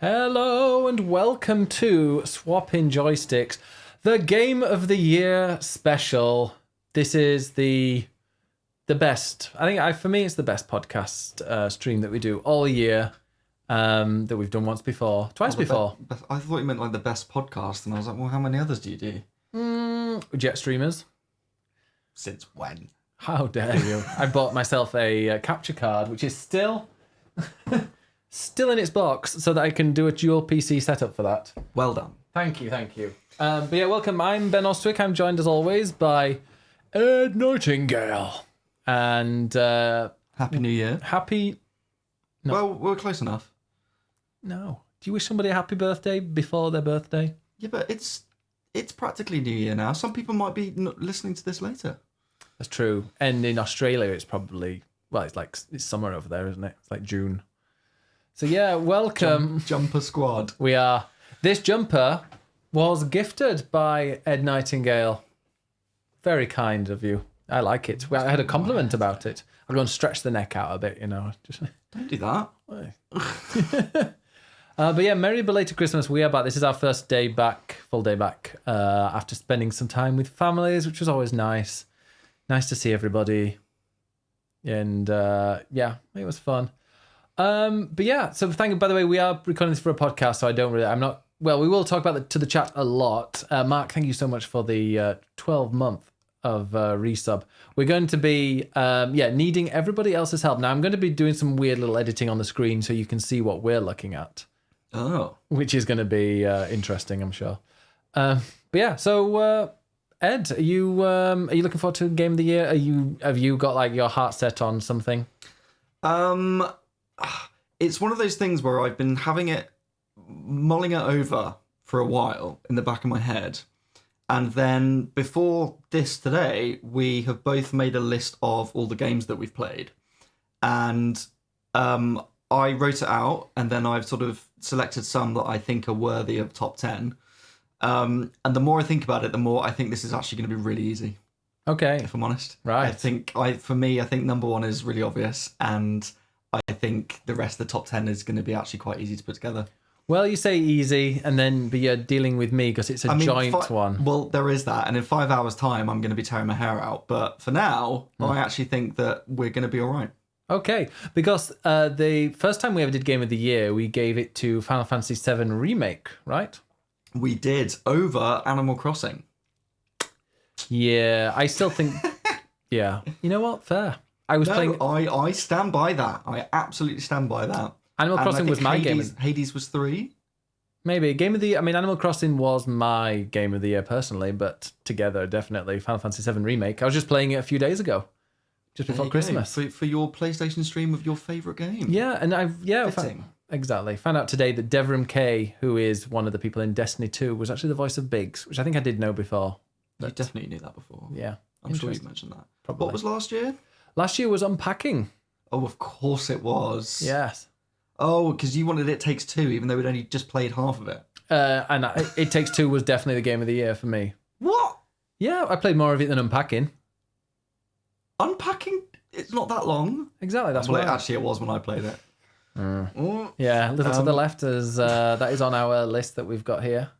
Hello and welcome to Swapping Joysticks, the Game of the Year special. This is the best. For me, it's the best podcast stream that we do all year. That we've done twice before. I thought you meant like the best podcast, and I was like, well, how many others do you do? Jet streamers. Since when? How dare you? I bought myself a capture card, which is still in its box, so that I can do a dual PC setup for that. Well done. Thank you. But yeah, welcome. I'm Ben Ostwick. I'm joined as always by Ed Nightingale. And Happy New Year. No. Well, we're close enough. No. Do you wish somebody a happy birthday before their birthday? Yeah, but it's practically New Year now. Some people might be listening to this later. That's true. And in Australia, it's probably, it's summer over there, isn't it? It's like June. So yeah, welcome. Jumper squad. We are. This jumper was gifted by Ed Nightingale. Very kind of you. I like it. I had a compliment about it. I'll go and stretch the neck out a bit, Just Don't do that. But yeah, merry belated Christmas. We are back. This is our first day back, full day back, after spending some time with families, which was always nice. Nice to see everybody. And yeah, it was fun. But yeah, so thank you. By the way, we are recording this for a podcast, so we will talk about it to the chat a lot. Mark, thank you so much for the 12-month of resub. We're going to be needing everybody else's help. Now I'm going to be doing some weird little editing on the screen so you can see what we're looking at. Oh. Which is going to be interesting, I'm sure. But yeah, so Ed, are you looking forward to Game of the Year? Have you got like your heart set on something? It's one of those things where I've been mulling it over for a while in the back of my head. And then before this today, we have both made a list of all the games that we've played. And I wrote it out, and then I've sort of selected some that I think are worthy of top 10. And the more I think about it, the more I think this is actually going to be really easy. Okay. If I'm honest. Right. I think number one is really obvious, and I think the rest of the top 10 is going to be actually quite easy to put together. Well, you say easy, but you're dealing with me because it's a joint one. Well, there is that. And in 5 hours' time, I'm going to be tearing my hair out. But for now, I actually think that we're going to be all right. Okay, because the first time we ever did Game of the Year, we gave it to Final Fantasy VII Remake, right? We did, over Animal Crossing. Yeah, I still think... yeah. You know what? Fair. I stand by that. I absolutely stand by that. Animal Crossing was my game. Hades was 3. Maybe. Animal Crossing was my Game of the Year personally, but together, definitely. Final Fantasy VII Remake. I was just playing it a few days ago. Just before Christmas. For your PlayStation stream of your favourite game. Yeah, and exactly. Found out today that Devram Kay, who is one of the people in Destiny 2, was actually the voice of Biggs, which I think I did know before. You definitely knew that before. Yeah. I'm sure you mentioned that. Probably. What was last year? Last year was Unpacking. Oh, of course it was. Yes. Oh, because you wanted It Takes Two, even though we'd only just played half of it. And It Takes Two was definitely the Game of the Year for me. What? Yeah, I played more of it than Unpacking. Unpacking? It's not that long. Exactly, that's why. Actually, it was when I played it. Yeah, a little to the left, as that is on our list that we've got here.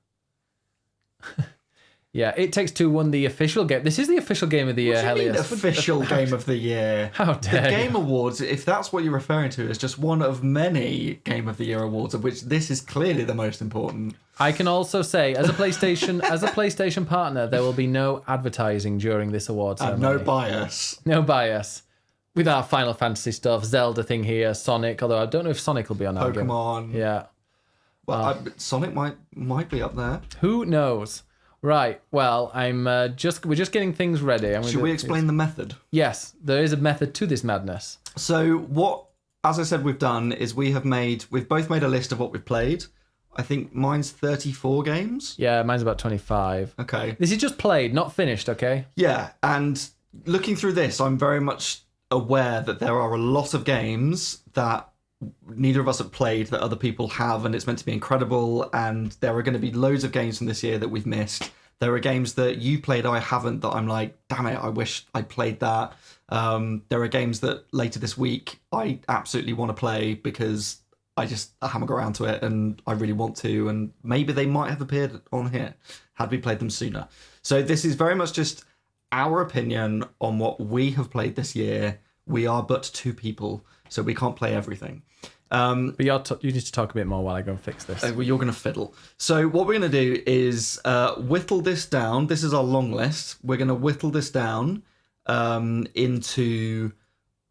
Yeah, It Takes Two won the official game. This is the official Game of the Year, What do you mean Helios. official Game of the Year? How dare The you. Game Awards, if that's what you're referring to, is just one of many Game of the Year awards, of which this is clearly the most important. I can also say, as a PlayStation partner, there will be no advertising during this award ceremony. And no bias. No bias. With our Final Fantasy stuff, Zelda thing here, Sonic, although I don't know if Sonic will be on our game. Pokemon. Yeah. Well, Sonic might be up there. Who knows? Right. Well, we're just getting things ready. Should we explain the method? Yes, there is a method to this madness. So what, as I said, we've done is we've both made a list of what we've played. I think mine's 34 games. Yeah, mine's about 25. Okay. This is just played, not finished, okay? Yeah, and looking through this, I'm very much aware that there are a lot of games that neither of us have played that other people have, and it's meant to be incredible, and there are going to be loads of games from this year that we've missed. There are games that you played I haven't, that I'm like, damn it, I wish I played that. There are games that later this week I absolutely want to play because I haven't got around to it, and I really want to, and maybe they might have appeared on here had we played them sooner. So this is very much just our opinion on what we have played this year. We are but two people, so we can't play everything. But you need to talk a bit more while I go and fix this. Well, you're going to fiddle. So what we're going to do is whittle this down. This is our long list. We're going to whittle this down into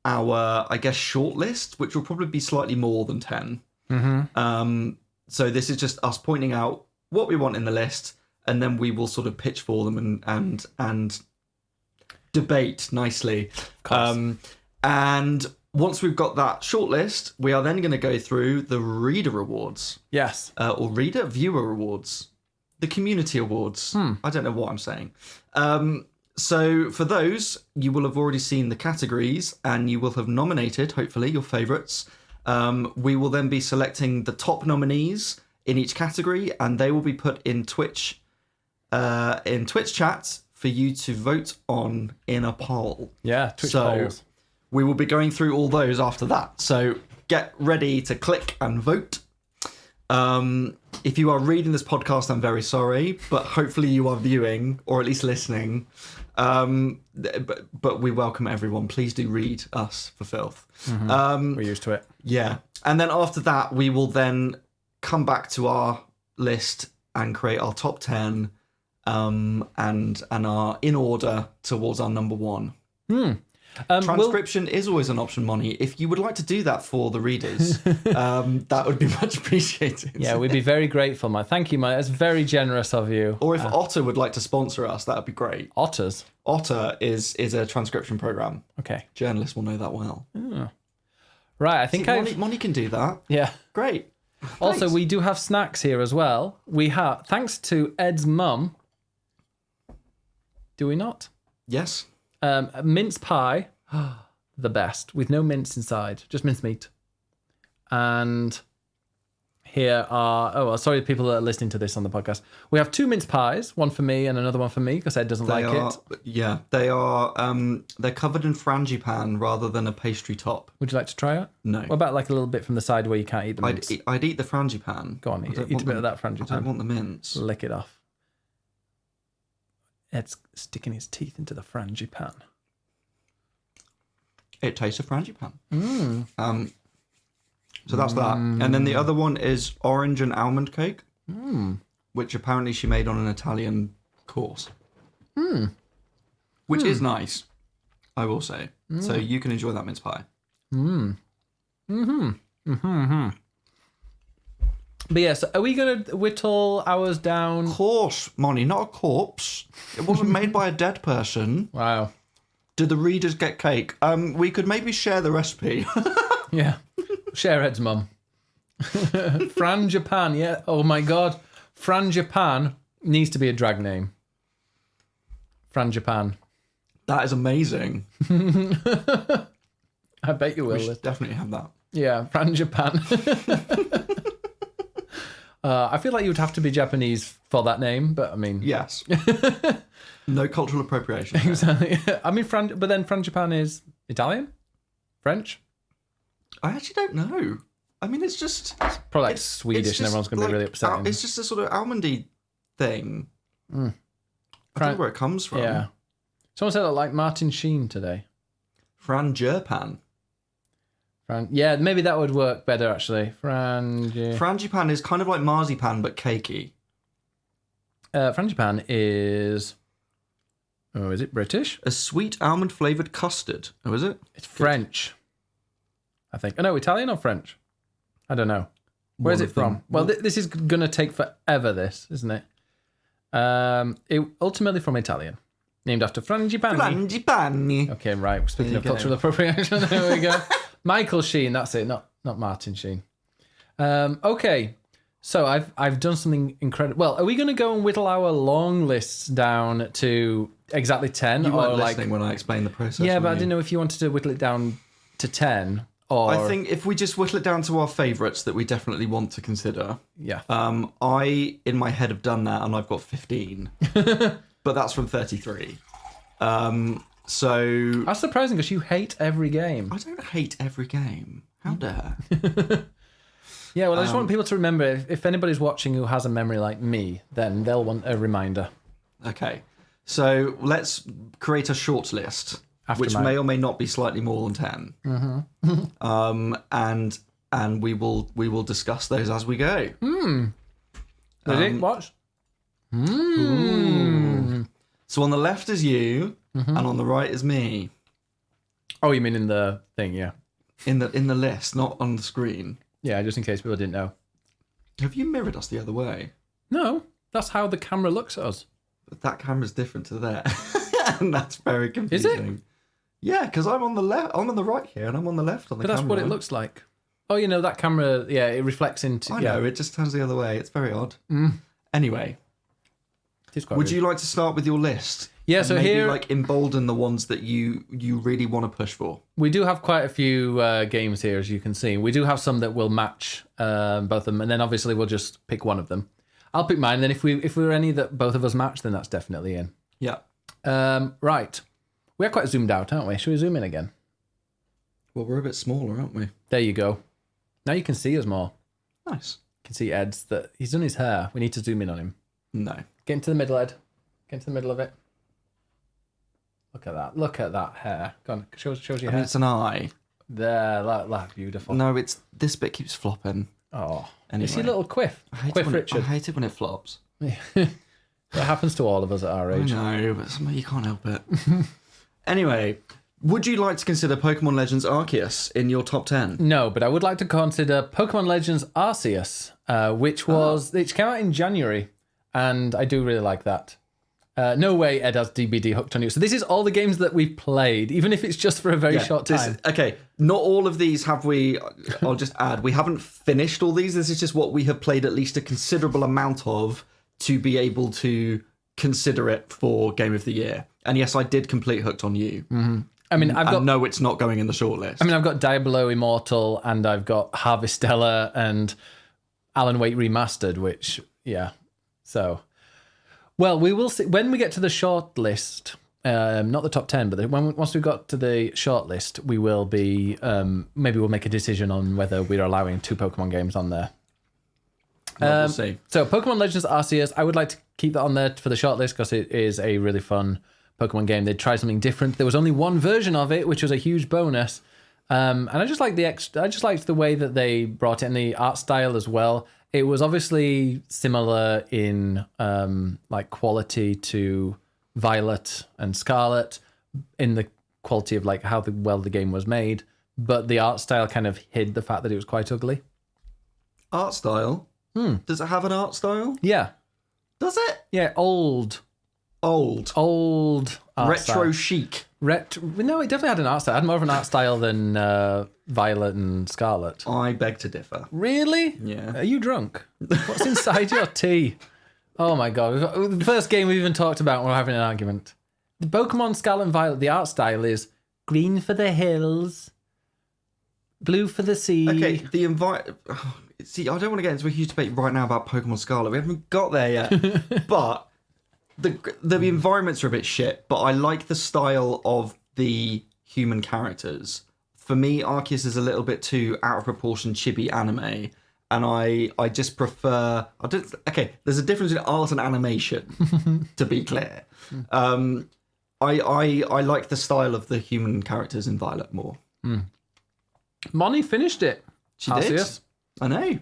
our, I guess, short list, which will probably be slightly more than 10. Mm-hmm. So this is just us pointing out what we want in the list, and then we will sort of pitch for them and debate nicely. And once we've got that short list, we are then going to go through the reader awards. Yes. Or viewer awards. The community awards. I don't know what I'm saying. So for those, you will have already seen the categories and you will have nominated, hopefully, your favourites. We will then be selecting the top nominees in each category, and they will be put in Twitch chat for you to vote on in a poll. Yeah, Twitch polls. We will be going through all those after that. So get ready to click and vote. If you are reading this podcast, I'm very sorry, but hopefully you are viewing or at least listening. But we welcome everyone. Please do read us for filth. We're used to it. Yeah. And then after that, we will then come back to our list and create our top 10 and are in order towards our number one. Transcription is always an option, Moni. If you would like to do that for the readers, that would be much appreciated. Yeah, we'd be very grateful, man. Thank you, man. That's very generous of you. Or if Otter would like to sponsor us, that would be great. Otters? Otter is a transcription program. Okay. Journalists will know that well. Oh. Right, I think Moni can do that. Yeah. Great. Also, Thanks. we do have snacks here as well. We have, thanks to Ed's mum. Do we not? Yes. Mince pie, the best, with no mince inside, just mince meat. And here are, sorry, people that are listening to this on the podcast. We have 2 mince pies, one for me and another one for me, because Ed doesn't like it. Yeah, they are, they're covered in frangipan rather than a pastry top. Would you like to try it? No. What about like a little bit from the side where you can't eat the mince? I'd eat the frangipan. Go on, eat a bit of that frangipan. I don't want the mince. Lick it off. Ed's sticking his teeth into the frangipan. It tastes of frangipan. So that's that. And then the other one is orange and almond cake, which apparently she made on an Italian course. Which is nice, I will say. So you can enjoy that mince pie. But yes, are we going to whittle ours down? Course, Moni, not a corpse. It wasn't made by a dead person. Wow. Did the readers get cake? We could maybe share the recipe. Yeah. Share Ed's mum. Frangipan, yeah. Oh my God. Frangipan needs to be a drag name. Frangipan. That is amazing. I bet you will. We should definitely have that. Yeah, Frangipan. I feel like you would have to be Japanese for that name, but I mean... Yes. No cultural appropriation. Exactly. I mean, but then Frangipan is Italian? French? I actually don't know. I mean, it's just... It's probably like Swedish and everyone's going to be really upset. It's just a sort of almondy thing. I don't know where it comes from. Yeah. Someone said it like Martin Sheen today. Frangipan. Yeah, maybe that would work better, actually. Frangipan is kind of like marzipan, but cakey. Frangipan is... Oh, is it British? A sweet almond-flavoured custard. Oh, is it? It's French, I think. Oh, no, Italian or French? I don't know. Where's it from? Well, this is going to take forever, this, isn't it? Ultimately from Italian. Named after Frangipani. Frangipani. Okay, right. Speaking of cultural appropriation, there we go. Michael Sheen, that's it. Not Martin Sheen. Okay. So I've done something incredible. Well, are we going to go and whittle our long lists down to exactly 10? You weren't listening when I explained the process. Yeah, but I didn't know if you wanted to whittle it down to 10 or... I think if we just whittle it down to our favourites that we definitely want to consider. Yeah. I, in my head, have done that and I've got 15. But that's from 33. So... That's surprising because you hate every game. I don't hate every game. How dare. Yeah, well, I just want people to remember, if anybody's watching who has a memory like me, then they'll want a reminder. Okay, so let's create a short list, which may or may not be slightly more than 10. And we will discuss those as we go. Ready? Watch. So on the left is you, and on the right is me. Oh, you mean in the thing? Yeah. In the list, not on the screen. Yeah, just in case people didn't know. Have you mirrored us the other way? No, that's how the camera looks at us. But that camera's different to there. And that's very confusing. Is it? Yeah, because I'm on the left. I'm on the right here, and I'm on the left on the camera. But that's what it looks like. Oh, that camera, yeah, it reflects into... I know, it just turns the other way. It's very odd. Anyway, would you like to start with your list? Yeah, and so maybe, here... embolden the ones that you really want to push for. We do have quite a few games here, as you can see. We do have some that will match both of them, and then obviously we'll just pick one of them. I'll pick mine, and then if we're any that both of us match, then that's definitely in. Yeah. Right. We're quite zoomed out, aren't we? Should we zoom in again? Well, we're a bit smaller, aren't we? There you go. Now you can see us more. Nice. You can see Ed's that he's done his hair. We need to zoom in on him. No. Get into the middle, Ed. Get into the middle of it. Look at that. Look at that hair. Go on. Shows your hair. It's an eye. There. That beautiful. No, it's this bit keeps flopping. Oh. Anyway. You see little Quiff. Quiff Richard. I hate it when it flops. It happens to all of us at our age. I know, but you can't help it. Anyway, would you like to consider Pokemon Legends Arceus in your top 10? No, but I would like to consider Pokemon Legends Arceus, which came out in January, and I do really like that. No way Ed has DBD hooked on you. So this is all the games that we've played, even if it's just for a very short time. Okay, not all of these have we... I'll just add, we haven't finished all these. This is just what we have played at least a considerable amount of to be able to consider it for Game of the Year. And yes, I did complete Hooked on You. Mm-hmm. I mean, no, it's not going in the shortlist. I mean, I've got Diablo Immortal, and I've got Harvestella and Alan Wake Remastered, which, yeah. So, well, we will see when we get to the short list. Not the top 10, but once we've got to the short list, we will be maybe we'll make a decision on whether we're allowing 2 Pokemon games on there. We'll see. So, Pokemon Legends Arceus, I would like to keep that on there for the short list because it is a really fun Pokemon game. They tried something different. There was only one version of it, which was a huge bonus. And I just like I just liked the way that they brought it in the art style as well. It was obviously similar in like quality to Violet and Scarlet in the quality of like how well the game was made, but the art style kind of hid the fact that it was quite ugly. Art style? Does it have an art style? Yeah. Does it? Yeah, old art retro style. chic. No, it definitely had an art style. It had more of an art style than Violet and Scarlet. I beg to differ. Really? Yeah. Are you drunk? What's inside your tea? Oh my god. The first game we even talked about, we're having an argument. The Pokemon Scarlet and Violet, the art style is green for the hills, blue for the sea. Okay, See, I don't want to get into a huge debate right now about Pokemon Scarlet. We haven't got there yet. But the environments are a bit shit, but I like the style of the human characters. For me, Arceus is a little bit too out of proportion chibi anime, and I just prefer... there's a difference in art and animation, to be clear. I like the style of the human characters in Violet more. Moni finished it. She did? I know.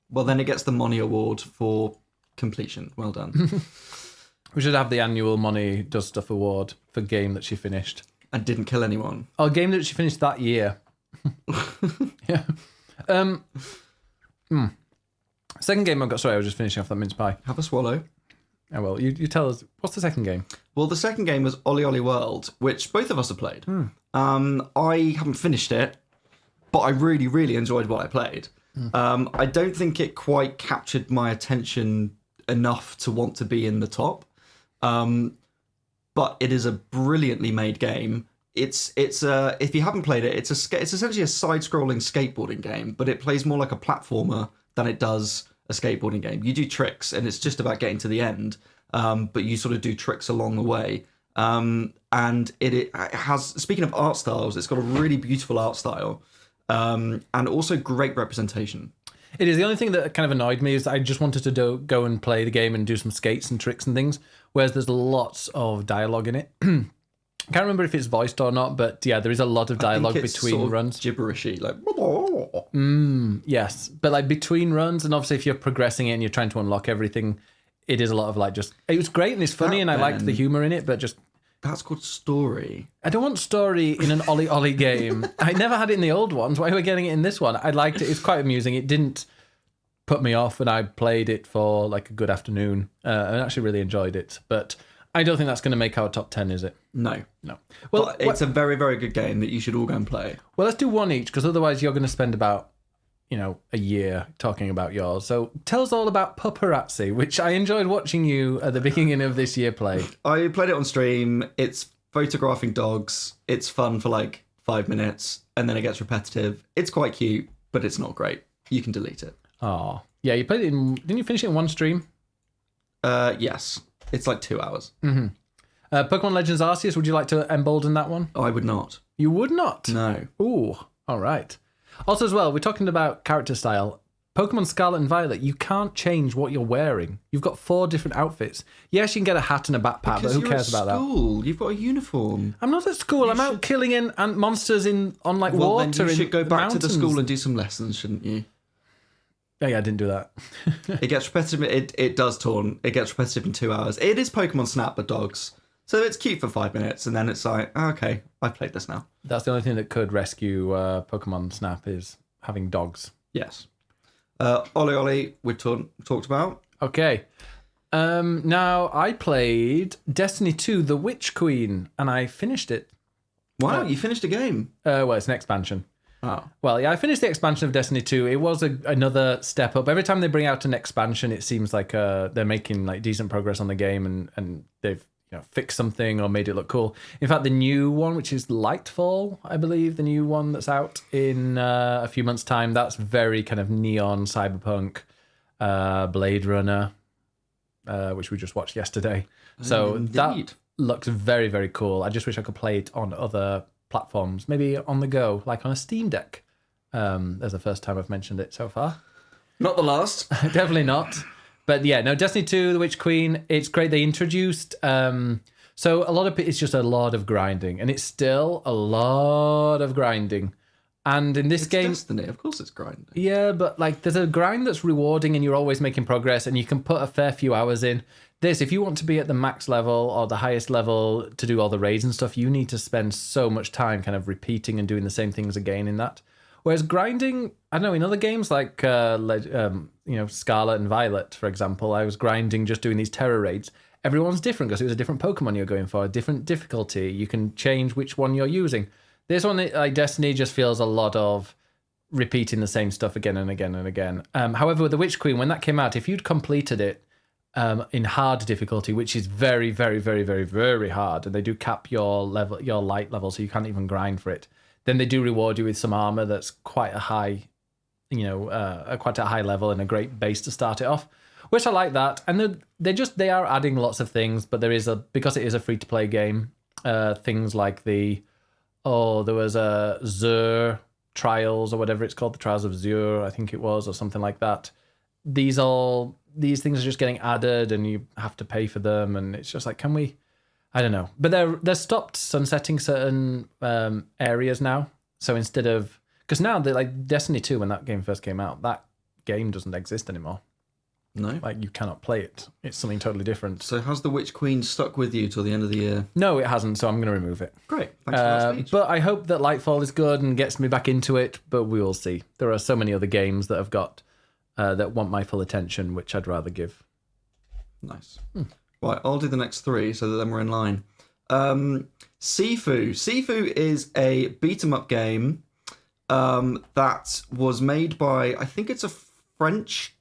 Well, then it gets the Moni Award for completion. Well done. We should have the annual Moni Does Stuff Award for game that she finished. And didn't kill anyone. Oh, game that she finished that year. Yeah. Second game I've got... Sorry, I was just finishing off that mince pie. Have a swallow. Oh, well, you tell us. What's the second game? Well, the second game was Oli Oli World, which both of us have played. I haven't finished it, but I really, really enjoyed what I played. I don't think it quite captured my attention enough to want to be in the top. But it is a brilliantly made game. It's if you haven't played it, it's essentially a side-scrolling skateboarding game, but it plays more like a platformer than it does a skateboarding game. You do tricks, and it's just about getting to the end, but you sort of do tricks along the way. And it has, speaking of art styles, it's got a really beautiful art style, and also great representation. It is. The only thing that kind of annoyed me is I just wanted to go and play the game and do some skates and tricks and things, whereas there's lots of dialogue in it. I can't remember if it's voiced or not, but yeah, there is a lot of dialogue between sort of runs. Gibberishy, like. Yes, but like between runs, and obviously if you're progressing it and you're trying to unlock everything, it is a lot of like just. It was great and it's funny and I liked the humor in it, but just. That's called story. I don't want story in an Ollie Ollie game. I never had it in the old ones. Why are we getting it in this one? I liked it. It's quite amusing. It didn't put me off, and I played it for like a good afternoon. I actually really enjoyed it, but. I don't think that's going to make our top 10, is it? No. Well, but it's a very, very good game that you should all go and play. Well, let's do one each, because otherwise you're going to spend about, a year talking about yours. So tell us all about Paparazzi, which I enjoyed watching you at the beginning of this year play. I played it on stream. It's photographing dogs. It's fun for like 5 minutes, and then it gets repetitive. It's quite cute, but it's not great. You can delete it. Oh, yeah, you played it didn't you finish it in one stream? Yes. It's like 2 hours. Mm-hmm. Pokemon Legends Arceus, would you like to embolden that one? I would not. You would not? No. Ooh, all right. Also as well, we're talking about character style. Pokemon Scarlet and Violet, you can't change what you're wearing. You've got 4 different outfits. Yes, you can get a hat and a backpack, but who cares about that? Because you're at school. You've got a uniform. I'm not at school. I'm out killing ant monsters on like well, water. Then you should go back to the mountains. school and do some lessons, shouldn't you? Yeah, I didn't do that. It gets repetitive. It does taunt. It gets repetitive in 2 hours. It is Pokemon Snap, but dogs. So it's cute for 5 minutes, and then it's like, okay, I've played this now. That's the only thing that could rescue Pokemon Snap is having dogs. Yes. Ollie, we've talked about. Okay. Now, I played Destiny 2, The Witch Queen, and I finished it. Wow, you finished a game. Well, it's an expansion. Oh. Well, yeah, I finished the expansion of Destiny 2. It was another step up. Every time they bring out an expansion, it seems like they're making like decent progress on the game, and they've fixed something or made it look cool. In fact, the new one, which is Lightfall, I believe, the new one that's out in a few months' time, that's very kind of neon cyberpunk, Blade Runner, which we just watched yesterday. So that looks very, very cool. I just wish I could play it on other platforms, maybe on the go, like on a Steam Deck. That's the first time I've mentioned it so far. Not the last. Definitely not. But yeah, no, Destiny 2, The Witch Queen, it's great. They introduced, so a lot of it's just a lot of grinding, and it's still a lot of grinding. And in this game... Destiny, of course it's grinding. Yeah, but like there's a grind that's rewarding and you're always making progress and you can put a fair few hours in. If you want to be at the max level or the highest level to do all the raids and stuff, you need to spend so much time kind of repeating and doing the same things again in that. Whereas grinding, I don't know, in other games like Scarlet and Violet, for example, I was grinding just doing these terror raids. Everyone's different because it was a different Pokemon you're going for, a different difficulty. You can change which one you're using. This one, like Destiny, just feels a lot of repeating the same stuff again and again and again. However, with the Witch Queen, when that came out, if you'd completed it in hard difficulty, which is very, very, very, very, very hard, and they do cap your light level, so you can't even grind for it, then they do reward you with some armor that's quite a high, quite a high level and a great base to start it off. Which I like that, and they are adding lots of things, but because it is a free to play game, things like there was a Zur Trials or whatever it's called, the Trials of Zur, I think it was, or something like that. These things are just getting added, and you have to pay for them, and it's just like, can we? I don't know, but they're stopped sunsetting certain areas now. So instead of, because now they're like Destiny 2, when that game first came out, that game doesn't exist anymore. No, like you cannot play it. It's something totally different. So has the Witch Queen stuck with you till the end of the year? No, it hasn't. So I'm going to remove it. Great, thanks for that speech. But I hope that Lightfall is good and gets me back into it. But we will see. There are so many other games that have got that want my full attention, which I'd rather give. Nice. Right, I'll do the next 3 so that then we're in line. Sifu. Sifu is a beat 'em up game that was made by, I think it's a French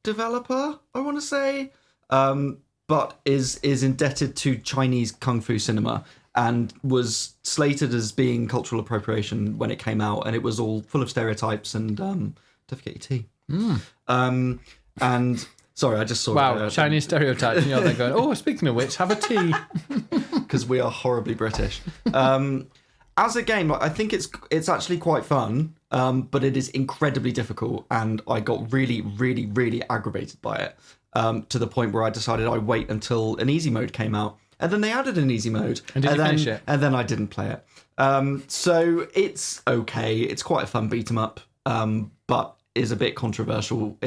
developer, I want to say, but is indebted to Chinese kung fu cinema and was slated as being cultural appropriation when it came out, and it was all full of stereotypes and don't forget your tea. And sorry, I just saw wow, Chinese stereotypes, and you're there going, oh, speaking of which, have a tea. Because we are horribly British. as a game, like, I think it's actually quite fun, but it is incredibly difficult, and I got really, really, really aggravated by it, to the point where I decided I'd wait until an easy mode came out, and then they added an easy mode, And did you finish it? And then I didn't play it. So it's okay. It's quite a fun beat 'em up, but is a bit controversial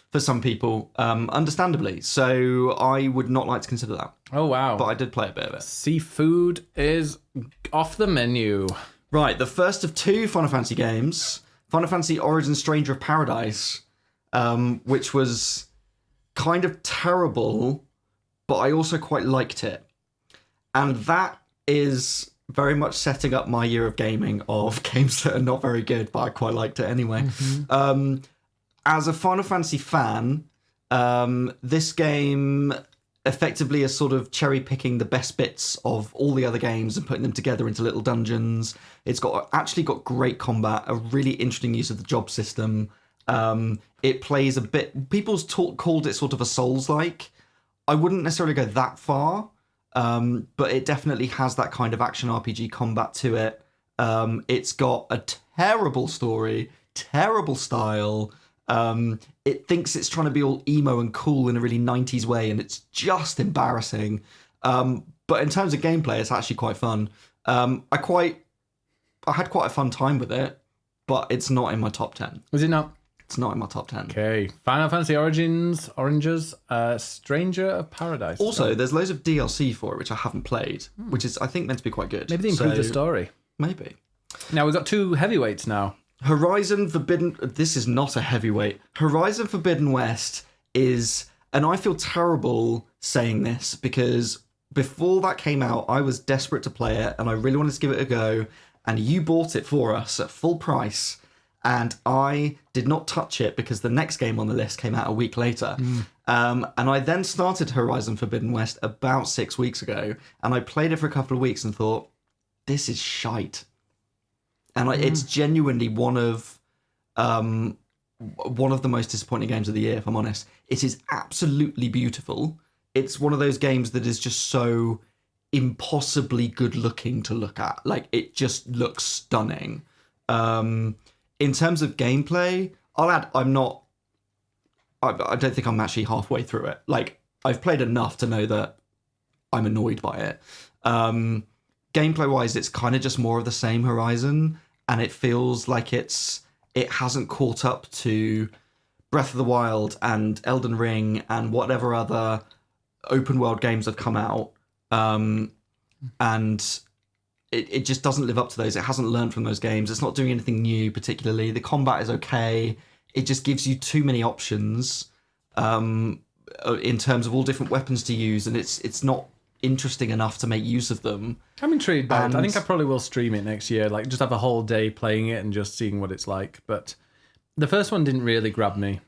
for some people, understandably. So I would not like to consider that. Oh, wow. But I did play a bit of it. Seafood is off the menu. Right, the first of 2 Final Fantasy games, Final Fantasy Origin Stranger of Paradise, which was kind of terrible, but I also quite liked it. And that is very much setting up my year of gaming, of games that are not very good, but I quite liked it anyway. Mm-hmm. As a Final Fantasy fan, this game effectively is sort of cherry picking the best bits of all the other games and putting them together into little dungeons. It's actually got great combat, a really interesting use of the job system. It plays a bit. People's called it sort of a Souls-like. I wouldn't necessarily go that far, but it definitely has that kind of action RPG combat to it. It's got a terrible story, terrible style. It thinks it's trying to be all emo and cool in a really 90s way, and it's just embarrassing. But in terms of gameplay, it's actually quite fun. I had quite a fun time with it, but it's not in my top 10. Was it not? It's not in my top 10. Okay. Final Fantasy Oranges, Stranger of Paradise. Also, there's loads of DLC for it, which I haven't played, which is, I think, meant to be quite good. Maybe they improved the story. Maybe. Now, we've got 2 heavyweights now. Horizon Forbidden... This is not a heavyweight. Horizon Forbidden West is... And I feel terrible saying this, because before that came out, I was desperate to play it, and I really wanted to give it a go, and you bought it for us at full price, and I did not touch it because the next game on the list came out a week later. And I then started Horizon Forbidden West about 6 weeks ago, and I played it for a couple of weeks and thought, this is shite. And it's genuinely one of the most disappointing games of the year, if I'm honest. It is absolutely beautiful. It's one of those games that is just so impossibly good looking to look at. Like, it just looks stunning. In terms of gameplay, I'll add, I don't think I'm actually halfway through it. Like, I've played enough to know that I'm annoyed by it. Gameplay wise, it's kind of just more of the same Horizon, and it feels like it hasn't caught up to Breath of the Wild and Elden Ring and whatever other open world games have come out. And it just doesn't live up to those. It hasn't learned from those games. It's not doing anything new particularly. The combat is okay. It just gives you too many options in terms of all different weapons to use, and it's not interesting enough to make use of them. I'm intrigued by it. I think I probably will stream it next year, like just have a whole day playing it and just seeing what it's like. But the first one didn't really grab me.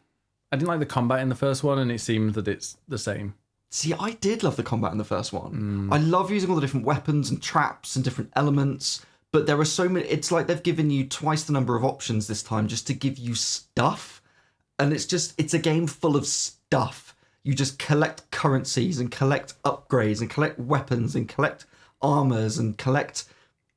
I didn't like the combat in the first one, and it seemed that it's the same. See, I did love the combat in the first one. I love using all the different weapons and traps and different elements, but there are so many... It's like they've given you twice the number of options this time just to give you stuff. And it's a game full of stuff. You just collect currencies and collect upgrades and collect weapons and collect armors and collect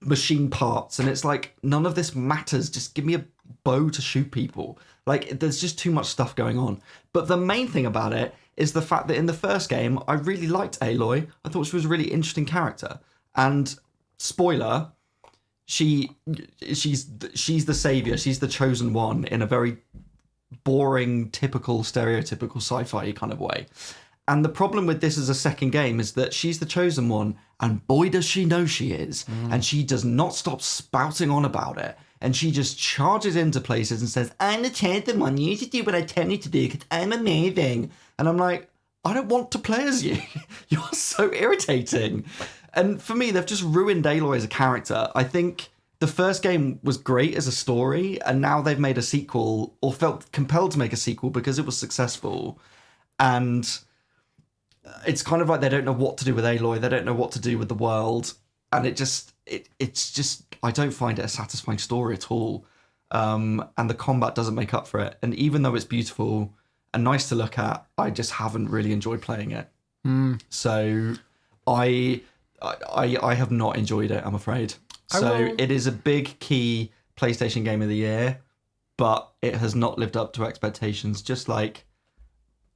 machine parts. And it's like, none of this matters. Just give me a bow to shoot people. Like, there's just too much stuff going on. But the main thing about it is the fact that in the first game, I really liked Aloy. I thought she was a really interesting character. And spoiler, she's the savior. She's the chosen one in a very boring, typical, stereotypical sci-fi kind of way. And the problem with this as a second game is that she's the chosen one, and boy does she know she is. And she does not stop spouting on about it. And she just charges into places and says, I'm the chosen one, you should do what I tell you to do because I'm amazing. And I'm like, I don't want to play as you. You're so irritating. And for me, they've just ruined Aloy as a character. I think the first game was great as a story, and now they've made a sequel, or felt compelled to make a sequel because it was successful. And it's kind of like they don't know what to do with Aloy. They don't know what to do with the world. And it's just, I don't find it a satisfying story at all. And the combat doesn't make up for it. And even though it's beautiful and nice to look at, I just haven't really enjoyed playing it. So I have not enjoyed it, I'm afraid. So it is a big key PlayStation game of the year, but it has not lived up to expectations, just like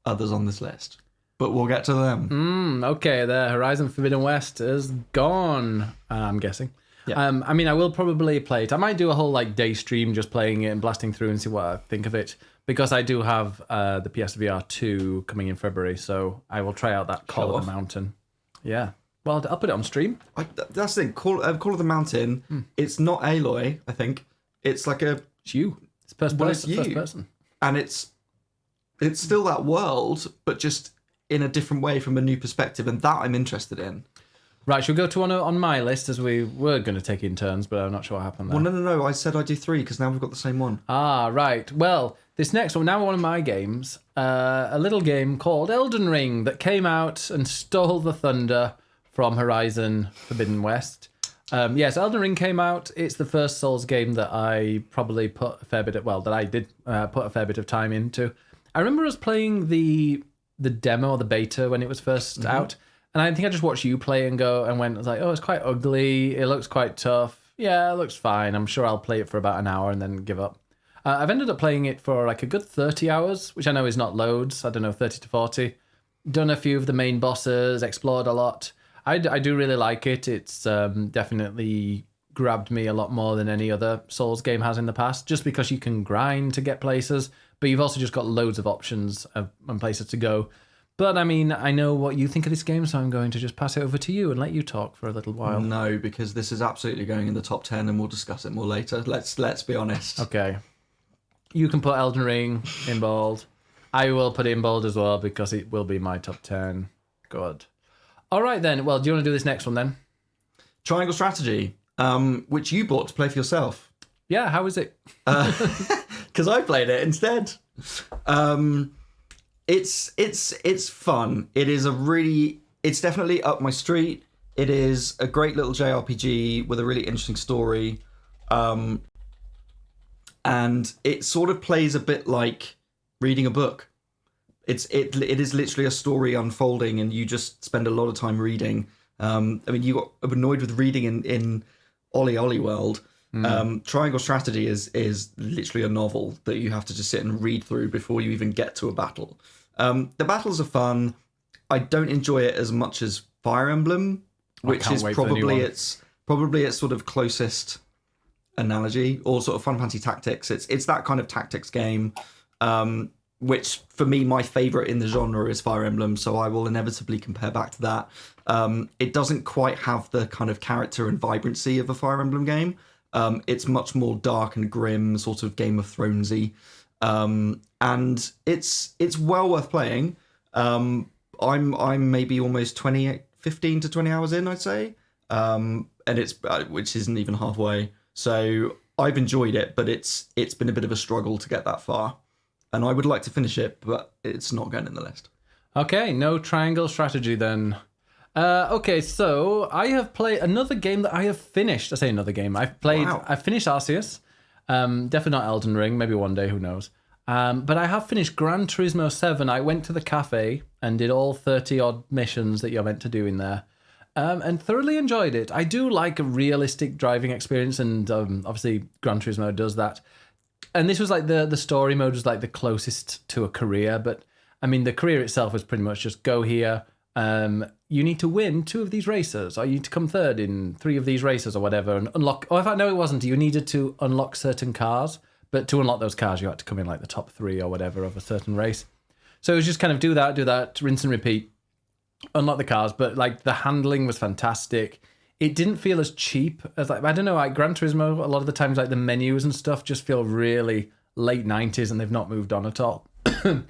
others on this list. But we'll get to them. Okay, the Horizon Forbidden West is gone, I'm guessing. Yeah. I mean, I will probably play it. I might do a whole day stream just playing it and blasting through and see what I think of it, because I do have the PSVR 2 coming in February, so I will try out that Call of the Mountain. Yeah. Well, I'll put it on stream. That's the thing. Call of the Mountain. It's not Aloy, I think. It's like a... It's you. It's first person. And it's still that world, but just in a different way from a new perspective, and that I'm interested in. Right, should we go to one on my list, as we were going to take in turns, but I'm not sure what happened there. Well, no. I said I'd do 3 because now we've got the same one. Ah, right. Well, this next one, now one of my games, a little game called Elden Ring that came out and stole the thunder from Horizon Forbidden West. Yes, Elden Ring came out. It's the first Souls game that I probably put a fair bit of, that I did put a fair bit of time into. I remember us playing the demo or the beta when it was first out. And I think I just watched you play and go and went, I was like, oh, it's quite ugly. It looks quite tough. Yeah, it looks fine. I'm sure I'll play it for about an hour and then give up. I've ended up playing it for like a good 30 hours, which I know is not loads. I don't know, 30 to 40. Done a few of the main bosses, explored a lot. I do really like it. It's definitely grabbed me a lot more than any other Souls game has in the past, just because you can grind to get places, but you've also just got loads of options and places to go. But I mean, I know what you think of this game, so I'm going to just pass it over to you and let you talk for a little while. No, because this is absolutely going in the top 10 and we'll discuss it more later. Let's be honest. Okay. You can put Elden Ring in bold. I will put it in bold as well because it will be my top 10. Good. All right then. Well, do you want to do this next one then? Triangle Strategy, which you bought to play for yourself. Yeah, how is it? Because I played it instead. It's fun. It's definitely up my street. It is a great little JRPG with a really interesting story. And it sort of plays a bit like reading a book. It is literally a story unfolding, and you just spend a lot of time reading. I mean, you got annoyed with reading in Ollie World. Triangle Strategy is literally a novel that you have to just sit and read through before you even get to a battle. The battles are fun. I don't enjoy it as much as Fire Emblem, which is probably its sort of closest analogy, or sort of Final Fantasy Tactics. It's that kind of tactics game, which for me, my favorite in the genre is Fire Emblem, so I will inevitably compare back to that. It doesn't quite have the kind of character and vibrancy of a Fire Emblem game. It's much more dark and grim, sort of Game of Thronesy, and it's well worth playing. I'm maybe almost 15 to 20 hours in, I'd say, and it's which isn't even halfway. So I've enjoyed it, but it's been a bit of a struggle to get that far, and I would like to finish it, but it's not going in the list. Okay, no Triangle Strategy then. Okay, so I have played another game that I have finished. I say another game. I've finished Arceus. Definitely not Elden Ring. Maybe one day, who knows. But I have finished Gran Turismo 7. I went to the cafe and did all 30-odd missions that you're meant to do in there. And thoroughly enjoyed it. I do like a realistic driving experience, and obviously Gran Turismo does that. And this was like the story mode was like the closest to a career, but I mean the career itself was pretty much just go here. You need to win 2 of these races, or you need to come third in 3 of these races, or whatever, and unlock. Oh, in fact, no, it wasn't. You needed to unlock certain cars, but to unlock those cars, you had to come in like the top 3 or whatever of a certain race. So it was just kind of do that, rinse and repeat, unlock the cars. But like the handling was fantastic. It didn't feel as cheap as like, I don't know, like Gran Turismo. A lot of the times, like the menus and stuff just feel really late 90s, and they've not moved on at all. So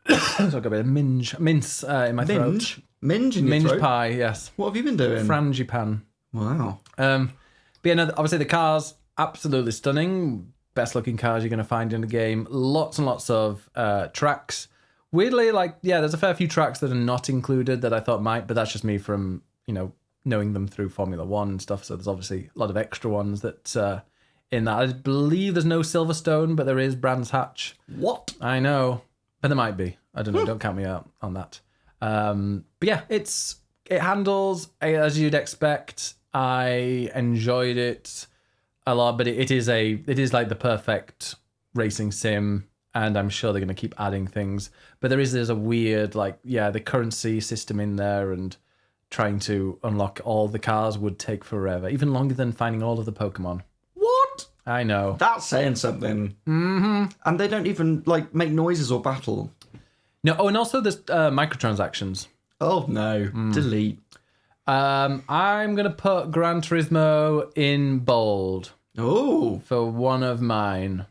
I've got a bit of mince in my throat. Minge in your throat? Pie, yes. What have you been doing? Frangipan. Wow. But yeah, no, obviously the cars, absolutely stunning. Best looking cars you're going to find in the game. Lots and lots of tracks. Weirdly, like, yeah, there's a fair few tracks that are not included that I thought might, but that's just me from, knowing them through Formula 1 and stuff. So there's obviously a lot of extra ones that in that. I believe there's no Silverstone, but there is Brands Hatch. What? I know. But there might be. I don't know. Don't count me out on that. But yeah, it handles as you'd expect. I enjoyed it a lot, but it is like the perfect racing sim, and I'm sure they're going to keep adding things. But there's a weird, like, the currency system in there, and trying to unlock all the cars would take forever, even longer than finding all of the Pokemon. What? I know. That's saying something. Mm-hmm. And they don't even like make noises or battle. No. Oh, and also there's microtransactions. Oh no! Delete. I'm gonna put Gran Turismo in bold. Oh, For one of mine,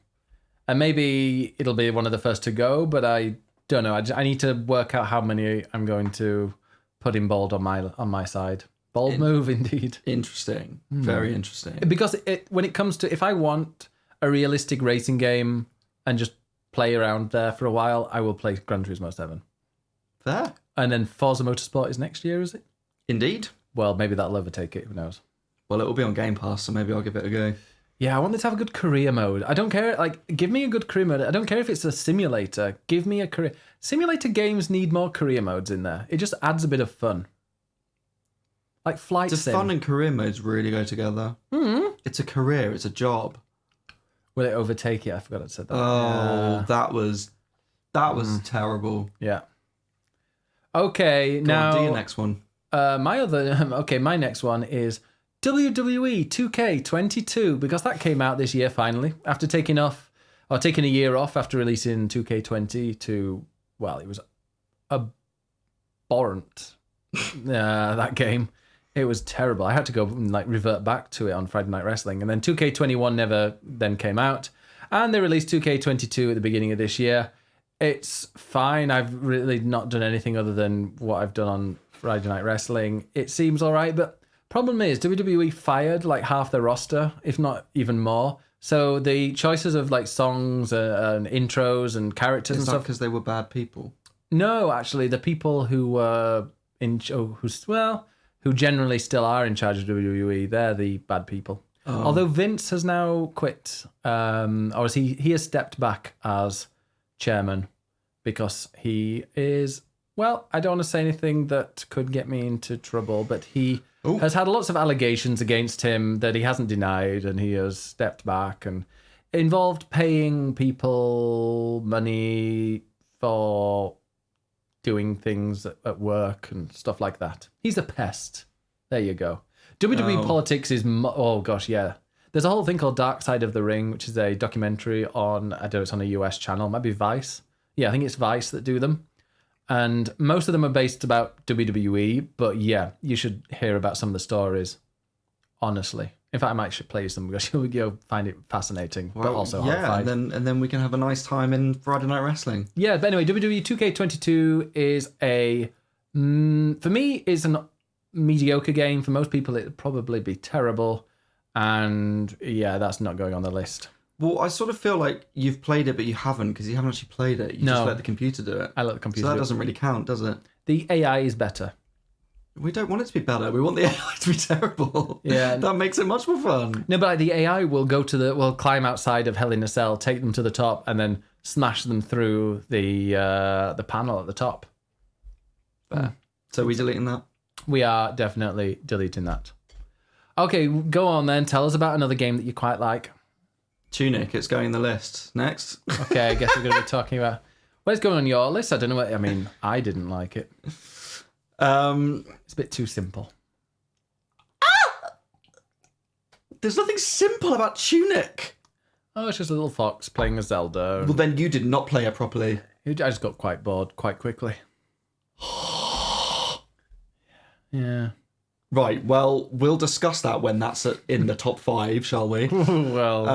and maybe it'll be one of the first to go, but I don't know. I need to work out how many I'm going to put in bold on my side. Bold move indeed. interesting. Very interesting. Because when it comes to, if I want a realistic racing game and just play around there for a while, I will play Gran Turismo 7. Fair. And then Forza Motorsport is next year, is it? Indeed. Well, maybe that'll overtake it. Who knows? Well, it will be on Game Pass, so maybe I'll give it a go. Yeah, I want it to have a good career mode. I don't care. Like, give me a good career mode. I don't care if it's a simulator. Give me a career. Simulator games need more career modes in there. It just adds a bit of fun. Like Flight Does Sim. fun and career modes really go together? Mm-hmm. It's a career. It's a job. Will it overtake it? I forgot I said that. Oh, that was terrible. Yeah. Okay, Go now on, do your next one. my next one is WWE 2K22, because that came out this year finally after taking a year off after releasing 2K20 to, well, it was abhorrent. That game. It was terrible. I had to go and revert back to it on Friday Night Wrestling, and then 2K21 never then came out, and they released 2K22 at the beginning of this year. It's fine. I've really not done anything other than what I've done on Friday Night Wrestling. It seems all right, but problem is WWE fired like half their roster, if not even more. So the choices of like songs and intros and characters and stuff, because they were bad people? No, actually, the people who were who generally still are in charge of WWE, they're the bad people. Oh. Although Vince has now quit, or he has stepped back as chairman, because he is, well, I don't want to say anything that could get me into trouble, but he has had lots of allegations against him that he hasn't denied, and he has stepped back, and it involved paying people money for doing things at work and stuff like that. He's a pest. There you go. WWE politics is, oh gosh, yeah. There's a whole thing called Dark Side of the Ring, which is a documentary on, I don't know, it's on a US channel, might be Vice. Yeah, I think it's Vice that do them. And most of them are based about WWE, but yeah, you should hear about some of the stories, honestly. In fact, I might should play you some, because you'll find it fascinating, but also horrified. and then we can have a nice time in Friday Night Wrestling. Yeah, but anyway, WWE 2K22 is for me, is a mediocre game. For most people, it'd probably be terrible. And yeah, that's not going on the list. Well, I sort of feel like you've played it, but you haven't, because you haven't actually played it. You just let the computer do it. I let the computer do it. So that do it. doesn't really count, does it? The AI is better. We don't want it to be better. We want the AI to be terrible. Yeah. That makes it much more fun. No, but the AI will will climb outside of Hell in a Cell, take them to the top, and then smash them through the panel at the top. So are we deleting that? We are definitely deleting that. Okay, go on then. Tell us about another game that you quite like. Tunic, it's going in the list. Next. Okay, I guess we're going to be talking about... What's going on your list? I don't know what... I mean, I didn't like it. It's a bit too simple. There's nothing simple about Tunic. Oh, it's just a little fox playing a Zelda. Well, then you did not play it properly. I just got quite bored quite quickly. Yeah. Right, well, we'll discuss that when that's in the top 5, shall we? Well...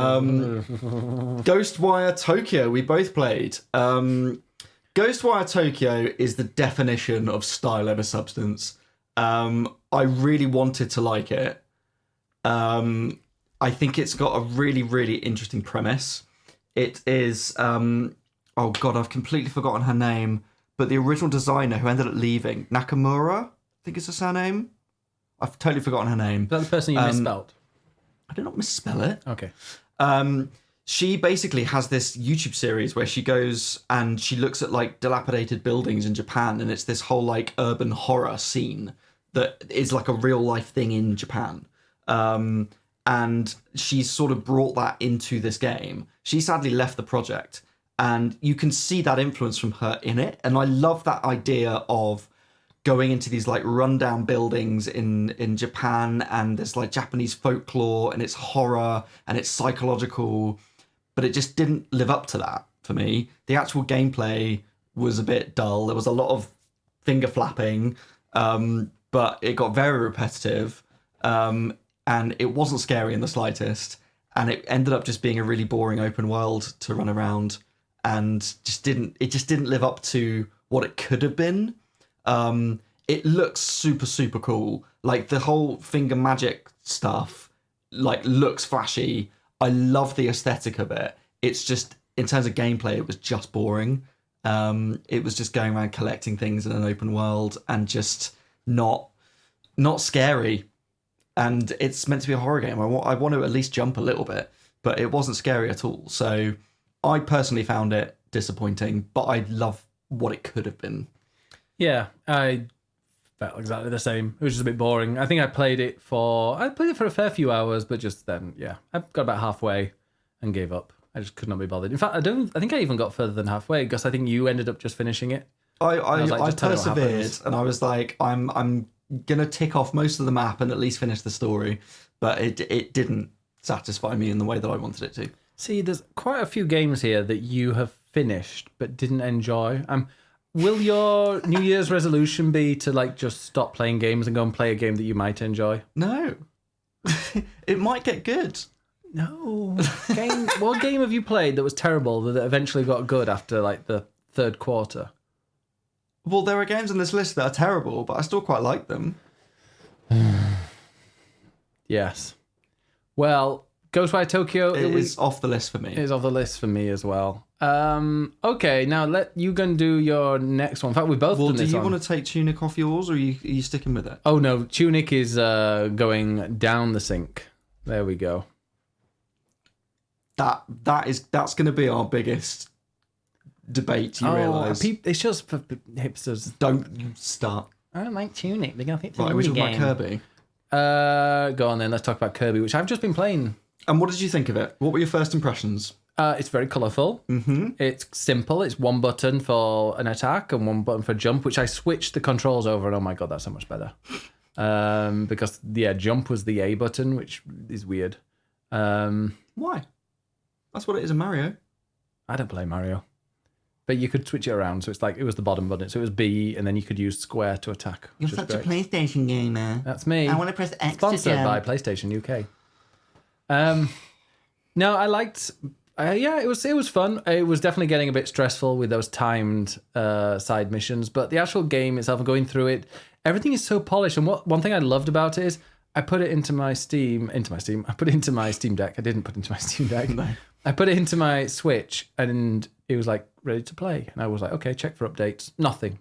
Ghostwire Tokyo, we both played. Ghostwire Tokyo is the definition of style over substance. I really wanted to like it. I think it's got a really, really interesting premise. It is... oh, God, I've completely forgotten her name. But the original designer who ended up leaving, Nakamura, I think it's her surname. I've totally forgotten her name. Is that the person you misspelled? I did not misspell it. Okay. She basically has this YouTube series where she goes and she looks at like dilapidated buildings in Japan, and it's this whole like urban horror scene that is like a real life thing in Japan. And she's sort of brought that into this game. She sadly left the project, and you can see that influence from her in it. And I love that idea of going into these like rundown buildings in Japan, and there's like Japanese folklore, and it's horror and it's psychological, but it just didn't live up to that for me. The actual gameplay was a bit dull. There was a lot of finger flapping, but it got very repetitive. And it wasn't scary in the slightest, and it ended up just being a really boring open world to run around, and just didn't live up to what it could have been. It looks super cool, like the whole finger magic stuff like looks flashy. I love the aesthetic of it. It's just, in terms of gameplay, it was just boring. It was just going around collecting things in an open world and just not scary. And it's meant to be a horror game. I want to at least jump a little bit, but it wasn't scary at all. So I personally found it disappointing, but I love what it could have been. Yeah, I felt exactly the same. It was just a bit boring. I think I played it for a fair few hours, but just then, yeah, I got about halfway and gave up. I just could not be bothered. In fact, I think I even got further than halfway, because I think you ended up just finishing it. I persevered, and I was like, I'm gonna tick off most of the map and at least finish the story, but it didn't satisfy me in the way that I wanted it to. See, there's quite a few games here that you have finished but didn't enjoy. Will your New Year's resolution be to like just stop playing games and go and play a game that you might enjoy? No. It might get good. No. What game have you played that was terrible that eventually got good after like the third quarter? Well, there are games on this list that are terrible, but I still quite like them. Yes. Well, Ghostwire Tokyo... It is off the list for me. It is off the list for me as well. Okay, now let you go and do your next one. In fact, we both done this do you on. want to take Tunic off yours, or are you sticking with it? Oh, no. Tunic is going down the sink. There we go. That's going to be our biggest debate, you realise. It's just for hipsters. Don't start. I don't like Tunic. They're going to think it's a Right, we're talking about Kirby. Go on then, let's talk about Kirby, which I've just been playing. And what did you think of it? What were your first impressions? It's very colourful. Mm-hmm. It's simple. It's one button for an attack and one button for jump, which I switched the controls over, and oh my god, that's so much better. Because, yeah, jump was the A button, which is weird. Why? That's what it is in Mario. I don't play Mario. But you could switch it around, so it's like it was the bottom button. So it was B, and then you could use square to attack. You're such a PlayStation gamer. That's me. I want to press X. Sponsored by PlayStation UK. No, I liked. Yeah, it was fun. It was definitely getting a bit stressful with those timed side missions, but the actual game itself, and going through it, everything is so polished. And one thing I loved about it is I put it into my Steam. I put it into my Steam Deck. I didn't put it into my Steam Deck. No. I put it into my Switch, and it was like ready to play. And I was like, okay, check for updates. Nothing.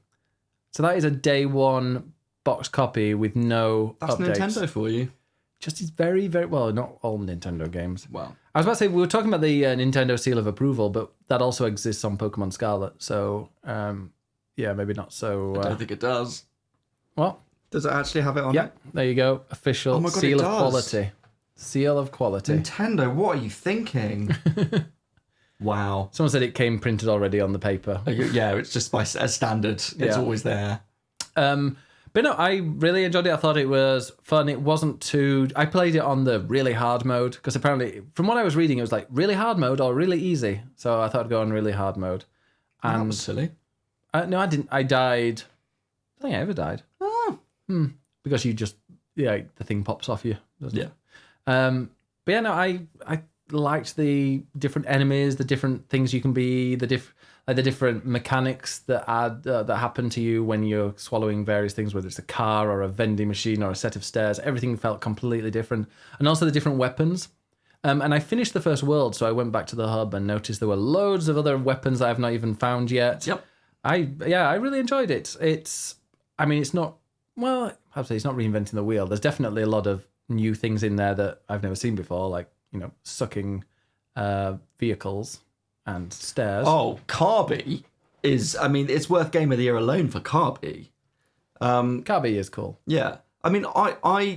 So that is a day one box copy with no updates. That's Nintendo for you. Just is very, very well. Not all Nintendo games. Well, I was about to say, we were talking about the Nintendo seal of approval, but that also exists on Pokemon Scarlet. So, yeah, maybe not so. I don't think it does. What? Does it actually have it on? Yeah, there you go. Official seal of quality. Seal of quality. Nintendo, what are you thinking? Wow. Someone said it came printed already on the paper. Yeah, it's just as standard. It's always there. But no, I really enjoyed it. I thought it was fun. It wasn't too... I played it on the really hard mode, because apparently, from what I was reading, it was like really hard mode or really easy. So I thought I'd go on really hard mode. And that was silly. No, I didn't. I died. I don't think I ever died. Oh. Because you just... Yeah, the thing pops off you, doesn't it? Yeah. But yeah, no, I liked the different enemies, the different things you can be, the different mechanics that happen to you when you're swallowing various things, whether it's a car or a vending machine or a set of stairs. Everything felt completely different, and also the different weapons. And I finished the first world, so I went back to the hub and noticed there were loads of other weapons that I've not even found yet. Yep. I really enjoyed it. It's not reinventing the wheel. There's definitely a lot of new things in there that I've never seen before, like, sucking vehicles and stairs. Oh, Kirby is, it's worth Game of the Year alone for Kirby. Kirby is cool. Yeah. I mean,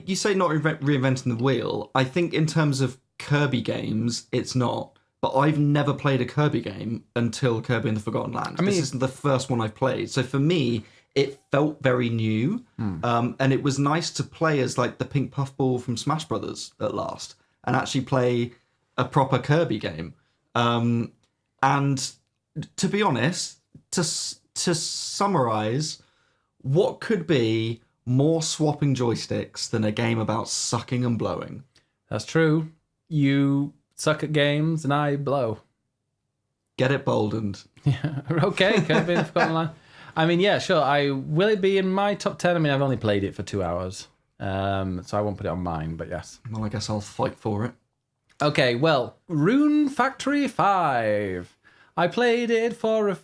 you say not reinventing the wheel. I think in terms of Kirby games, it's not. But I've never played a Kirby game until Kirby and the Forgotten Land. This is the first one I've played. So for me, it felt very new. And it was nice to play as like the pink puffball from Smash Brothers at last and actually play a proper Kirby game. And to be honest, to summarize, what could be more swapping joysticks than a game about sucking and blowing? That's true. You suck at games and I blow. Get it boldened. Yeah. Okay, Kirby and the Forgotten Land. I mean, yeah, sure. Will it be in my top 10? I mean, I've only played it for 2 hours. So I won't put it on mine, but yes. Well, I guess I'll fight for it. Okay, well, Rune Factory 5. I played it for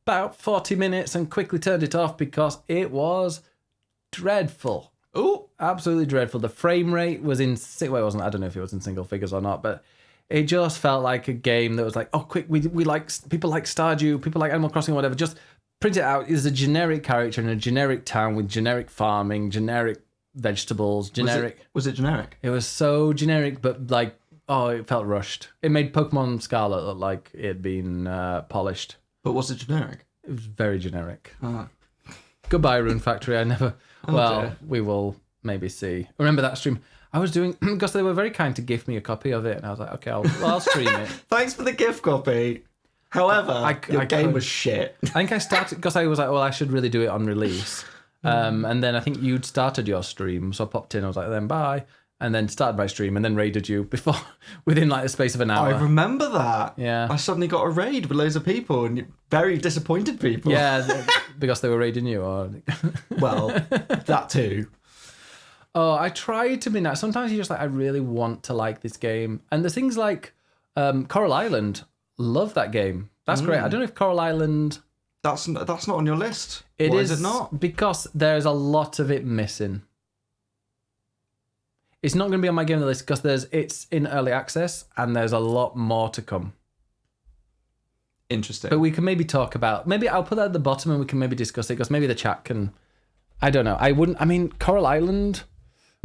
about 40 minutes and quickly turned it off because it was dreadful. Oh, absolutely dreadful. The frame rate was in... Well, it wasn't. I don't know if it was in single figures or not, but it just felt like a game that was like, oh, quick, we like... People like Stardew, people like Animal Crossing, whatever. Just print it out. It's a generic character in a generic town with generic farming, generic vegetables, generic... Was it generic? It was so generic, but like... Oh, it felt rushed. It made Pokemon Scarlet look like it had been polished. But was it generic? It was very generic. Goodbye, Rune Factory. I never... Dear. We will maybe see. Remember that stream I was doing... Because they were very kind to gift me a copy of it. And I was like, okay, I'll stream it. Thanks for the gift copy. However, your game was shit. I think I started... Because I was like, well, I should really do it on release. And then I think you'd started your stream. So I popped in. I was like, then bye. And then started my stream and then raided you within like the space of an hour. I remember that. Yeah. I suddenly got a raid with loads of people and very disappointed people. Yeah, because they were raiding you. Or... Well, that too. Oh, I try to be nice. Sometimes you're just like, I really want to like this game. And there's things like Coral Island. Love that game. That's great. I don't know if Coral Island... That's not on your list. Why is it not? Because there's a lot of it missing. It's not going to be on my game of the list because it's in early access and there's a lot more to come. Interesting. But we can maybe talk about... Maybe I'll put that at the bottom and we can maybe discuss it because maybe the chat can... I don't know. I mean, Coral Island...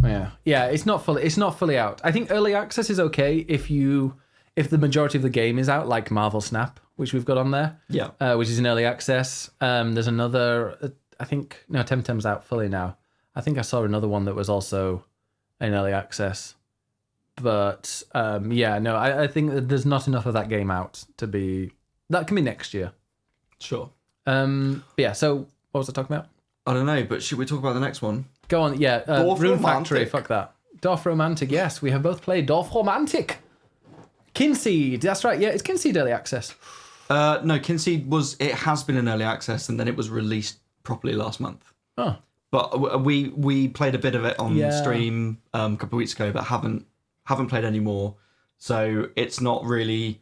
Yeah, it's not fully out. I think early access is okay if the majority of the game is out, like Marvel Snap, which we've got on there. Yeah. Which is in early access. There's another... I think... No, Temtem's out fully now. I think I saw another one that was also... in early access, but I think that there's not enough of that game out to be. That can be next year. Sure. So what was I talking about? I don't know, but should we talk about the next one? Go on. Yeah, Rune Factory. Romantic. Fuck that. Dorf Romantic. Yes, we have both played Dorf Romantic. Kinseed. That's right. Yeah, it's Kinseed early access. No, Kinseed has been in early access and then it was released properly last month. Oh. But we played a bit of it on stream a couple of weeks ago, but haven't played any more. So it's not really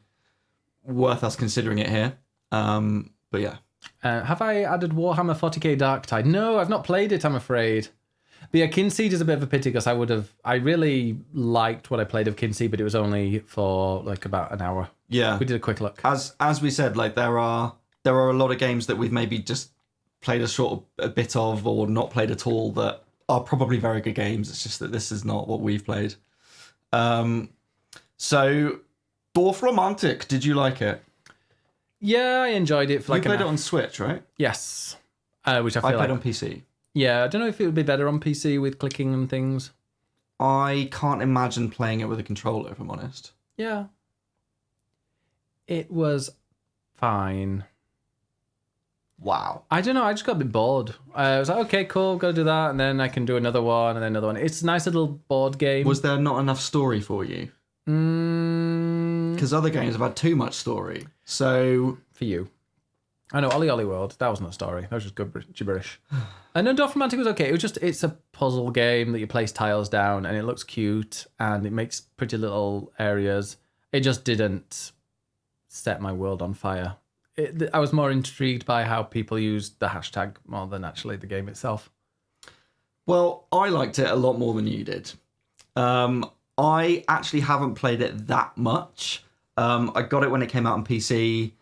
worth us considering it here. But yeah. Have I added Warhammer 40k Darktide? No, I've not played it, I'm afraid. But yeah, Kinseed is a bit of a pity because I really liked what I played of Kinseed, but it was only for like about an hour. Yeah. We did a quick look. As we said, like there are a lot of games that we've maybe just played a bit of or not played at all that are probably very good games. It's just that this is not what we've played. So Dorf Romantic, did you like it? Yeah, I enjoyed it. You played it on Switch, right? Yes. Which I feel played on PC. Yeah, I don't know if it would be better on PC with clicking and things. I can't imagine playing it with a controller, if I'm honest. Yeah. It was fine. Wow. I don't know, I just got a bit bored. I was like, okay, cool, go do that, and then I can do another one, and then another one. It's a nice little board game. Was there not enough story for you? Because other games have had too much story. So... For you. I know, Ollie Ollie World, that wasn't a story. That was just good gibberish. And then Dorf Romantic was okay. It's a puzzle game that you place tiles down, and it looks cute, and it makes pretty little areas. It just didn't set my world on fire. I was more intrigued by how people used the hashtag more than actually the game itself. Well, I liked it a lot more than you did. I actually haven't played it that much. I got it when it came out on PC,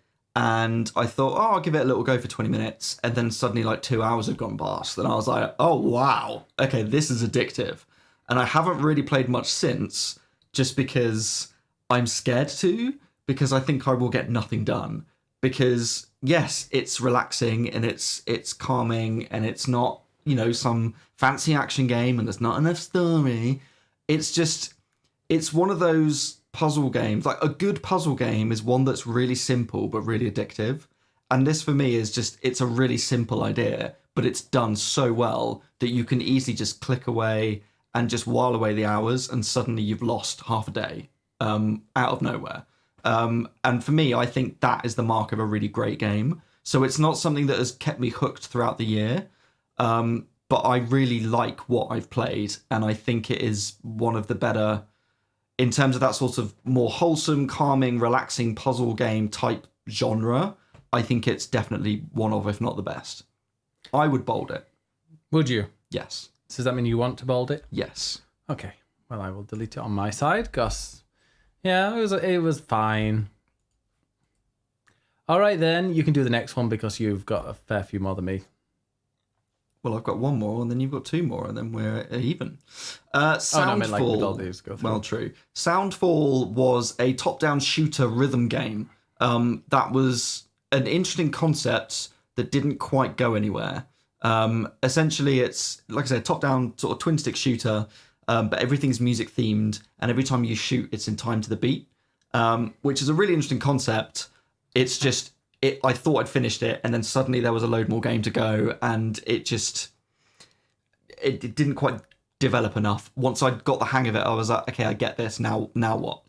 and I thought, oh, I'll give it a little go for 20 minutes. And then suddenly like 2 hours had gone past. And I was like, oh, wow. Okay, this is addictive. And I haven't really played much since just because I'm scared to, because I think I will get nothing done. Because yes, it's relaxing and it's calming and it's not, you know, some fancy action game and there's not enough story. It's one of those puzzle games. Like, a good puzzle game is one that's really simple but really addictive. And this for me is just, it's a really simple idea, but it's done so well that you can easily just click away and just while away the hours, and suddenly you've lost half a day out of nowhere. And for me, I think that is the mark of a really great game. So it's not something that has kept me hooked throughout the year, but I really like what I've played, and I think it is one of the better, in terms of that sort of more wholesome, calming, relaxing puzzle game type genre. I think it's definitely one of, if not the best. I would bold it. Would you? Yes. Does that mean you want to bold it? Yes. Okay. Well, I will delete it on my side, because, yeah, it was fine. All right, then. You can do the next one because you've got a fair few more than me. Well, I've got one more, and then you've got two more, and then we're even. Soundfall. Oh, no, I meant like with all these. Go through. Well, true. Soundfall was a top-down shooter rhythm game. That was an interesting concept that didn't quite go anywhere. Essentially, it's, like I said, top-down sort of twin-stick shooter, but everything's music-themed, and every time you shoot, it's in time to the beat, which is a really interesting concept. It's just... I thought I'd finished it, and then suddenly there was a load more game to go, and it didn't quite develop enough. Once I got the hang of it, I was like, okay, I get this, now what?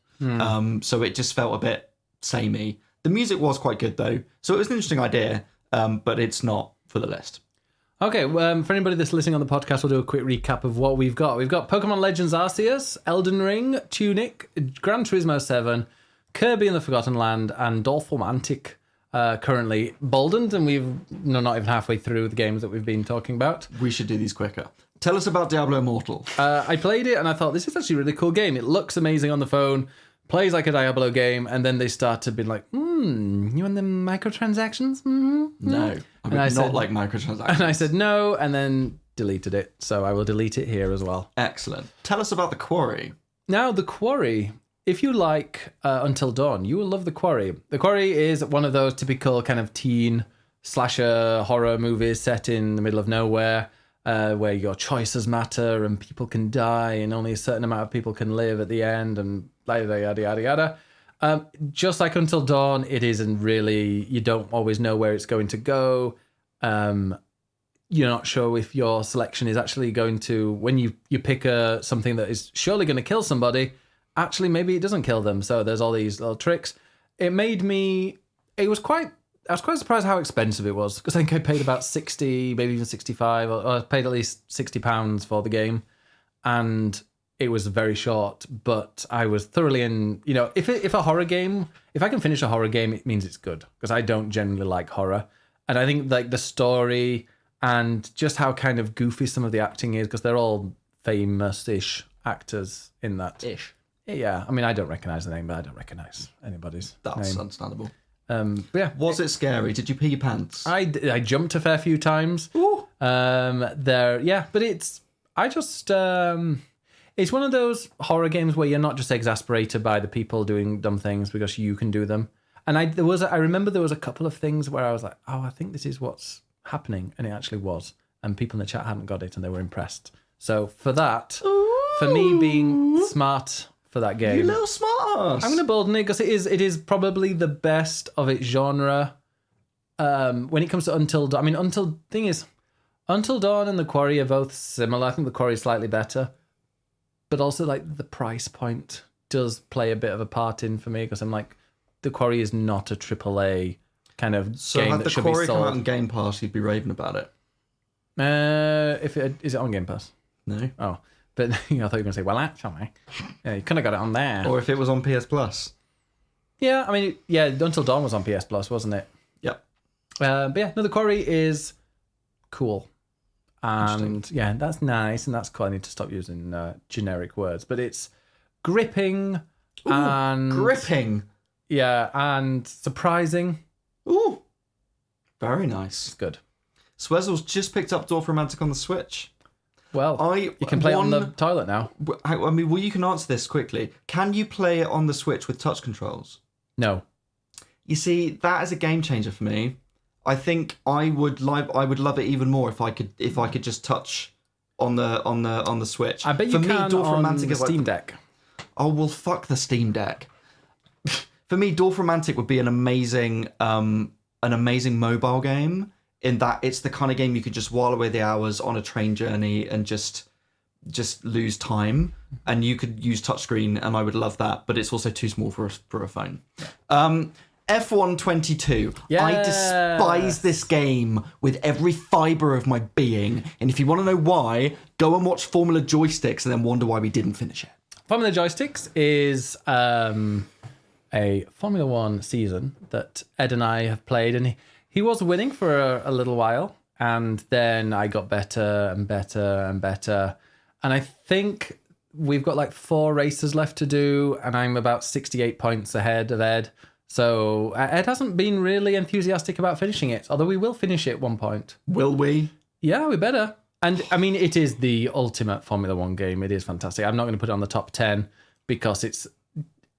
So it just felt a bit samey. The music was quite good, though, so it was an interesting idea, but it's not for the list. Okay, for anybody that's listening on the podcast, we'll do a quick recap of what we've got. We've got Pokemon Legends Arceus, Elden Ring, Tunic, Gran Turismo 7, Kirby and the Forgotten Land, and Dorfromantik. Currently boldened, and we've not even halfway through the games that we've been talking about. We should do these quicker. Tell us about Diablo Immortal. I played it and I thought, this is actually a really cool game. It looks amazing on the phone, plays like a Diablo game, and then they start to be like, you want the microtransactions? No, I would not like microtransactions. And I said no, and then deleted it. So I will delete it here as well. Excellent. Tell us about The Quarry. Now, The Quarry... If you like Until Dawn, you will love The Quarry. The Quarry is one of those typical kind of teen slasher horror movies set in the middle of nowhere, where your choices matter and people can die and only a certain amount of people can live at the end, and yada, yada, yada, yada. Just like Until Dawn, it isn't really, you don't always know where it's going to go. You're not sure if your selection is actually going to, when you pick something that is surely going to kill somebody, actually maybe it doesn't kill them. So there's all these little tricks. I was quite surprised how expensive it was, because I think I paid about 60, maybe even 65, or I paid at least £60 for the game, and it was very short, but I was thoroughly in, if a horror game, if I can finish a horror game, it means it's good, because I don't generally like horror. And I think like the story and just how kind of goofy some of the acting is, because they're all famous-ish actors in that. Ish. Yeah, I mean, I don't recognise the name, but I don't recognise anybody's That's name. understandable. But yeah. Was it scary? Did you pee your pants? I jumped a fair few times. Ooh. But it's one of those horror games where you're not just exasperated by the people doing dumb things because you can do them. And I remember there was a couple of things where I was like, oh, I think this is what's happening, and it actually was. And people in the chat hadn't got it, and they were impressed. So for that, for me being smart for that game, You little smart ass. I'm going to bolden it because it is probably the best of its genre. When it comes to Until Dawn, Until Dawn and The Quarry are both similar. I think The Quarry is slightly better, but also like the price point does play a bit of a part in for me, because I'm like, The Quarry is not a AAA kind of game that should be sold. So had The Quarry come out on Game Pass, you'd be raving about it. Is it on Game Pass? No. Oh. But I thought you were going to say, well, actually, yeah, you could have got it on there. Or if it was on PS Plus. Yeah, I mean, yeah, Until Dawn was on PS Plus, wasn't it? Yep. But yeah, no, The Quarry is cool. And yeah, that's nice, and that's cool. I need to stop using generic words. But it's gripping. Ooh, and gripping. Yeah, and surprising. Very nice. It's good. Swezzle's just picked up Dwarf Romantic on the Switch. Well, you can play it on the toilet now. I mean, well, you can answer this quickly. Can you play it on the Switch with touch controls? No. You see, that is a game changer for me. I think I would love it even more if I could just touch on the Switch. I bet you for can me, Dwarf on Romantic the is like, Steam Deck. oh well, fuck the Steam Deck. For me, Dwarf Romantic would be an amazing mobile game. In that it's the kind of game you could just while away the hours on a train journey and just lose time, and you could use touchscreen, and I would love that. But it's also too small for a phone. F122. Yes. I despise this game with every fibre of my being, and if you want to know why, go and watch Formula Joysticks and then wonder why we didn't finish it. Formula Joysticks is a Formula One season that Ed and I have played, and he was winning for a little while, and then I got better and better and better. And I think we've got like 4 races left to do, and I'm about 68 points ahead of Ed. So Ed hasn't been really enthusiastic about finishing it, although we will finish it at one point. Will we? Yeah, we better. And I mean, it is the ultimate Formula One game. It is fantastic. I'm not going to put it on the top 10 because it's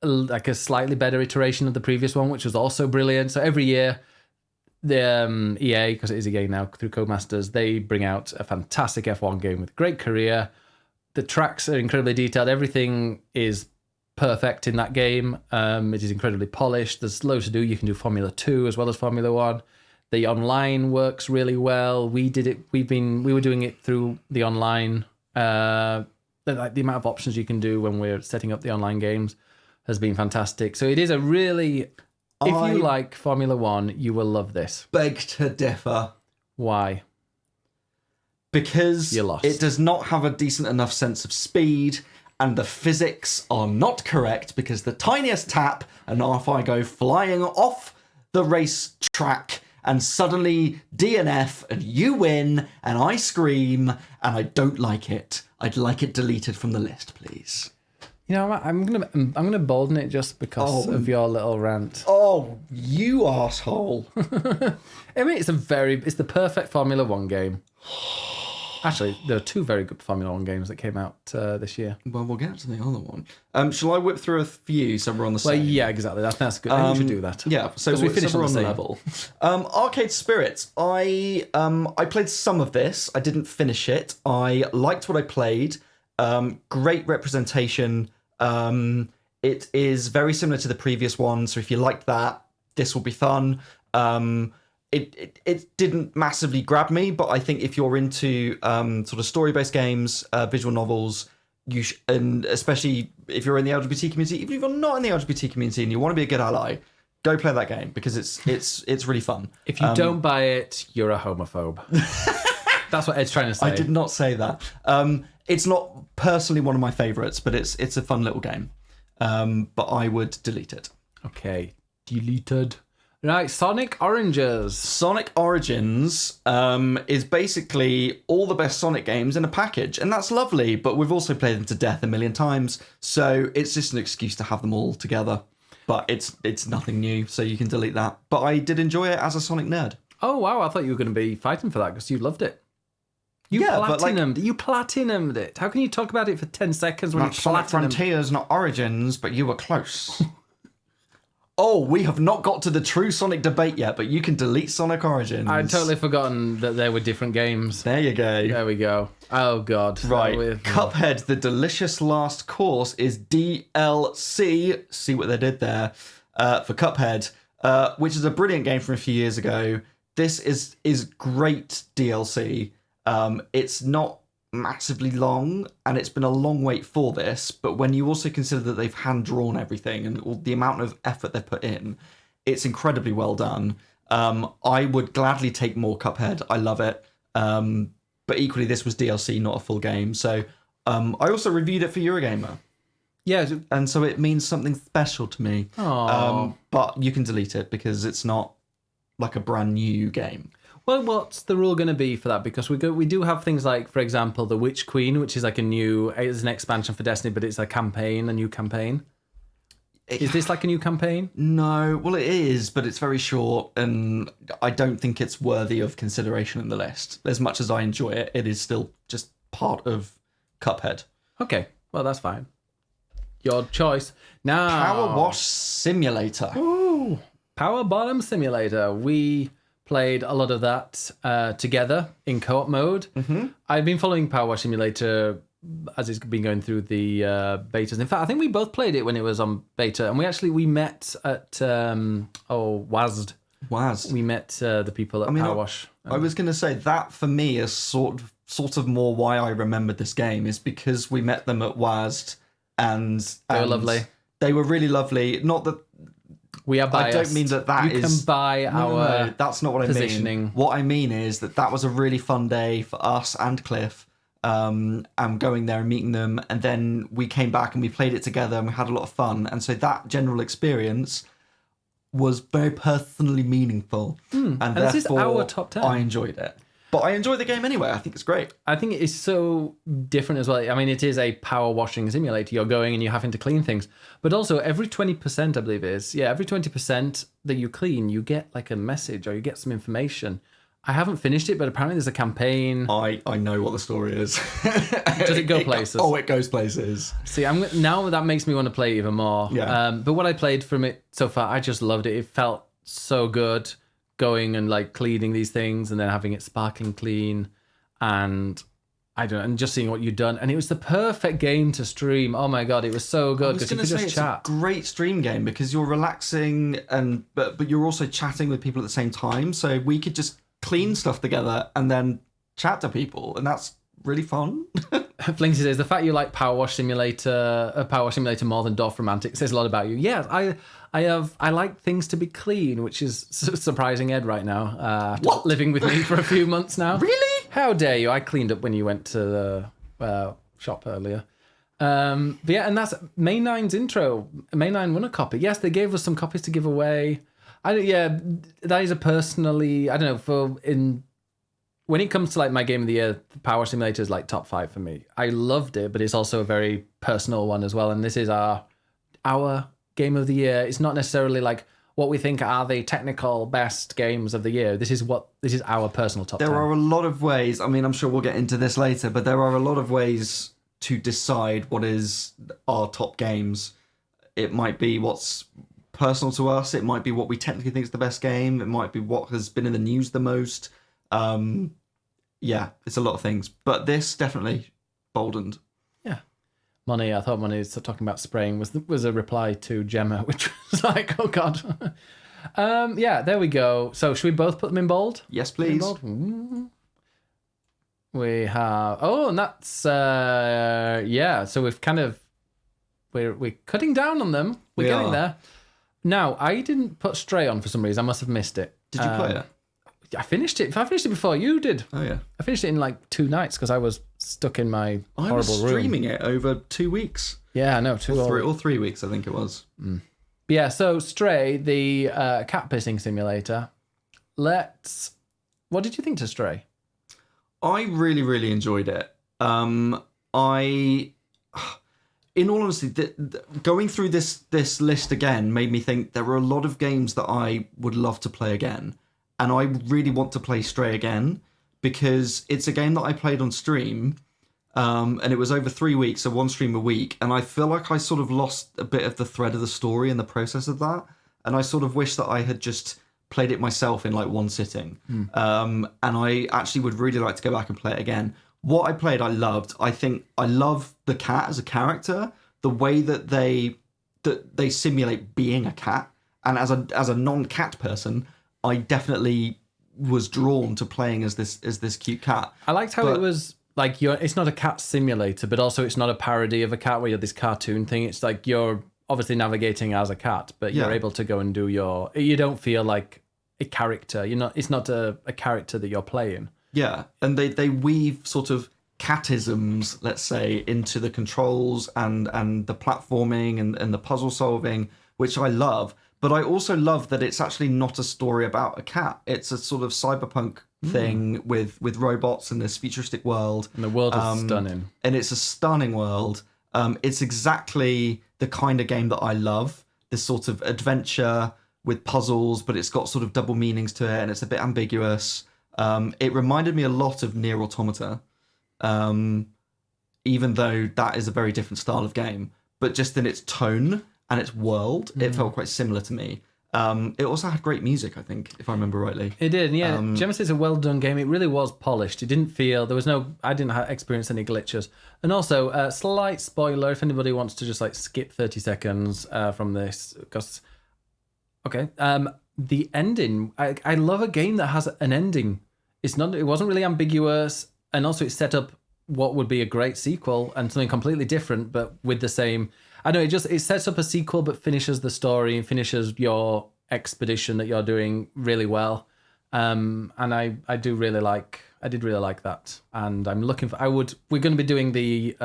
like a slightly better iteration of the previous one, which was also brilliant. So every year, the EA, because it is EA now through Codemasters, they bring out a fantastic F1 game with great career. The tracks are incredibly detailed. Everything is perfect in that game. It is incredibly polished. There's loads to do. You can do Formula 2 as well as Formula 1. The online works really well. We did it. We were doing it through the online. Like the amount of options you can do when we're setting up the online games has been fantastic. So it is a really... If you like Formula One, you will love this. Beg to differ. Why? Because You're lost. It does not have a decent enough sense of speed, and the physics are not correct because the tiniest tap, and off I go flying off the race track, and suddenly DNF, and you win, and I scream, and I don't like it. I'd like it deleted from the list, please. You know, I'm gonna bolden it just because of your little rant. Oh, you asshole! I mean, it's the perfect Formula One game. Actually, there are 2 very good Formula One games that came out this year. Well, we'll get to the other one. Shall I whip through a few so we're on the same? Well, yeah, exactly. That's good. I think we should do that. Yeah, so we finished we're on on the the same level. Arcade Spirits. I played some of this. I didn't finish it. I liked what I played. Great representation. It is very similar to the previous one, so if you liked that, this will be fun. It didn't massively grab me, but I think if you're into sort of story-based games, visual novels, and especially if you're in the LGBT community, even if you're not in the LGBT community and you want to be a good ally, go play that game because it's really fun. If you don't buy it, you're a homophobe. That's what Ed's trying to say. I did not say that. It's not personally one of my favourites, but it's a fun little game. But I would delete it. Okay, deleted. Right, Sonic Oranges. Sonic Origins is basically all the best Sonic games in a package, and that's lovely, but we've also played them to death a million times, so it's just an excuse to have them all together. But it's nothing new, so you can delete that. But I did enjoy it as a Sonic nerd. Oh, wow, I thought you were going to be fighting for that because you loved it. You platinumed it. How can you talk about it for 10 seconds when you Sonic platinumed? Frontiers, not Origins, but you were close. Oh, we have not got to the true Sonic debate yet, but you can delete Sonic Origins. I'd totally forgotten that there were different games. There you go. There we go. Oh, God. Right. Cuphead, The Delicious Last Course is DLC. See what they did there for Cuphead, which is a brilliant game from a few years ago. This is great DLC. It's not massively long, and it's been a long wait for this, but when you also consider that they've hand-drawn everything and all the amount of effort they've put in, it's incredibly well done. I would gladly take more Cuphead. I love it. But equally, this was DLC, not a full game. So I also reviewed it for Eurogamer. Yeah. And so it means something special to me. But you can delete it because it's not like a brand new game. Well, what's the rule going to be for that? Because we do have things like, for example, the Witch Queen, which is like it's an expansion for Destiny, but it's a new campaign. Is this like a new campaign? No, well, it is, but it's very short, and I don't think it's worthy of consideration in the list. As much as I enjoy it, it is still just part of Cuphead. Okay, well, that's fine. Your choice. Now, Power Wash Simulator. Ooh, Power Bottom Simulator. We played a lot of that together in co-op mode. Mm-hmm. I've been following Power Wash Simulator as it's been going through the betas. In fact, I think we both played it when it was on beta, and we met at WASD. WASD. We met the people at Power Wash. I was going to say that for me is sort of more why I remembered this game is because we met them at WASD, and they were lovely. They were really lovely. Not that we are biased. I don't mean that you is. Can buy our. No, that's not what positioning. I mean. What I mean is that was a really fun day for us and Cliff. And going there and meeting them, and then we came back and we played it together and we had a lot of fun, and so that general experience was very personally meaningful, and this is our top 10. I enjoyed it, but I enjoy the game anyway. I think it's great. I think it is so different as well. I mean, it is a power washing simulator. You're going and you're having to clean things, but also every 20%, I believe it is, every 20% that you clean, you get like a message or you get some information. I haven't finished it, but apparently there's a campaign. I know what the story is. Does it go places? It goes places. See, now that makes me want to play even more. Yeah. But what I played from it so far, I just loved it. It felt so good going and like cleaning these things and then having it sparkling clean, and just seeing what you'd done. And it was the perfect game to stream. Oh my god, it was so good because you could just chat. It's a great stream game because you're relaxing but you're also chatting with people at the same time. So we could just clean stuff together and then chat to people, and that's really fun. Flinksy says the fact you like Power Wash Simulator more than Dorf Romantic says a lot about you. Yeah, I like things to be clean, which is surprising Ed right now. Living with me for a few months now. Really? How dare you? I cleaned up when you went to the shop earlier. But yeah, and that's May 9's intro. May 9 won a copy. Yes, they gave us some copies to give away. That is a personally, I don't know, when it comes to like my game of the year, Power Simulator is like top 5 for me. I loved it, but it's also a very personal one as well. And this is our game of the year. It's not necessarily like what we think are the technical best games of the year. This is our personal top 10. There are a lot of ways. I mean, I'm sure we'll get into this later, but there are a lot of ways to decide what is our top games. It might be what's personal to us. It might be what we technically think is the best game. It might be what has been in the news the most. It's a lot of things, but this definitely boldened. Yeah, I thought Money talking about spraying was a reply to Gemma, which was like, oh god. There we go. So should we both put them in bold? Yes, please. We have and that's so we've kind of we're cutting down on them. We're getting there. Now, I didn't put Stray on for some reason. I must have missed it. Did you play it? I finished it. I finished it before you did. Oh, yeah. I finished it in like 2 nights because I was stuck in my horrible room. I was streaming it over 2 weeks. Yeah, I know. 2 or 3 weeks, I think it was. But yeah, so Stray, the cat pissing simulator. What did you think to Stray? I really, really enjoyed it. In all honesty, going through this list again made me think there were a lot of games that I would love to play again. And I really want to play Stray again because it's a game that I played on stream and it was over 3 weeks, so 1 stream a week. And I feel like I sort of lost a bit of the thread of the story in the process of that. And I sort of wish that I had just played it myself in like 1 sitting. And I actually would really like to go back and play it again. What I played, I loved. I think I love the cat as a character, the way that they simulate being a cat, and as a non-cat person, I definitely was drawn to playing as this cute cat. I liked how it was like it's not a cat simulator, but also it's not a parody of a cat where you're this cartoon thing. It's like you're obviously navigating as a cat, but you're able to go and do you don't feel like a character. It's not a character that you're playing. Yeah, and they weave sort of catisms, let's say, into the controls and the platforming and the puzzle solving, which I love. But I also love that it's actually not a story about a cat. It's a sort of cyberpunk thing with robots in this futuristic world. And the world is stunning. And it's a stunning world. It's exactly the kind of game that I love. this sort of adventure with puzzles, but it's got sort of double meanings to it, and it's a bit ambiguous. It reminded me a lot of Nier Automata, even though that is a very different style of game. But just in its tone and its world, it felt quite similar to me. It also had great music, I think, if I remember rightly. It did, yeah. Genesis is a well done game. It really was polished. It didn't feel I didn't experience any glitches. And also, slight spoiler if anybody wants to just like skip 30 seconds from this, because the ending. I love a game that has an ending. It wasn't really ambiguous, and also it set up what would be a great sequel and something completely different, but with the same. I know it sets up a sequel, but finishes the story and finishes your expedition that you're doing really well. And I did really like that. And I'm looking for. We're going to be doing the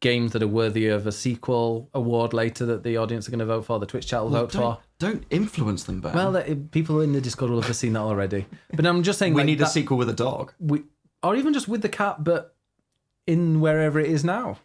games that are worthy of a sequel award later that the audience are going to vote for. The Twitch chat will vote for. Don't influence them, Ben. Well, people in the Discord will have seen that already. But I'm just saying, we need a sequel with a dog, or even just with the cat, but in wherever it is now.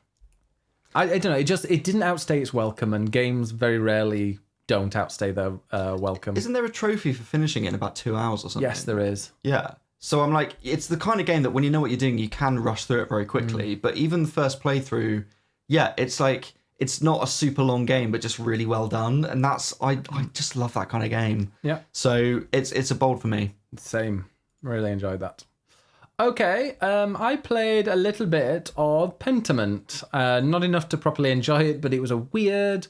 I don't know. It didn't outstay its welcome, and games very rarely don't outstay their welcome. Isn't there a trophy for finishing it in about 2 hours or something? Yes, there is. Yeah. So I'm like, it's the kind of game that when you know what you're doing, you can rush through it very quickly. But even the first playthrough, yeah, it's like it's not a super long game, but just really well done, and I just love that kind of game. Yeah. So it's a bold for me. Same. Really enjoyed that. Okay, I played a little bit of Pentiment. Not enough to properly enjoy it, but it was a weird,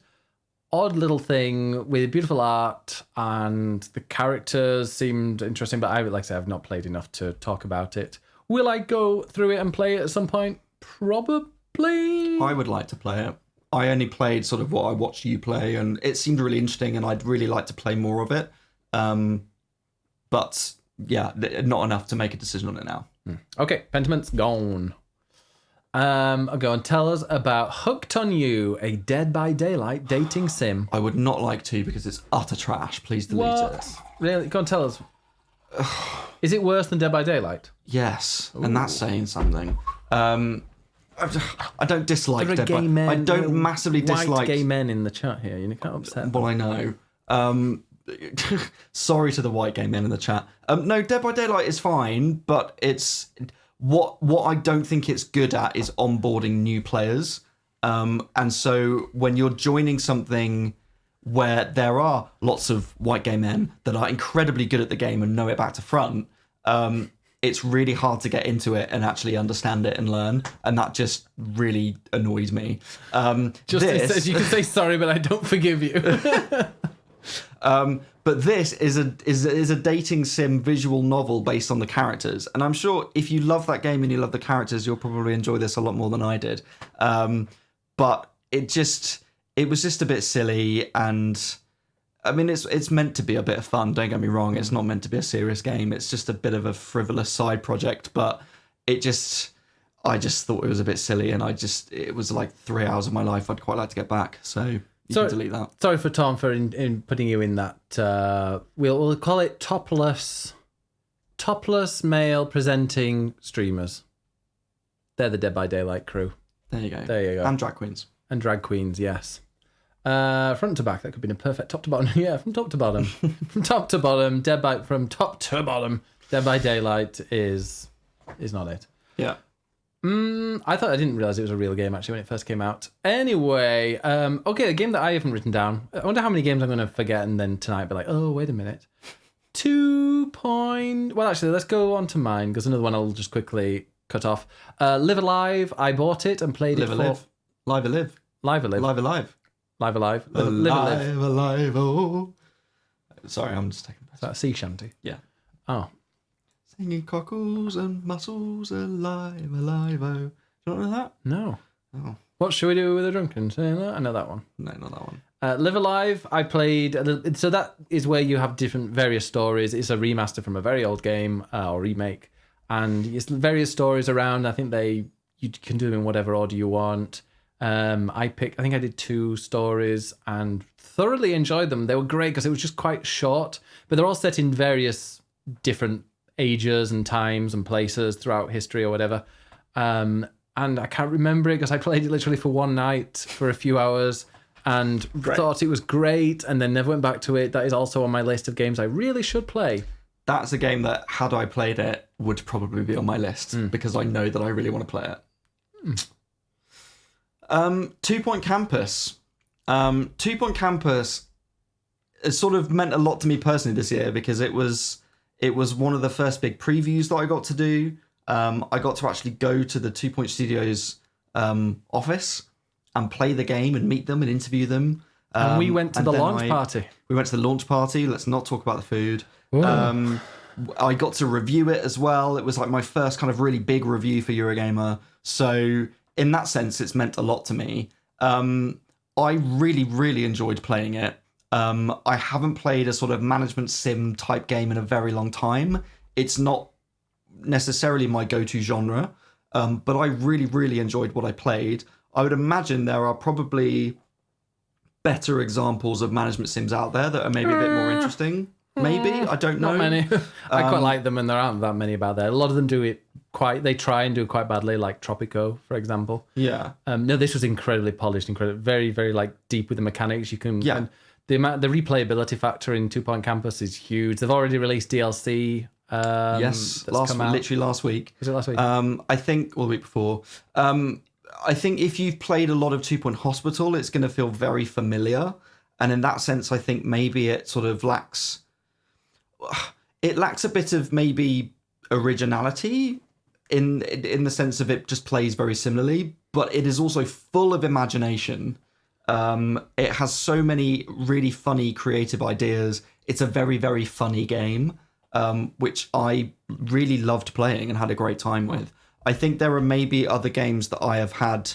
odd little thing with beautiful art, and the characters seemed interesting, but I've not played enough to talk about it. Will I go through it and play it at some point? Probably. I would like to play it. I only played sort of what I watched you play, and it seemed really interesting, and I'd really like to play more of it. But yeah, not enough to make a decision on it now. Okay, Pentiment's gone. Go and tell us about Hooked on You, a Dead by Daylight dating sim. I would not like to because it's utter trash. Please delete it. Really? Go and tell us. Is it worse than Dead by Daylight? Yes, and that's saying something. I don't dislike Dead by Daylight. I don't massively dislike white gay men in the chat here. You can't upset them. Well, I know. Sorry to the white gay men in the chat. No, Dead by Daylight is fine, but it's what I don't think it's good at is onboarding new players. And so when you're joining something where there are lots of white gay men that are incredibly good at the game and know it back to front, it's really hard to get into it and actually understand it and learn, and that just really annoys me. Says you can say sorry, but I don't forgive you. But this is a dating sim visual novel based on the characters, and I'm sure if you love that game and you love the characters, you'll probably enjoy this a lot more than I did. But it was just a bit silly, and I mean it's meant to be a bit of fun. Don't get me wrong; it's not meant to be a serious game. It's just a bit of a frivolous side project, but I just thought it was a bit silly, and it was like 3 hours of my life I'd quite like to get back. So. You can delete that. Sorry for Tom for in putting you in that. We'll call it topless male presenting streamers. They're the Dead by Daylight crew. There you go. There you go. And drag queens. And drag queens, yes. Front to back, that could be a perfect top to bottom. Yeah, from top to bottom. From top to bottom, from top to bottom, Dead by Daylight is not it. Yeah. I didn't realise it was a real game actually when it first came out. Anyway, okay, a game that I haven't written down. I wonder how many games I'm going to forget and then tonight be like, oh, wait a minute. Well, actually, let's go on to mine because another one I'll just quickly cut off. Live Alive, I bought it and played Live it Alive. Live Alive. Live Alive. Live Alive. Live Alive. Live Alive. Oh. Sorry, I'm just taking. Is that a sea shanty? Yeah. Oh. Singing cockles and mussels alive, alive, oh. Do you not know that? No. Oh. What should we do with a drunken sailor? I know that one. No, not that one. Live Alive, I played. So that is where you have various stories. It's a remaster from a very old game or remake, and it's various stories around. I think you can do them in whatever order you want. I think I did 2 stories and thoroughly enjoyed them. They were great because it was just quite short, but they're all set in various different ages and times and places throughout history or whatever. And I can't remember it because I played it literally for one night for a few hours. and thought it was great and then never went back to it. That is also on my list of games I really should play. That's a game that, had I played it, would probably be on my list because I know that I really want to play it. 2 Point Campus. 2 Point Campus has sort of meant a lot to me personally this year because it was one of the first big previews that I got to do. I got to actually go to the 2 Point Studios office and play the game and meet them and interview them. And we went to the launch party. We went to the launch party. Let's not talk about the food. I got to review it as well. It was like my first kind of really big review for Eurogamer. So in that sense, it's meant a lot to me. I really, really enjoyed playing it. I haven't played a sort of management sim type game in a very long time. It's not necessarily my go-to genre, but I really, really enjoyed what I played. I would imagine there are probably better examples of management sims out there that are maybe a bit more interesting. Maybe, I don't know. Not many. I quite like them, and there aren't that many about there. A lot of them do it they try and do it quite badly, like Tropico, for example. Yeah. No, this was incredibly polished, very, very like deep with the mechanics. You can, yeah. The replayability factor in 2 Point Campus is huge. They've already released DLC. Yes, literally last week. Was it last week? I think, or the week before. I think if you've played a lot of 2 Point Hospital, it's going to feel very familiar. And in that sense, I think maybe it sort of lacks a bit of maybe originality in the sense of it just plays very similarly, but it is also full of imagination. It has so many really funny, creative ideas. It's a very, very funny game, which I really loved playing and had a great time with. I think there are maybe other games that I have had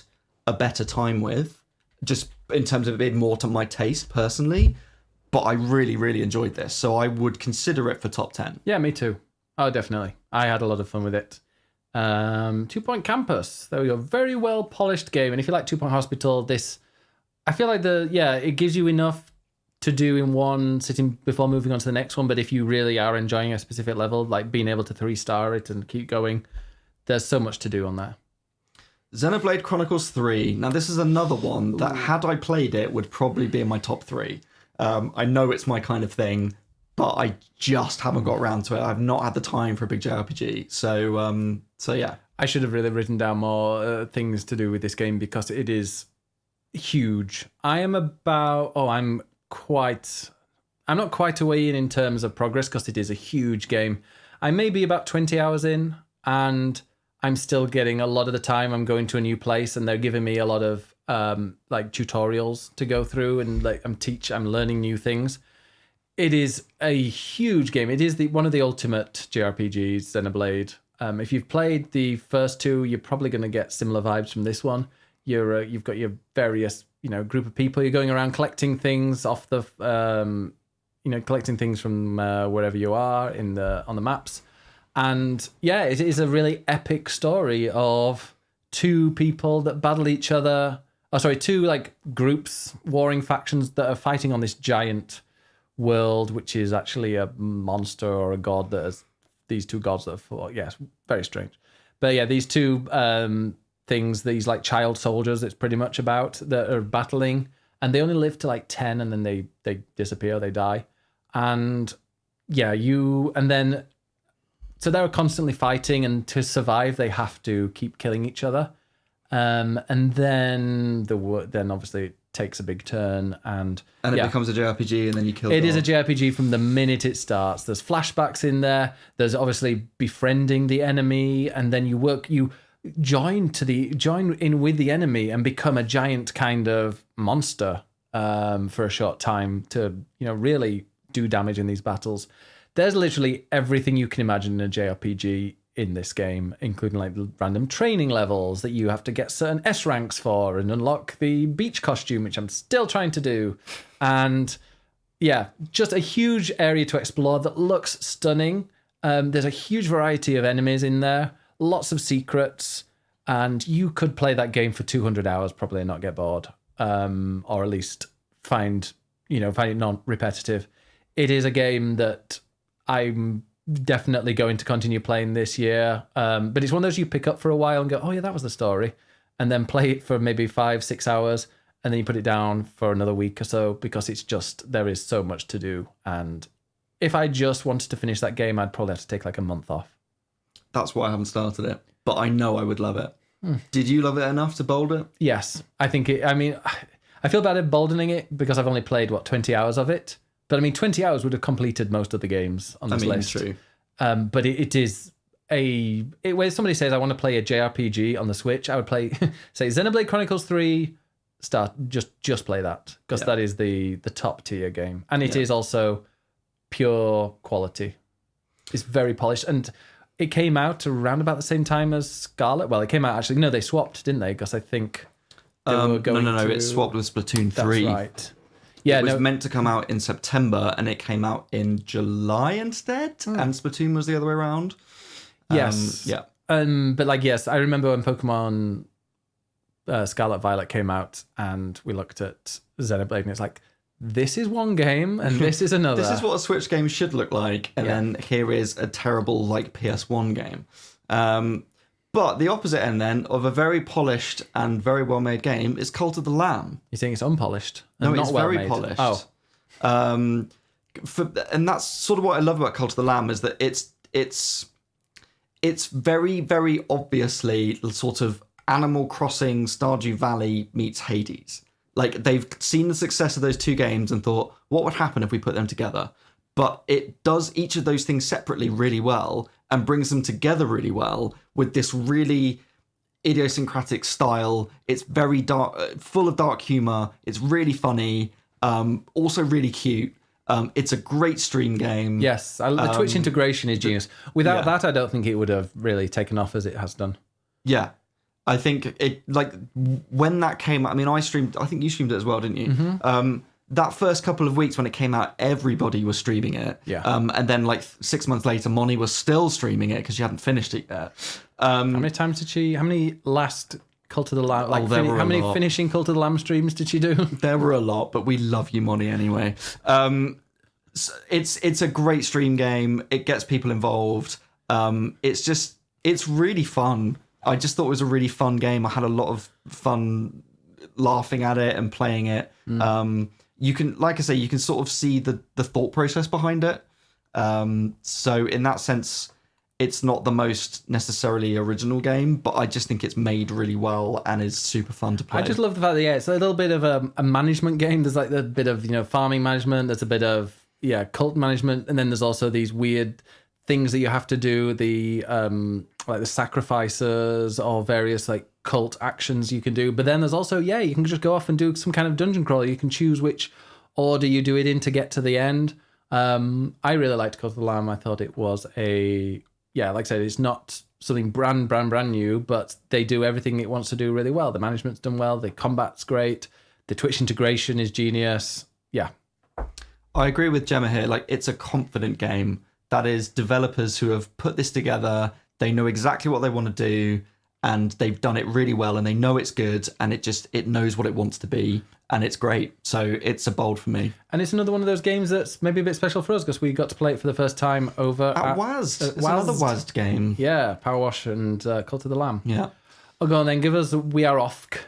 a better time with, just in terms of it being more to my taste personally, but I really, really enjoyed this. So I would consider it for top 10. Yeah, me too. Oh, definitely. I had a lot of fun with it. 2 Point Campus. There we go. Very well polished game. And if you like 2 Point Hospital, I feel like it gives you enough to do in one sitting before moving on to the next one. But if you really are enjoying a specific level, like being able to 3-star it and keep going, there's so much to do on there. Xenoblade Chronicles 3. Now, this is another one that, had I played it, would probably be in my top 3. I know it's my kind of thing, but I just haven't got around to it. I've not had the time for a big JRPG. So yeah. I should have really written down more things to do with this game because it is huge. I'm not quite away in terms of progress because it is a huge game. I may be about 20 hours in, and I'm still getting a lot of the time I'm going to a new place and they're giving me a lot of like tutorials to go through, and like I'm learning new things. It is a huge game. It is one of the ultimate JRPGs, Xenoblade. If you've played the first two, you're probably going to get similar vibes from this one. You've got your various group of people. You're going around collecting things off the collecting things from wherever you are on the maps. And yeah, it is a really epic story of two people that battle each other. Oh, sorry, two like groups, warring factions that are fighting on this giant world, which is actually a monster or a god that has these two gods that have fought. Yes, very strange. But yeah, these two things, these like child soldiers, it's pretty much about, that are battling, and they only live to like 10, and then they disappear, they die. And yeah, so they're constantly fighting, and to survive, they have to keep killing each other. And then obviously it takes a big turn, and it becomes a JRPG, and then you kill. It is a JRPG from the minute it starts. There's flashbacks in there. There's obviously befriending the enemy, and then you join in with the enemy and become a giant kind of monster for a short time to really do damage in these battles. There's literally everything you can imagine in a JRPG in this game, including like random training levels that you have to get certain S ranks for and unlock the beach costume, which I'm still trying to do. And yeah, just a huge area to explore that looks stunning. There's a huge variety of enemies in there, lots of secrets, and you could play that game for 200 hours, probably not get bored, or at least find it non-repetitive. It is a game that I'm definitely going to continue playing this year. But it's one of those you pick up for a while and go, oh yeah, that was the story. And then play it for maybe 5-6 hours and then you put it down for another week or so because there is so much to do. And if I just wanted to finish that game, I'd probably have to take like a month off. That's why I haven't started it, but I know I would love it. Did you love it enough to bold it? Yes, I think I feel bad emboldening it because I've only played 20 hours of it. But I mean, 20 hours would have completed most of the games on this list. True. But it is when somebody says I want to play a JRPG on the Switch, I would play say Xenoblade Chronicles 3. Just play that because that is the top tier game, and it is also pure quality. It's very polished, and it came out around about the same time as Scarlet. Well, it came out actually. No, they swapped, didn't they? Because I think they were going no. It swapped with Splatoon 3. That's right. Yeah, it was meant to come out in September, and it came out in July instead. And Splatoon was the other way around. Yes. But yes, I remember when Pokemon Scarlet Violet came out, and we looked at Xenoblade, and it's like, this is one game, and this is another. This is what a Switch game should look like, and then here is a terrible PS1 game. But the opposite end then of a very polished and very well made game is Cult of the Lamb. You think it's unpolished? No, not it's very polished. Oh, and that's sort of what I love about Cult of the Lamb is that it's very, very obviously sort of Animal Crossing Stardew Valley meets Hades. Like, they've seen the success of those two games and thought, what would happen if we put them together? But it does each of those things separately really well and brings them together really well with this really idiosyncratic style. It's very dark, full of dark humor. It's really funny, also really cute. It's a great stream game. Yes, the Twitch integration is genius. Without that, I don't think it would have really taken off as it has done. Yeah. I think it, like, when that came out, I mean, I think you streamed it as well, didn't you? Mm-hmm. That first couple of weeks when it came out, everybody was streaming it. Yeah. And then, like, 6 months later, Moni was still streaming it because she hadn't finished it yet. How many times did she, how many last Cult of the Lamb, how many finishing Cult of the Lamb streams did she do? There were a lot, but we love you, Moni, anyway. It's a great stream game. It gets people involved. It's really fun. I just thought it was a really fun game. I had a lot of fun laughing at it and playing it. You can, like I say, you can sort of see the thought process behind it. So in that sense, it's not the most necessarily original game, but I just think it's made really well and is super fun to play. I just love the fact that, it's a little bit of a management game. There's like a bit of, farming management. There's a bit of, cult management. And then there's also these weird things that you have to do, like the sacrifices or various like cult actions you can do. But then there's also, you can just go off and do some kind of dungeon crawler. You can choose which order you do it in to get to the end. I really liked Cult of the Lamb. I thought it was like I said, it's not something brand new, but they do everything it wants to do really well. The management's done well. The combat's great. The Twitch integration is genius. Yeah. I agree with Gemma here. Like, it's a confident game. That is developers who have put this together. They know exactly what they want to do, and they've done it really well, and they know it's good, and it knows what it wants to be, and it's great. So it's a bold for me. And it's another one of those games that's maybe a bit special for us because we got to play it for the first time over at WASD. It's another WASD game. Yeah, Power Wash and Cult of the Lamb. Yeah. Oh, go on then. Give us We Are OFK.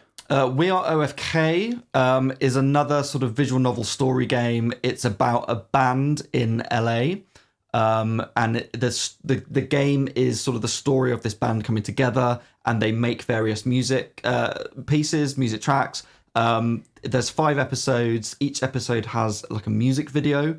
We Are OFK is another sort of visual novel story game. It's about a band in LA. And the game is sort of the story of this band coming together, and they make various music music tracks. There's 5 episodes. Each episode has like a music video.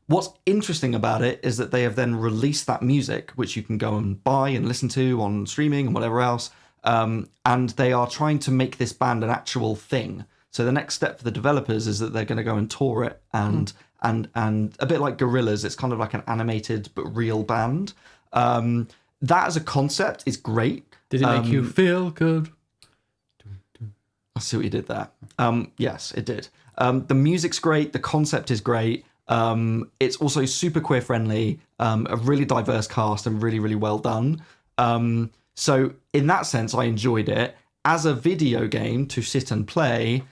What's interesting about it is that they have then released that music, which you can go and buy and listen to on streaming and whatever else. And they are trying to make this band an actual thing. So the next step for the developers is that they're going to go and tour it and a bit like Gorillaz, it's kind of like an animated but real band. That as a concept is great. Did it make you feel good? I see what you did there. Yes, it did. The music's great. The concept is great. It's also super queer friendly, a really diverse cast and really, really well done. So in that sense, I enjoyed it. As a video game to sit and play,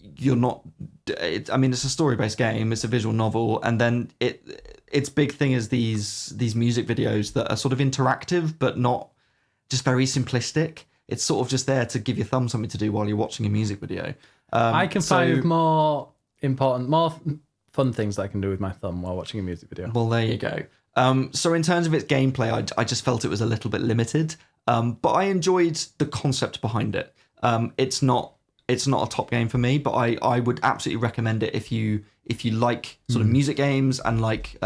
it's a story-based game. It's a visual novel. And then its big thing is these music videos that are sort of interactive, but not just very simplistic. It's sort of just there to give your thumb something to do while you're watching a music video. I can find more fun things that I can do with my thumb while watching a music video. Well, there you go. So in terms of its gameplay, I just felt it was a little bit limited, but I enjoyed the concept behind it. It's not a top game for me, but I would absolutely recommend it if you like sort of music games and like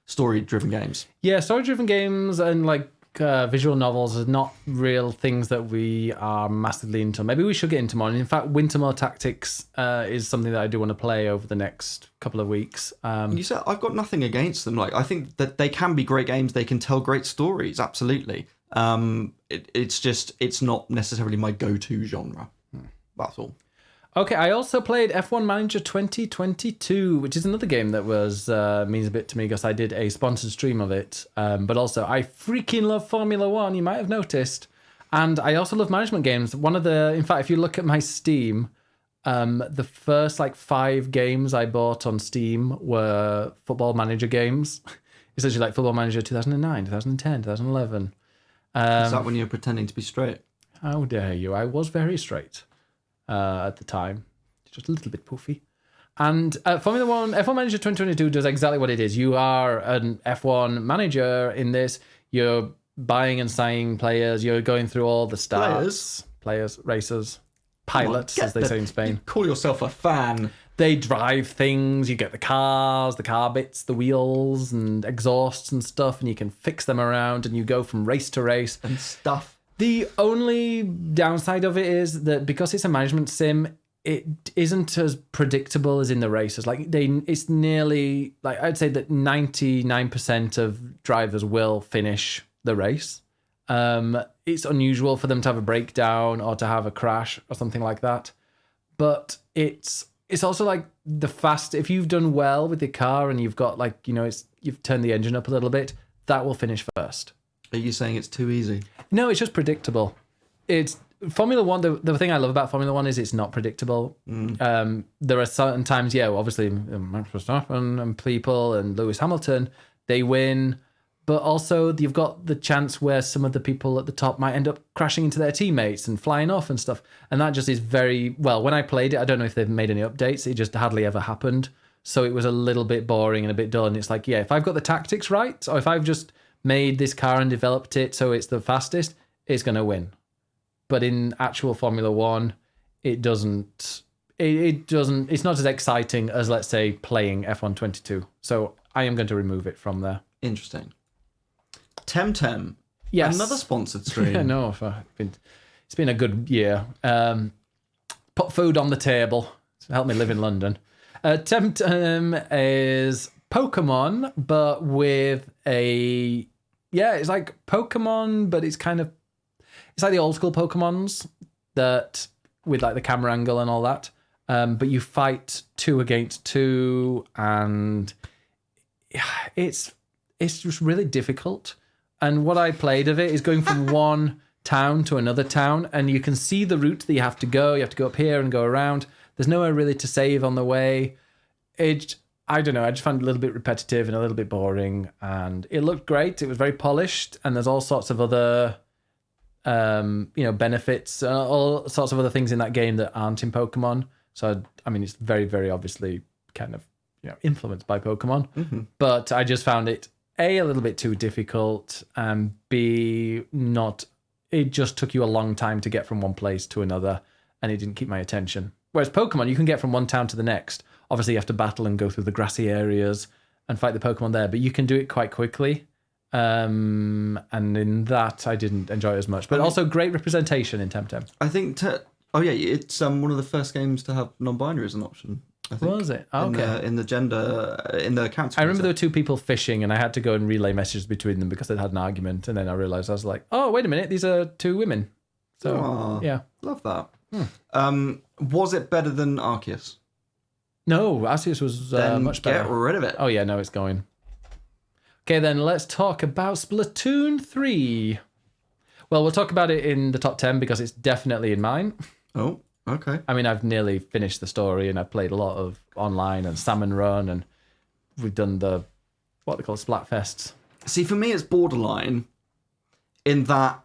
story-driven games. Yeah, story-driven games and like visual novels are not real things that we are massively into. Maybe we should get into more. And in fact, Wintermoor Tactics is something that I do want to play over the next couple of weeks. You said I've got nothing against them. Like I think that they can be great games. They can tell great stories. Absolutely. It's not necessarily my go-to genre. That's all. Okay, I also played F1 Manager 2022, which is another game that means a bit to me because I did a sponsored stream of it. But also, I freaking love Formula One, you might have noticed. And I also love management games. In fact, if you look at my Steam, the first like 5 games I bought on Steam were Football Manager games. Essentially like Football Manager 2009, 2010, 2011. Is that when you were pretending to be straight? How dare you? I was very straight. At the time, just a little bit poofy. And Formula One, F1 Manager 2022 does exactly what it is. You are an F1 manager in this. You're buying and signing players. You're going through all the stats. Players, racers, pilots, as they say in Spain. You call yourself a fan. They drive things. You get the cars, the car bits, the wheels and exhausts and stuff, and you can fix them around, and you go from race to race. And stuff. The only downside of it is that because it's a management sim, it isn't as predictable as in the races. Like it's nearly like I'd say that 99% of drivers will finish the race. It's unusual for them to have a breakdown or to have a crash or something like that. But it's also like if you've done well with the car and you've got like, you've turned the engine up a little bit, that will finish first. Are you saying it's too easy? No, it's just predictable. It's Formula One. The thing I love about Formula One is it's not predictable. There are certain times, obviously Max Verstappen and people and Lewis Hamilton, they win, but also you've got the chance where some of the people at the top might end up crashing into their teammates and flying off and stuff. And that just is very, well, when I played it, I don't know if they've made any updates. It just hardly ever happened. So it was a little bit boring and a bit dull. And it's like, if I've got the tactics right, or if I've just made this car and developed it so it's the fastest, it's going to win. But in actual Formula One, it's not as exciting as, let's say, playing F1 22. So I am going to remove it from there. Interesting. Temtem. Yes. Another sponsored stream. Yeah, no, it's been a good year. Put food on the table. Help me live in London. Temtem is Pokemon, but with it's like Pokemon, but it's like the old school Pokemons that with like the camera angle and all that. But you fight 2 against 2, and it's just really difficult. And what I played of it is going from one town to another town, and you can see the route that you have to go. You have to go up here and go around. There's nowhere really to save on the way. I don't know. I just found it a little bit repetitive and a little bit boring. And it looked great. It was very polished, and there's all sorts of other, benefits, all sorts of other things in that game that aren't in Pokemon. So I mean, it's very, very obviously kind of influenced by Pokemon. Mm-hmm. But I just found it A, a little bit too difficult, and B, not. It just took you a long time to get from one place to another, and it didn't keep my attention. Whereas Pokemon, you can get from one town to the next. Obviously, you have to battle and go through the grassy areas and fight the Pokemon there, but you can do it quite quickly. And in that, I didn't enjoy it as much. But also great representation in Temtem. I think, it's one of the first games to have non-binary as an option. I think. Was it? Oh, okay. In the gender, in the accounts. I remember there were 2 people fishing, and I had to go and relay messages between them because they'd had an argument. And then I realised, I was like, oh, wait a minute, these are 2 women. So, yeah. Love that. Was it better than Arceus? No, Arceus was much better. Get rid of it. Oh, yeah, no, it's going. Okay, then let's talk about Splatoon 3. Well, we'll talk about it in the top 10 because it's definitely in mine. Oh, okay. I mean, I've nearly finished the story, and I've played a lot of online and Salmon Run, and we've done what they call Splatfests. See, for me, it's borderline in that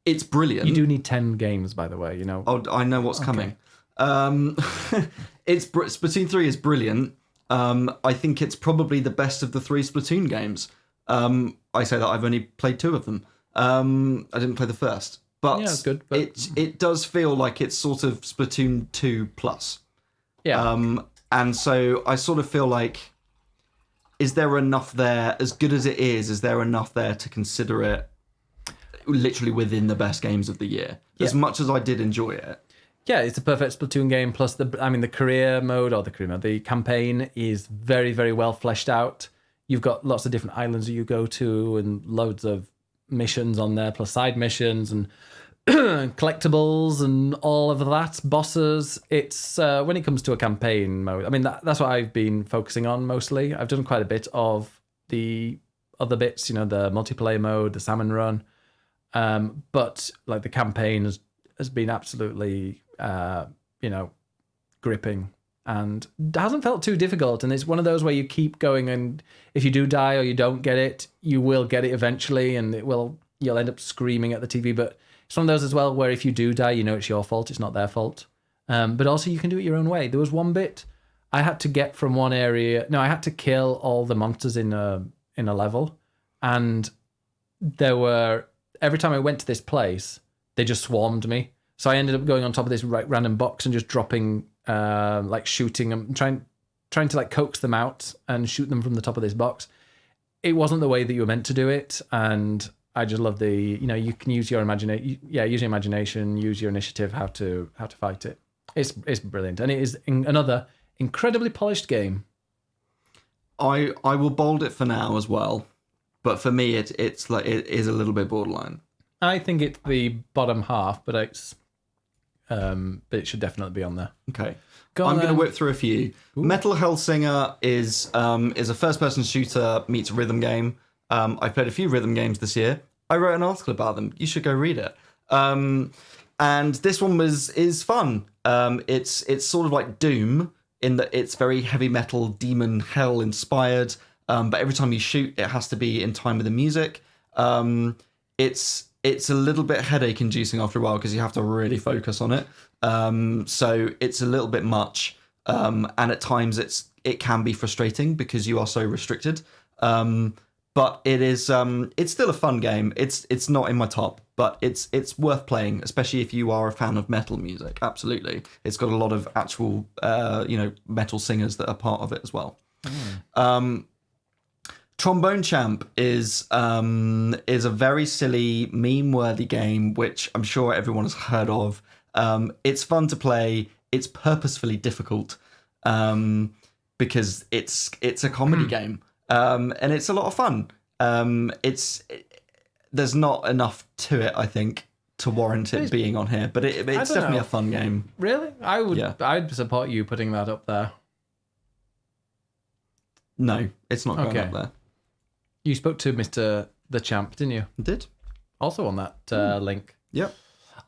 It's brilliant. You do need 10 games, by the way, you know. Oh, I know what's coming. Splatoon 3 is brilliant. I think it's probably the best of the 3 Splatoon games. I say that I've only played 2 of them. I didn't play the first, but, it's good, but it does feel like it's sort of Splatoon 2 plus. Yeah. And so I sort of feel like, is there enough there, as good as it is there enough there to consider it literally within the best games of the year? As much as I did enjoy it. Yeah, it's a perfect Splatoon game. Plus, the career mode, the campaign is very, very well fleshed out. You've got lots of different islands that you go to and loads of missions on there, plus side missions and collectibles and all of that, bosses. It's when it comes to a campaign mode, I mean, that's what I've been focusing on mostly. I've done quite a bit of the other bits, you know, the multiplayer mode, the salmon run, but like the campaign has been absolutely gripping and hasn't felt too difficult. And it's one of those where you keep going, and if you do die or you don't get it, you will get it eventually, and you'll end up screaming at the TV. But it's one of those as well where if you do die, you know it's your fault, it's not their fault. But also you can do it your own way. There was one bit I had to get from one area. No, I had to kill all the monsters in a level, and every time I went to this place, they just swarmed me. So I ended up going on top of this random box and just dropping, shooting them, trying to like coax them out and shoot them from the top of this box. It wasn't the way that you were meant to do it, and I just love you can use your imagination. Yeah, use your imagination, use your initiative, how to fight it. It's brilliant, and it is another incredibly polished game. I will bold it for now as well, but for me it is a little bit borderline. I think it's the bottom half, but it should definitely be on there. Okay. I'm going to whip through a few. Ooh. Metal Hellsinger is a first-person shooter meets rhythm game. I've played a few rhythm games this year. I wrote an article about them. You should go read it. And this one is fun. It's sort of like Doom in that it's very heavy metal, demon hell inspired. But every time you shoot, it has to be in time with the music. It's a little bit headache inducing after a while because you have to really focus on it. So it's a little bit much. And at times it can be frustrating because you are so restricted. But it's still a fun game. It's not in my top, but it's worth playing, especially if you are a fan of metal music. Absolutely. It's got a lot of actual metal singers that are part of it as well. Trombone Champ is a very silly, meme-worthy game, which I'm sure everyone has heard of. It's fun to play. It's purposefully difficult because it's a comedy game, and it's a lot of fun. There's not enough to it, I think, to warrant it being on here, but it's definitely a fun game. Really? I'd support you putting that up there. No, it's not going up there. You spoke to Mr. the Champ, didn't you? I did. Also on that link. Yep.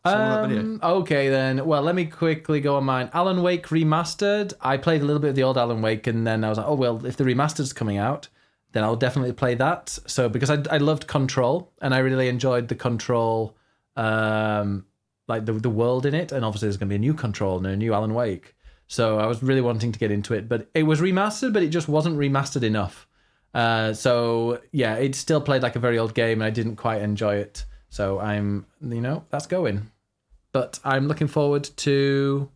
That video. Okay then. Well, let me quickly go on mine. Alan Wake Remastered. I played a little bit of the old Alan Wake, and then I was like, oh well, if the remastered's coming out, then I'll definitely play that. So because I loved Control, and I really enjoyed the Control, like the world in it, and obviously there's going to be a new Control and a new Alan Wake. So I was really wanting to get into it, but it was remastered, but it just wasn't remastered enough. So yeah, it still played like a very old game, and I didn't quite enjoy it. So that's going. But I'm looking forward to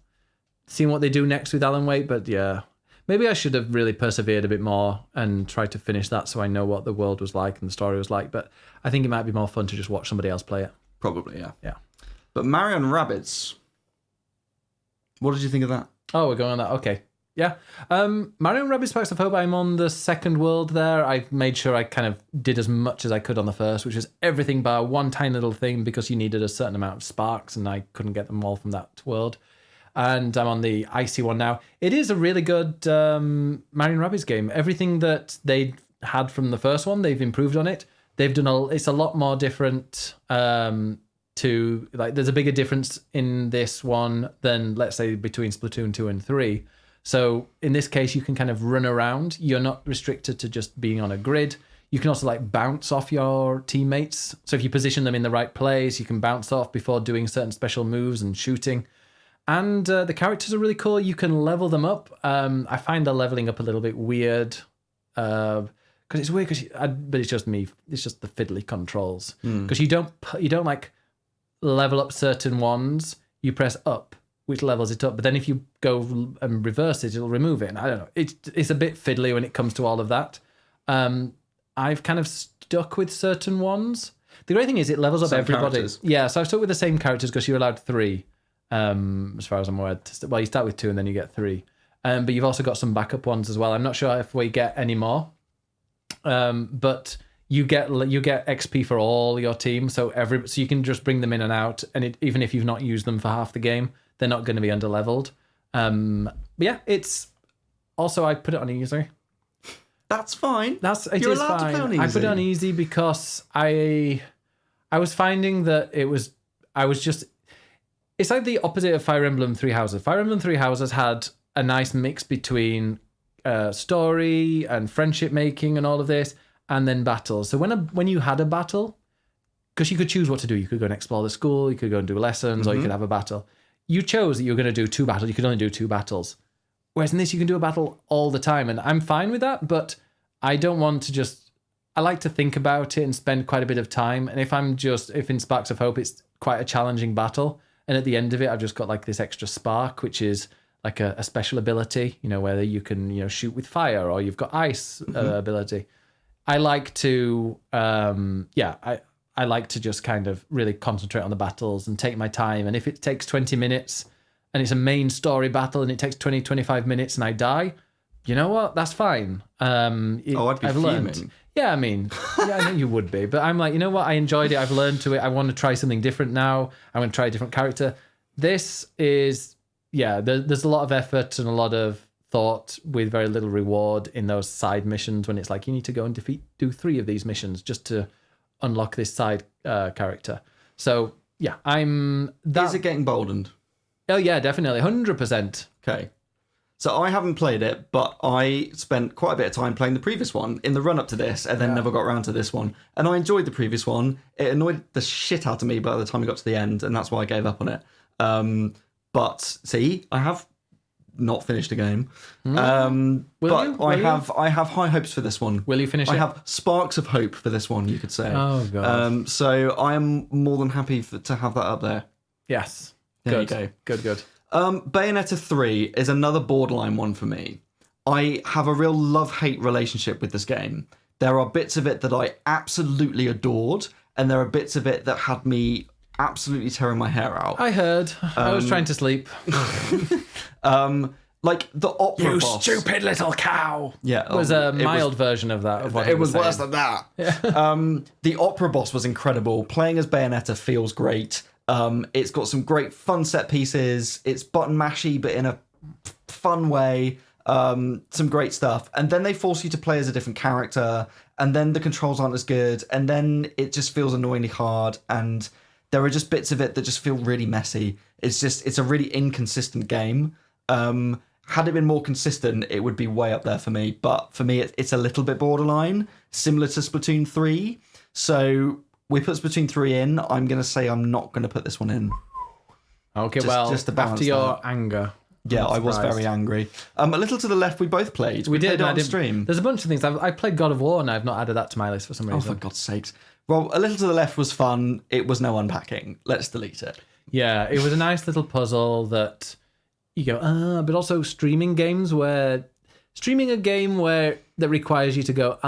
seeing what they do next with Alan Wake. But yeah, maybe I should have really persevered a bit more and tried to finish that so I know what the world was like and the story was like. But I think it might be more fun to just watch somebody else play it. Probably, yeah. Yeah. But Mario and Rabbids, what did you think of that? Oh, we're going on that. Okay. Yeah. Mario and Rabbids Sparks of Hope, I'm on the second world there. I made sure I kind of did as much as I could on the first, which was everything bar one tiny little thing because you needed a certain amount of sparks and I couldn't get them all from that world. And I'm on the icy one now. It is a really good Mario and Rabbids game. Everything that they had from the first one, they've improved on it. They've done it's a lot more different there's a bigger difference in this one than, let's say, between Splatoon 2 and 3. So in this case, you can kind of run around. You're not restricted to just being on a grid. You can also like bounce off your teammates. So if you position them in the right place, you can bounce off before doing certain special moves and shooting. And the characters are really cool. You can level them up. I find the leveling up a little bit weird. Because it's weird, but it's just me. It's just the fiddly controls. Because you don't like level up certain ones. You press up, which levels it up. But then if you go and reverse it, it'll remove it. And I don't know. It's a bit fiddly when it comes to all of that. I've kind of stuck with certain ones. The great thing is it levels up everybody. Characters. Yeah, so I've stuck with the same characters because you're allowed 3. As far as I'm aware. Well, you start with 2 and then you get 3. But you've also got some backup ones as well. I'm not sure if we get any more. But you get XP for all your team, so you can just bring them in and out, and even if you've not used them for half the game, they're not going to be underleveled. But yeah, it's also I put it on easy. That's fine. You're allowed to play on easy. I put it on easy because I was finding that it's like the opposite of Fire Emblem Three Houses. Fire Emblem Three Houses had a nice mix between story and friendship making and all of this, and then battles. So when you had a battle, because you could choose what to do, you could go and explore the school, you could go and do lessons, or you could have a battle. You chose that you were going to do 2 battles. You could only do 2 battles. Whereas in this, you can do a battle all the time, and I'm fine with that. But I don't want to just. I like to think about it and spend quite a bit of time. And if in Sparks of Hope, it's quite a challenging battle, and at the end of it, I've just got like this extra spark, which is like a special ability, where you can, shoot with fire, or you've got ice ability. I like to, I like to just kind of really concentrate on the battles and take my time. And if it takes 20 minutes and it's a main story battle and it takes 20, 25 minutes and I die, you know what? That's fine. I'd be fuming. Learned. Yeah, I mean, I know you would be. But I'm like, you know what? I enjoyed it. I've learned to it. I want to try something different now. I want to try a different character. This is... Yeah, there's a lot of effort and a lot of thought with very little reward in those side missions when it's like you need to go and do 3 of these missions just to unlock this side character. So yeah, Is it getting boldened? Oh yeah, definitely, 100%. Okay, so I haven't played it, but I spent quite a bit of time playing the previous one in the run up to this, and then never got around to this one. And I enjoyed the previous one. It annoyed the shit out of me by the time we got to the end, and that's why I gave up on it. But see, I have not finished a game. I have high hopes for this one. Will you finish it? I have sparks of hope for this one, you could say. Oh god. So I am more than happy to have that up there. Yes. There you go. Good. Bayonetta 3 is another borderline one for me. I have a real love-hate relationship with this game. There are bits of it that I absolutely adored, and there are bits of it that had me absolutely tearing my hair out. I heard. I was trying to sleep. Like the opera boss. You stupid little cow. Yeah. It was a mild version of that. It was worse than that. Yeah. The opera boss was incredible. Playing as Bayonetta feels great. It's got some great fun set pieces. It's button mashy, but in a fun way. Some great stuff. And then they force you to play as a different character. And then the controls aren't as good. And then it just feels annoyingly hard. And there are just bits of it that just feel really messy. It's a really inconsistent game. Had it been more consistent, it would be way up there for me. But for me, it's a little bit borderline, similar to Splatoon 3. So we put Splatoon 3 in. I'm going to say I'm not going to put this one in. Okay, just after your anger. Yeah, I was very angry. A little to the left, we both played. We did on stream. There's a bunch of things. I played God of War, and I've not added that to my list for some reason. Oh, for God's sakes. Well, a little to the left was fun. It was no unpacking. Let's delete it. Yeah, it was a nice little puzzle that you go, but also streaming a game that requires you to go,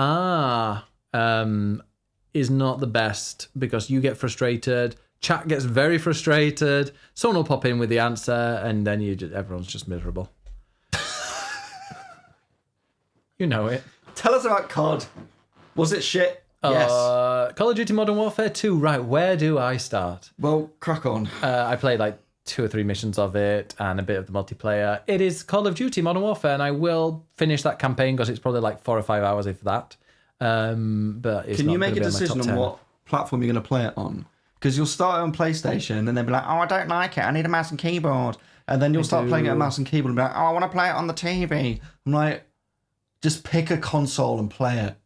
is not the best because you get frustrated. Chat gets very frustrated. Someone will pop in with the answer, and then everyone's just miserable. You know it. Tell us about COD. Was it shit? Yes. Call of Duty Modern Warfare 2. Right, where do I start? Well, crack on. I played like 2 or 3 missions of it and a bit of the multiplayer. It is Call of Duty Modern Warfare, and I will finish that campaign because it's probably like 4 or 5 hours if that. But it's Can not you make a decision on 10. what platform you're going to play it on? Because you'll start it on PlayStation and then be like, oh, I don't like it. I need a mouse and keyboard. And then you'll start playing it on mouse and keyboard and be like, oh, I want to play it on the TV. I'm like, just pick a console and play it.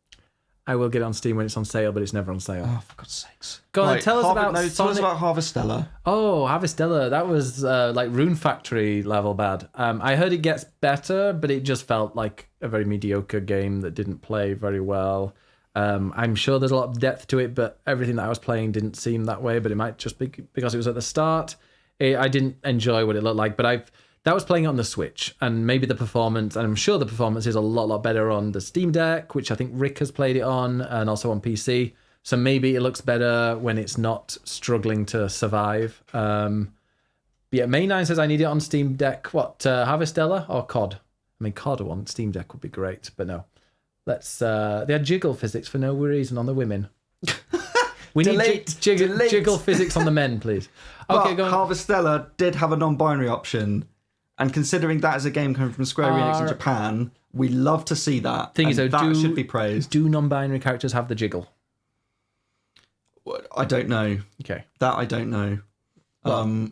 I will get it on Steam when it's on sale, but it's never on sale. Oh, for God's sakes. Go on, tell us about Tell us about Harvestella. Oh, Harvestella. That was like Rune Factory level bad. I heard it gets better, but it just felt like a very mediocre game that didn't play very well. I'm sure there's a lot of depth to it, but everything that I was playing didn't seem that way, but it might just be because it was at the start. I didn't enjoy what it looked like, but that was playing it on the Switch, and maybe the performance, and I'm sure the performance is a lot better on the Steam Deck, which I think Rick has played it on, and also on PC. So maybe it looks better when it's not struggling to survive. Yeah, May9 says I need it on Steam Deck. What, Harvestella or COD? I mean, COD on Steam Deck would be great, but no. They had jiggle physics for no reason on the women. We need jiggle physics on the men, please. Okay, go on. Harvestella did have a non-binary option, and considering that is a game coming from Square Enix in Japan, we love to see that. Thing is, though, that should be praised. Do non-binary characters have the jiggle? I don't know. Okay, that I don't know. Well,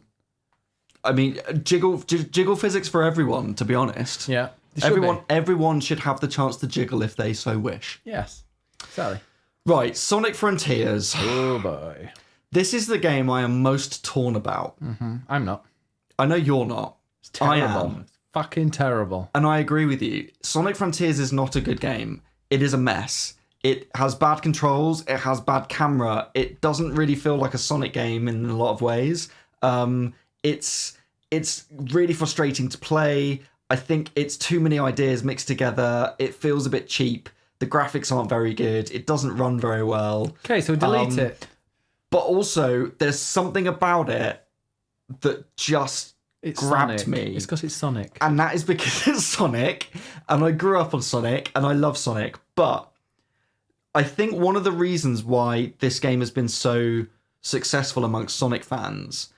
I mean, jiggle physics for everyone. To be honest, yeah, everyone should have the chance to jiggle if they so wish. Yes, exactly. Right, Sonic Frontiers. Oh boy. This is the game I am most torn about. Mm-hmm. I'm not. I know you're not. It's terrible. I am. It's fucking terrible. And I agree with you. Sonic Frontiers is not a good game. It is a mess. It has bad controls. It has bad camera. It doesn't really feel like a Sonic game in a lot of ways. It's really frustrating to play. I think it's too many ideas mixed together. It feels a bit cheap. The graphics aren't very good. It doesn't run very well. Okay, so delete it. But also, there's something about it that just grabbed Sonic. me. It's because it's Sonic. And that is because it's Sonic. And I grew up on Sonic, and I love Sonic. But I think one of the reasons why this game has been so successful amongst Sonic fans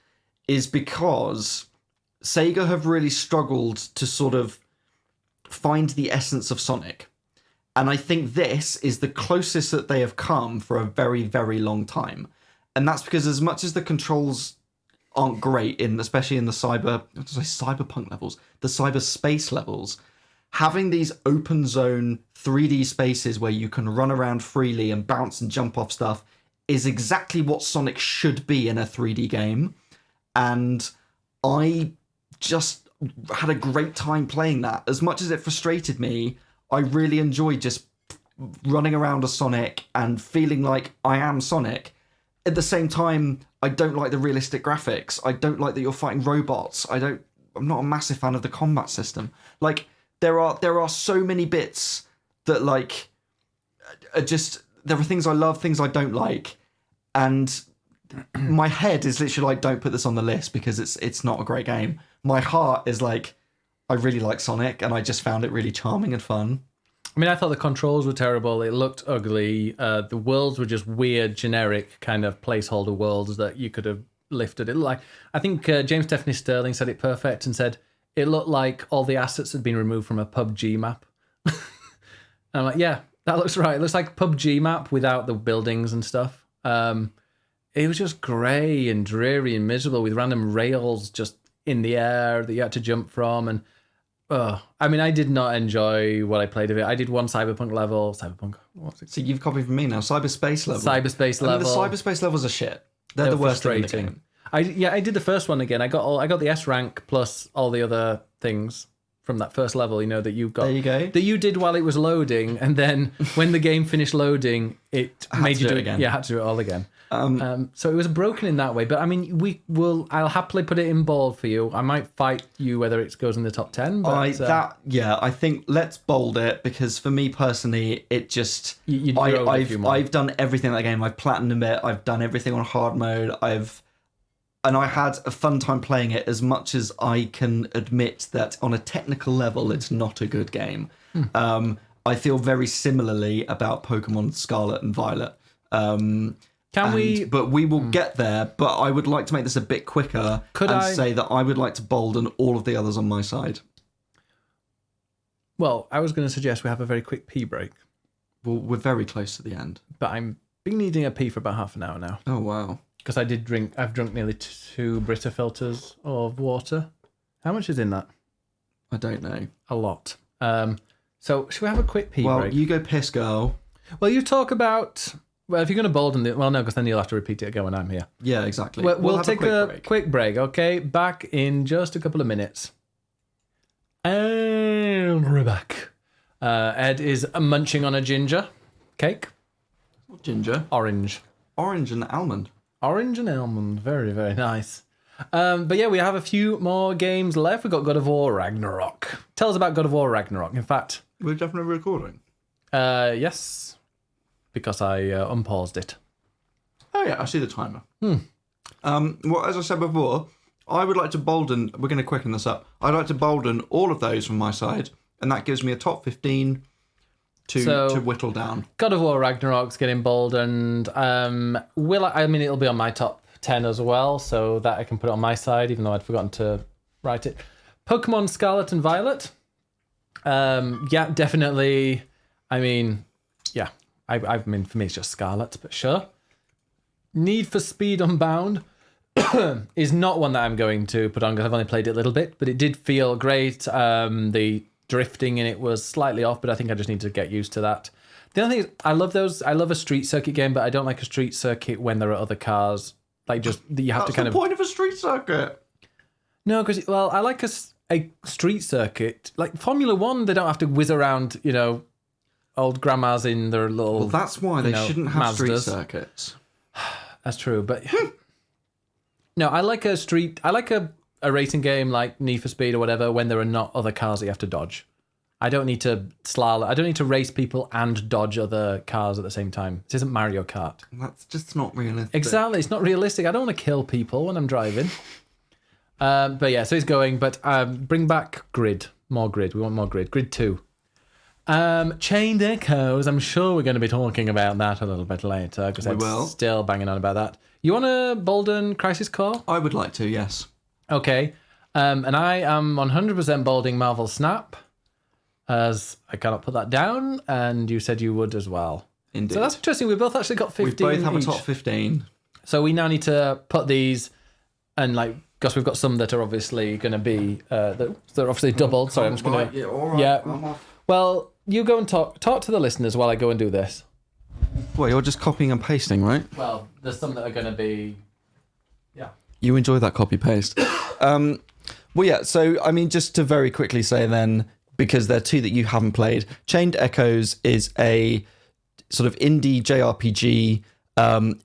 is because Sega have really struggled to sort of find the essence of Sonic. And I think this is the closest that they have come for a very, very long time. And that's because as much as the controls aren't great, especially in the cyberpunk levels, the cyberspace levels, having these open zone 3D spaces where you can run around freely and bounce and jump off stuff is exactly what Sonic should be in a 3D game. And I just had a great time playing that. As much as it frustrated me, I really enjoyed just running around as Sonic and feeling like I am Sonic. At the same time, I don't like the realistic graphics. I don't like that you're fighting robots. I'm not a massive fan of the combat system. Like, there are so many bits that, like, there are things I love, things I don't like. And my head is literally like, don't put this on the list because it's not a great game. My heart is like, I really like Sonic, and I just found it really charming and fun. I mean, I thought the controls were terrible. It looked ugly. The worlds were just weird, generic kind of placeholder worlds that you could have lifted. It looked like, I think James Stephanie Sterling said it perfect and said it looked like all the assets had been removed from a PUBG map. And I'm like, yeah, that looks right. It looks like a PUBG map without the buildings and stuff. It was just grey and dreary and miserable with random rails just in the air that you had to jump from. And I mean, I did not enjoy what I played of it. I did one cyberpunk level. What's it? So you've copied from me now. Cyberspace level. Cyberspace level. The cyberspace levels are shit. They're the worst thing in the game. I did the first one again. I got the S rank plus all the other things from that first level. You know that you got. There you go. That you did while it was loading, and then when the game finished loading, it made you do it again. Yeah, I had to do it all again. So it was broken in that way. But I mean, I'll happily put it in bold for you. I might fight you whether it goes in the top 10. But, I think let's bold it, because for me personally, it just I've done everything in that game. I've platinumed it. I've done everything on hard mode. And I had a fun time playing it, as much as I can admit that on a technical level, it's not a good game. I feel very similarly about Pokemon Scarlet and Violet. But we will get there. But I would like to make this a bit quicker say that I would like to bolden all of the others on my side. Well, I was going to suggest we have a very quick pee break. Well, we're very close to the end. But I've been needing a pee for about half an hour now. Oh, wow. Because I've drunk nearly 2 Brita filters of water. How much is in that? I don't know. A lot. So should we have a quick pee break? Well, you go piss, girl. Well, you talk about... Well, if you're going to bolden it... Well, no, because then you'll have to repeat it again when I'm here. Yeah, exactly. We'll have take a quick break, okay? Back in just a couple of minutes. And we're back. Ed is munching on a ginger cake. Ginger. Orange. Orange and almond. Orange and almond. Very, very nice. But yeah, we have a few more games left. We've got God of War Ragnarok. Tell us about God of War Ragnarok. In fact... We're definitely recording. Yes. Because I unpaused it. Oh yeah, I see the timer. Well, as I said before, I would like to bolden... We're going to quicken this up. I'd like to bolden all of those from my side, and that gives me a top 15 to whittle down. God of War Ragnarok's getting boldened. I mean, it'll be on my top 10 as well, so that I can put it on my side, even though I'd forgotten to write it. Pokemon Scarlet and Violet. Yeah, definitely. I mean, yeah. I mean, for me, it's just Scarlet, but sure. Need for Speed Unbound is not one that I'm going to put on because I've only played it a little bit, but it did feel great. The drifting in it was slightly off, but I think I just need to get used to that. The other thing is, I love a street circuit game, but I don't like a street circuit when there are other cars. Like, just you have to kind of... That's the point of a street circuit. No, because, well, I like a street circuit. Like, Formula One, they don't have to whiz around, old grandmas in their little... Well, that's why they shouldn't have Mazdas. street circuits. That's true, but... No, I like a racing game like Need for Speed or whatever when there are not other cars that you have to dodge. I don't need to race people and dodge other cars at the same time. This isn't Mario Kart. That's just not realistic. Exactly, it's not realistic. I don't want to kill people when I'm driving. But yeah, so he's going. But bring back Grid. More Grid. We want more Grid. Grid 2. Chained Echoes. I'm sure we're going to be talking about that a little bit later because I'm still banging on about that. You want to bolden Crisis Core? I would like to, yes. Okay. And I am 100% bolding Marvel Snap, as I cannot put that down, and you said you would as well. Indeed. So that's interesting. We both actually got 15 We both have each. a top 15. So we now need to put these, and because we've got some that are obviously going to be, they're obviously doubled. Sorry, I'm just going to... Yeah, all right. Yeah. Well, you go and talk to the listeners while I go and do this. Well, you're just copying and pasting, right? Well, there's some that are going to be... Yeah. You enjoy that copy-paste. Well, yeah, so, I mean, just to very quickly say then, because there are two that you haven't played, Chained Echoes is a sort of indie JRPG.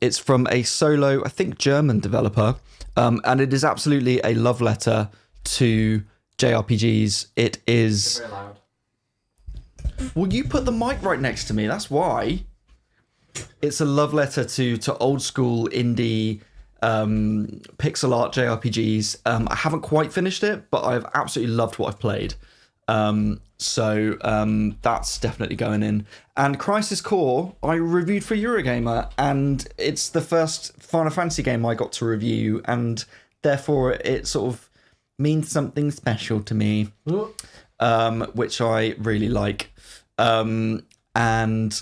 It's from a solo, I think, German developer, and it is absolutely a love letter to JRPGs. It is... Very loud. Well, you put the mic right next to me, that's why. It's a love letter to old school indie pixel art JRPGs. I haven't quite finished it, but I've absolutely loved what I've played. So that's definitely going in. And Crisis Core, I reviewed for Eurogamer, and it's the first Final Fantasy game I got to review, and therefore it sort of means something special to me, which I really like. And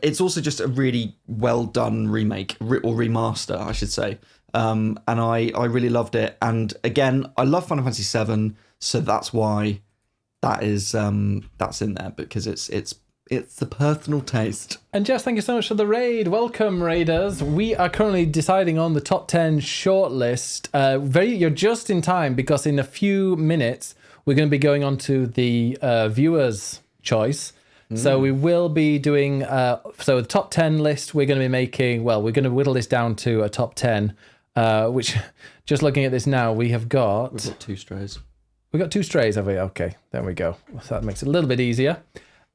it's also just a really well done remake or remaster, I should say. And I really loved it. And again, I love Final Fantasy VII, so that's why that's in there, because it's the personal taste. And Jess, thank you so much for the raid. Welcome, raiders. We are currently deciding on the top 10 shortlist. You're just in time, because in a few minutes we're going to be going on to the viewers' choice. So we will be doing, the top 10 list we're going to be making, we're going to whittle this down to a top 10, which, just looking at this now, we've got 2 strays. We've got 2 strays, have we? Okay, there we go. So that makes it a little bit easier.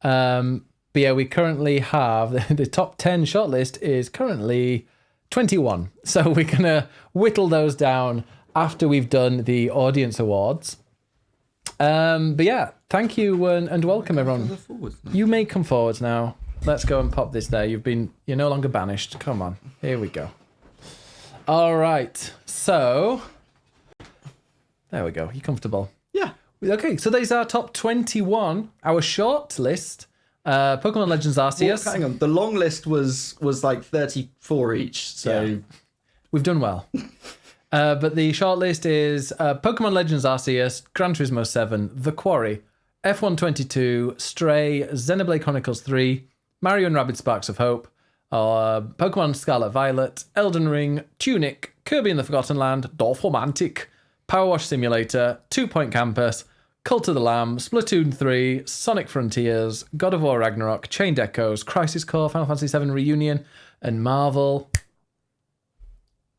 But yeah, we currently have, the top 10 shortlist is currently 21. So we're going to whittle those down after we've done the audience awards. But yeah, thank you and welcome everyone. You may come forwards now. Let's go and pop this there. You're no longer banished. Come on, here we go. All right, so there we go. You comfortable? Yeah. Okay, so these are top 21. Our short list: Pokemon Legends Arceus. Well, hang on, the long list was like 34 each. So yeah. We've done well. But the shortlist is Pokemon Legends Arceus, Gran Turismo 7, The Quarry, F1 22, Stray, Xenoblade Chronicles 3, Mario and Rabbids Sparks of Hope, Pokemon Scarlet Violet, Elden Ring, Tunic, Kirby and the Forgotten Land, Dorfromantik, Power Wash Simulator, 2 Point Campus, Cult of the Lamb, Splatoon 3, Sonic Frontiers, God of War Ragnarok, Chained Echoes, Crisis Core, Final Fantasy VII Reunion, and Marvel.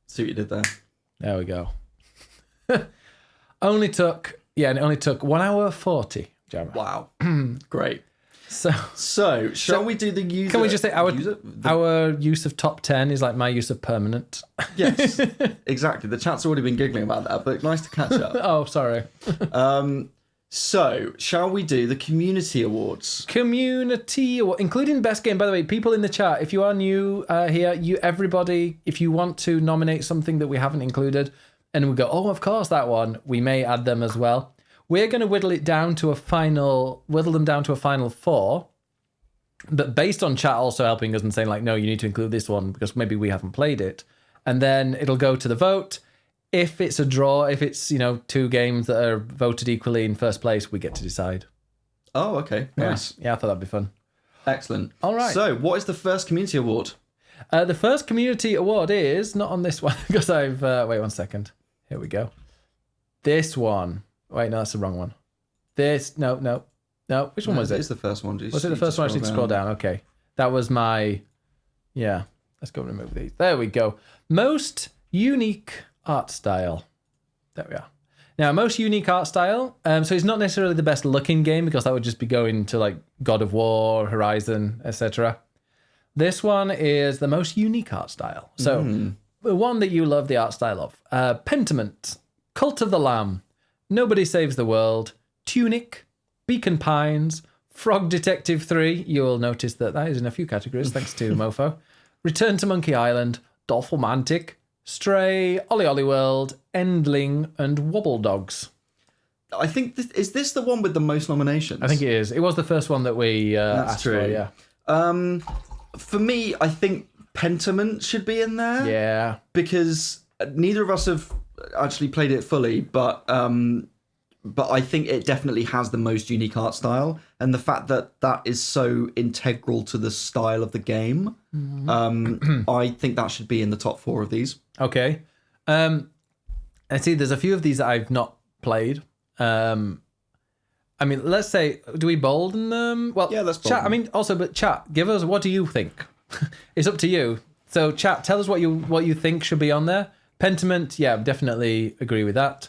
See what you did there. There we go. It only took 1 hour 40, Jeremy. Wow. Great. So shall we do the user? Can we just say our use of top 10 is like my use of permanent? Yes, exactly. The chat's already been giggling about that, but nice to catch up. Oh, sorry. So, shall we do the community awards? Community award, including best game. By the way, people in the chat, if you are new here, everybody, if you want to nominate something that we haven't included, and we go, oh, of course, that one, we may add them as well. We're going to whittle them down to a final 4, but based on chat also helping us and saying like, no, you need to include this one because maybe we haven't played it. And then it'll go to the vote. If it's a draw, if it's, 2 games that are voted equally in first place, we get to decide. Oh, okay. Nice. Yeah, I thought that'd be fun. Excellent. All right. So, what is the first community award? The first community award is not on this one because I've... wait 1 second. Here we go. This one. Wait, no, that's the wrong one. No. Which one was it? It's the first one. Was it the first one? I need to scroll down. Okay. That was my... Yeah. Let's go remove these. There we go. Most unique art style. There we are. Now, most unique art style. So it's not necessarily the best looking game because that would just be going to like God of War, Horizon, etc. This one is the most unique art style. So the one that you love the art style of. Pentiment, Cult of the Lamb, Nobody Saves the World, Tunic, Beacon Pines, Frog Detective 3. You'll notice that is in a few categories, thanks to Mofo. Return to Monkey Island, Dorfromantik, Stray, Ollie Ollie World, Endling, and Wobble Dogs. I think is this the one with the most nominations? I think it is. It was the first one that we asked for, yeah. For me, I think Pentiment should be in there. Yeah. Because neither of us have actually played it fully, but I think it definitely has the most unique art style, and the fact that is so integral to the style of the game, I think that should be in the top 4 of these. Okay. I see there's a few of these that I've not played. I mean, let's say, do we bolden them? Well, yeah, let's chat. bolden. But chat, give us, what do you think? It's up to you. So chat, tell us what you think should be on there. Pentiment, yeah, definitely agree with that.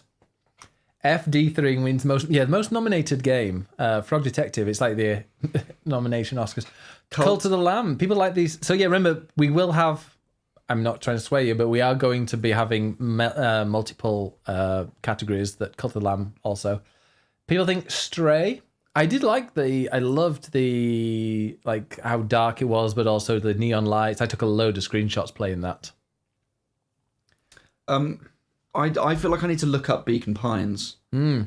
FD3 means the most nominated game. Frog Detective, it's like the nomination Oscars. Cult of the Lamb, people like these. So yeah, remember, we will have, I'm not trying to sway you, but we are going to be having multiple categories that Cult of the Lamb also. People think Stray. I loved the, like, how dark it was, but also the neon lights. I took a load of screenshots playing that. I feel like I need to look up Beacon Pines. No,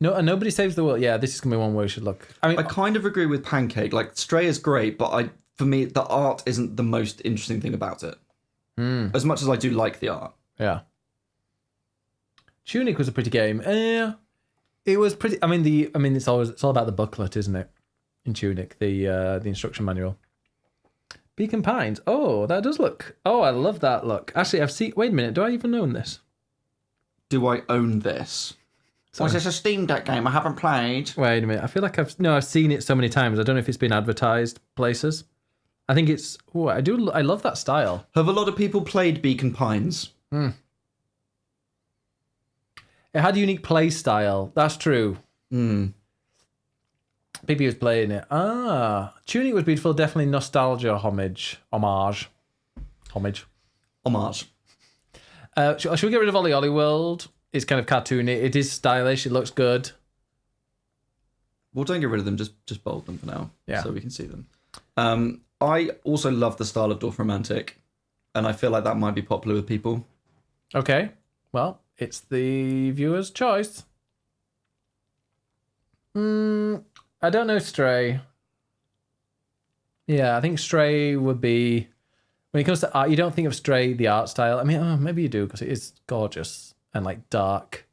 and Nobody Saves the World. Yeah, this is going to be one where we should look. I mean, I kind of agree with Pancake. Like, Stray is great, but for me, the art isn't the most interesting thing about it. As much as I do like the art. Yeah. Tunic was a pretty game. It was pretty. I mean, it's all about the booklet, isn't it? In Tunic, the instruction manual. Beacon Pines. Oh, that does look. Oh, I love that look. Actually, I've seen. Wait a minute. Do I even own this? Do I own this? Sorry. Was this a Steam Deck game I haven't played? Wait a minute. I feel like I've seen it so many times. I don't know if it's been advertised places. I think it's. Oh, I do. I love that style. Have a lot of people played Beacon Pines? It had a unique play style. That's true. People was playing it. Tunic was beautiful. Definitely nostalgia homage. Should we get rid of Ollie Ollie World? It's kind of cartoony. It is stylish. It looks good. Well, don't get rid of them. Just bold them for now. Yeah. So we can see them. I also love the style of Dorfromantik, and I feel like that might be popular with people. Okay. Well, it's the viewer's choice. I don't know Stray. Yeah, I think Stray would be... When it comes to art, you don't think of Stray, the art style. I mean, maybe you do, because it is gorgeous and like dark,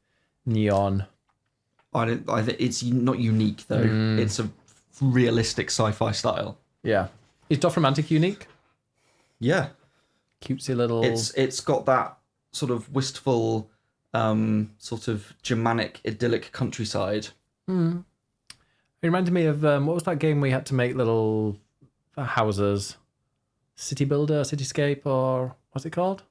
neon. It's not unique, though. It's a realistic sci-fi style. Yeah. Is Dofromantic unique? Yeah. Cutesy little... It's got that sort of wistful, sort of Germanic, idyllic countryside. It reminded me of, what was that game where you had to make little houses? City Builder, Cityscape, or what's it called?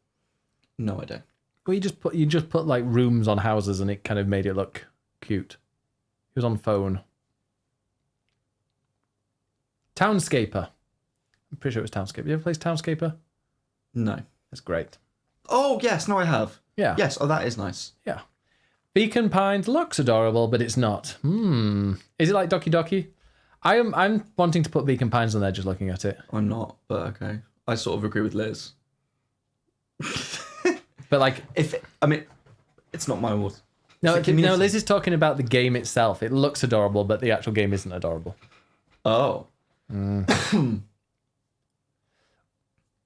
No idea. Well, you just put like rooms on houses and it kind of made it look cute. It was on phone. Townscaper. I'm pretty sure it was Townscaper. You ever played Townscaper? No. That's great. Oh, yes. No, I have. Yeah. Yes. Oh, that is nice. Yeah. Beacon Pines looks adorable, but it's not. Is it like Doki Doki? I'm wanting to put Beacon Pines on there just looking at it. I'm not, but okay. I sort of agree with Liz. But like... it's not my award. No, Liz is talking about the game itself. It looks adorable, but the actual game isn't adorable. Oh.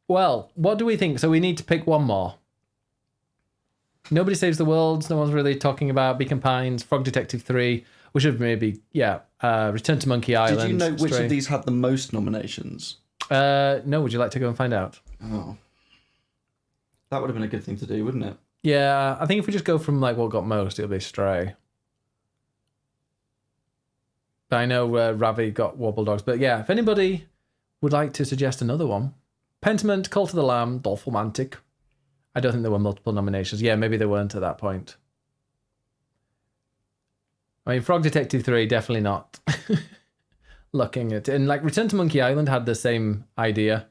Well, what do we think? So we need to pick one more. Nobody Saves the World. No one's really talking about Beacon Pines. Frog Detective 3. We should maybe, Return to Monkey Island. Did you know which Stray. of these had the most nominations? No, would you like to go and find out? Oh. That would have been a good thing to do, wouldn't it? Yeah, I think if we just go from like what got most, it'll be Stray. But I know Ravi got Wobble Dogs. But yeah, if anybody would like to suggest another one, Pentiment, Cult of the Lamb, Dolphomantic. I don't think there were multiple nominations. Yeah, maybe there weren't at that point. I mean, Frog Detective 3, definitely not. Looking at it. And like Return to Monkey Island had the same idea.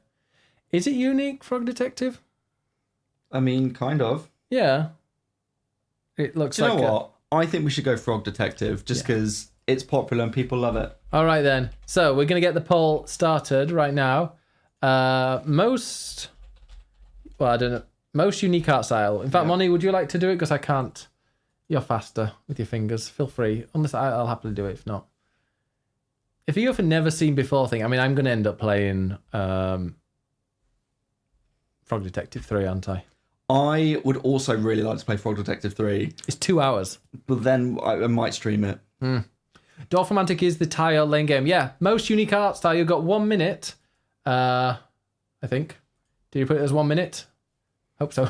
Is it unique, Frog Detective? I mean, kind of. Yeah. It looks Do you like... know what? I think we should go Frog Detective just because it's popular and people love it. All right, then. So we're going to get the poll started right now. Most unique art style. In fact, Moni, would you like to do it? Because I can't. You're faster with your fingers. Feel free. Unless I'll happily do it if not. If you go for never seen before thing, I mean, I'm going to end up playing Frog Detective 3, aren't I? I would also really like to play Frog Detective 3. It's 2 hours. But then I might stream it. Dolphomantic is the tile lane game. Yeah, most unique art style. You've got 1 minute. I think. Do you put it as 1 minute? Hope so.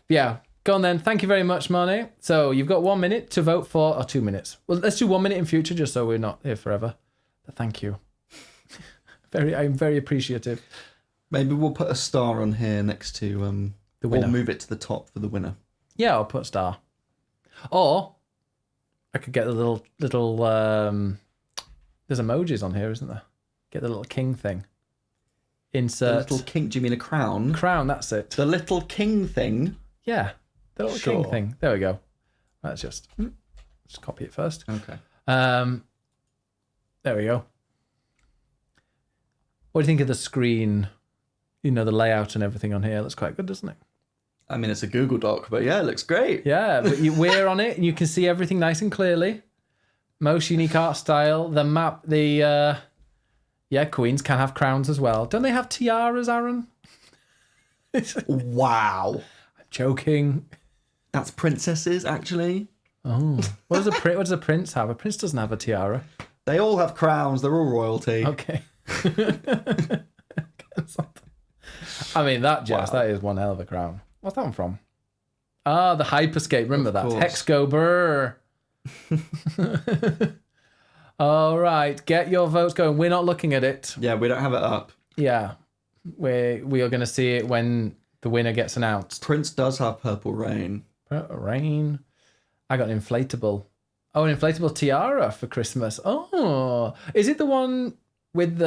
Yeah, go on then. Thank you very much, Marnie. So you've got 1 minute to vote for, or 2 minutes. Well, let's do 1 minute in future, just so we're not here forever. But thank you. I'm very appreciative. Maybe we'll put a star on here next to the winner. Or move it to the top for the winner. Yeah, I'll put a star. Or I could get the little there's emojis on here, isn't there? Get the little king thing. Insert. The little king. Do you mean a crown? Crown, that's it. The little king thing? Yeah, the little king thing. There we go. Let's just copy it first. Okay. There we go. What do you think of the screen? You know, the layout and everything on here looks quite good, doesn't it? I mean, it's a Google Doc, but yeah, it looks great. Yeah, but we're on it and you can see everything nice and clearly. Most unique art style. The map, queens can have crowns as well. Don't they have tiaras, Aaron? Wow. I'm joking. That's princesses, actually. Oh. What does a prince have? A prince doesn't have a tiara. They all have crowns. They're all royalty. Okay. I mean, that is one hell of a crown. What's that one from? Ah, the Hyperscape. Remember that? Hexgo Brr. All right, get your votes going. We're not looking at it. Yeah, we don't have it up. Yeah, we are going to see it when the winner gets announced. Prince does have Purple Rain. Purple Rain. I got an inflatable. Oh, an inflatable tiara for Christmas. Oh, is it the one with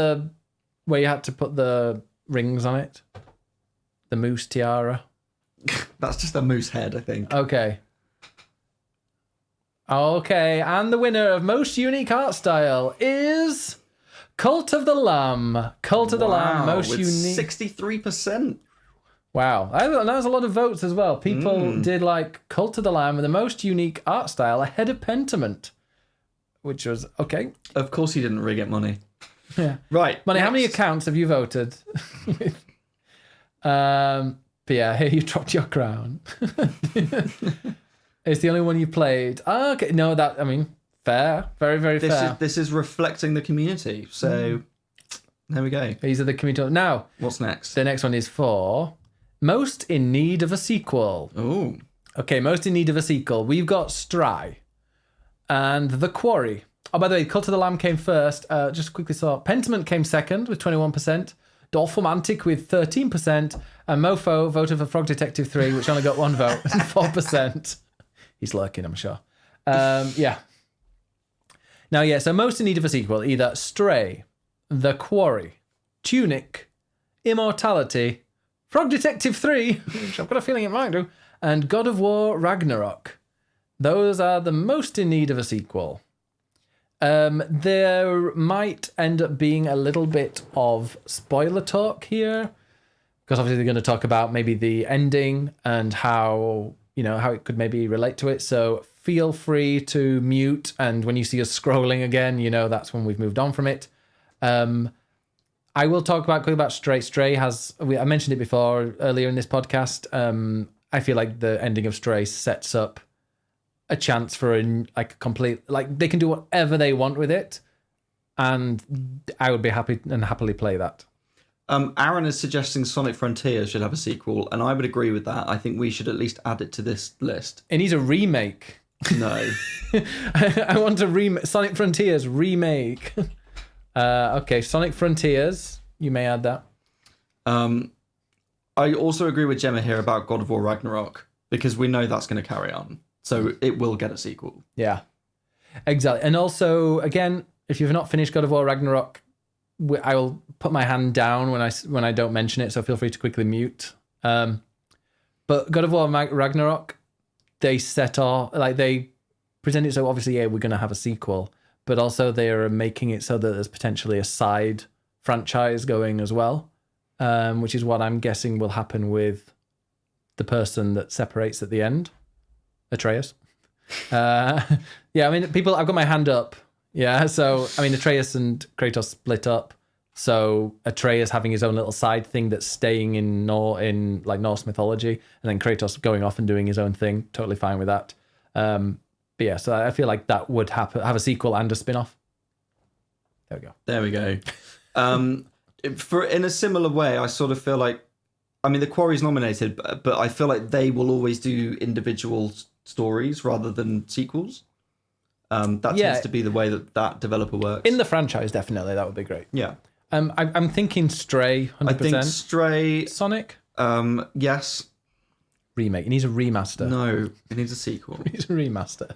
where you had to put the rings on it? The moose tiara. That's just a moose head, I think. Okay. Okay, and the winner of most unique art style is Cult of the Lamb. Cult of the Lamb, most with unique. 63%. Wow, that was a lot of votes as well. People did like Cult of the Lamb with the most unique art style ahead of Pentiment, which was okay. Of course, he didn't rig it, Money. Yeah, right. Money. How many accounts have you voted? But yeah, here you dropped your crown. It's the only one you played. Oh, okay, no, Fair. Very, very fair. This is reflecting the community. So there we go. These are the community. Now, what's next? The next one is for most in need of a sequel. Oh. Okay, most in need of a sequel. We've got Stray and The Quarry. Oh, by the way, Cult of the Lamb came first. Just quickly saw Pentiment came second with 21%. Dolphomantic with 13%. And Mofo voted for Frog Detective 3, which only got one vote and 4%. He's lurking, I'm sure. Yeah. Now, yeah, so most in need of a sequel, either Stray, The Quarry, Tunic, Immortality, Frog Detective 3, which I've got a feeling it might do, and God of War Ragnarok. Those are the most in need of a sequel. There might end up being a little bit of spoiler talk here, because obviously they're going to talk about maybe the ending and how it could maybe relate to it. So feel free to mute, and when you see us scrolling again, that's when we've moved on from it. I will talk quickly about Stray. Stray I mentioned it before earlier in this podcast. I feel like the ending of Stray sets up a chance for a complete, they can do whatever they want with it, and I would be happily play that. Aaron is suggesting Sonic Frontiers should have a sequel, and I would agree with that. I think we should at least add it to this list. It needs a remake. No. I want a Sonic Frontiers remake. Okay, Sonic Frontiers, you may add that. I also agree with Gemma here about God of War Ragnarok, because we know that's going to carry on. So it will get a sequel. Yeah, exactly. And also, again, if you've not finished God of War Ragnarok, I will put my hand down when I don't mention it, so feel free to quickly mute. But God of War Ragnarok, they they present it so obviously, yeah, we're going to have a sequel, but also they are making it so that there's potentially a side franchise going as well, which is what I'm guessing will happen with the person that separates at the end, Atreus. Yeah, I mean, I've got my hand up. Yeah, so, I mean, Atreus and Kratos split up. So Atreus having his own little side thing that's staying in Norse mythology, and then Kratos going off and doing his own thing. Totally fine with that. But yeah, so I feel like that would have a sequel and a spin-off. There we go. In a similar way, I sort of feel like, I mean, The Quarry's nominated, but I feel like they will always do individual stories rather than sequels. That tends to be the way that developer works. In the franchise, definitely, that would be great. Yeah. I'm thinking Stray, 100%. I think Stray... Sonic? Yes. Remake. It needs a remaster. No, it needs a sequel. It needs a remaster.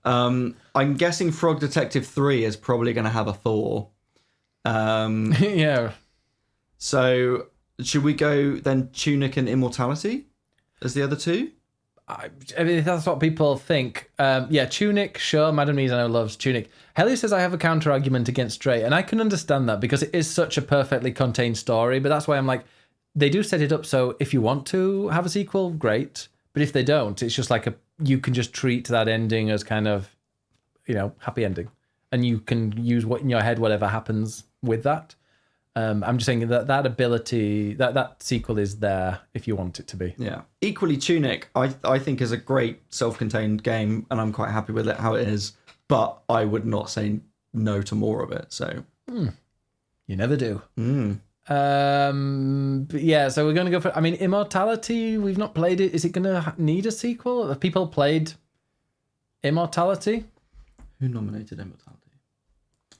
I'm guessing Frog Detective 3 is probably going to have a Thor. Yeah. So, should we go then Tunic and Immortality as the other two? I mean, that's what people think. Yeah, Tunic, sure. Madam Needs, I know, loves Tunic. Helly says I have a counter argument against Stray, and I can understand that because it is such a perfectly contained story. But that's why I'm like, they do set it up so if you want to have a sequel, great. But if they don't, it's just like you can just treat that ending as kind of, happy ending, and you can use what in your head whatever happens with that. I'm just saying that ability, that sequel is there if you want it to be. Yeah. Equally, Tunic, I think is a great self-contained game, and I'm quite happy with it how it is. But I would not say no to more of it. So you never do. But yeah, so we're going to go for. I mean, Immortality. We've not played it. Is it going to need a sequel? Have people played Immortality? Who nominated Immortality?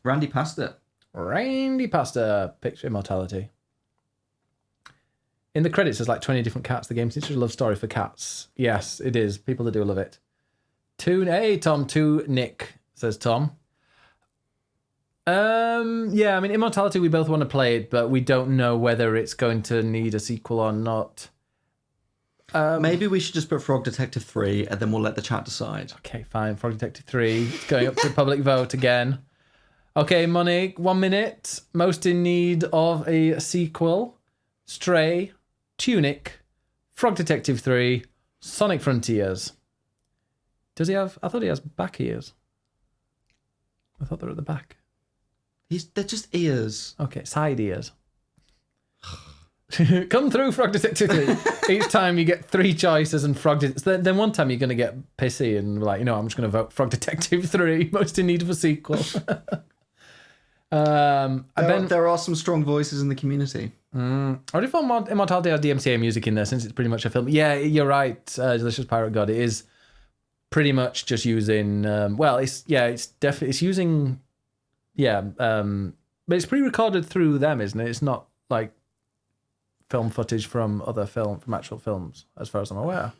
Randy Pasta. Randy Pasta picked Immortality. In the credits, there's like 20 different cats. The game seems to love story for cats. Yes, it is. People that do love it. Hey, Tom. Nick, says Tom. Yeah, I mean, Immortality, we both want to play it, but we don't know whether it's going to need a sequel or not. Maybe we should just put Frog Detective 3, and then we'll let the chat decide. Okay, fine. Frog Detective 3. It's going up to public vote again. Okay, Monique, 1 minute. Most in need of a sequel. Stray, Tunic, Frog Detective 3, Sonic Frontiers. Does he have... I thought he has back ears. I thought they were at the back. They're just ears. Okay, side ears. Come through, Frog Detective 3. Each time you get 3 choices and Frog Detective... Then one time you're going to get pissy and like, I'm just going to vote Frog Detective 3, most in need of a sequel. There are some strong voices in the community. I wonder if Immortality has DMCA music in there since it's pretty much a film. Yeah, you're right, Delicious Pirate God. It is pretty much just using... it's definitely... It's using... but it's pre-recorded through them, isn't it? It's not like film footage from actual films, as far as I'm aware.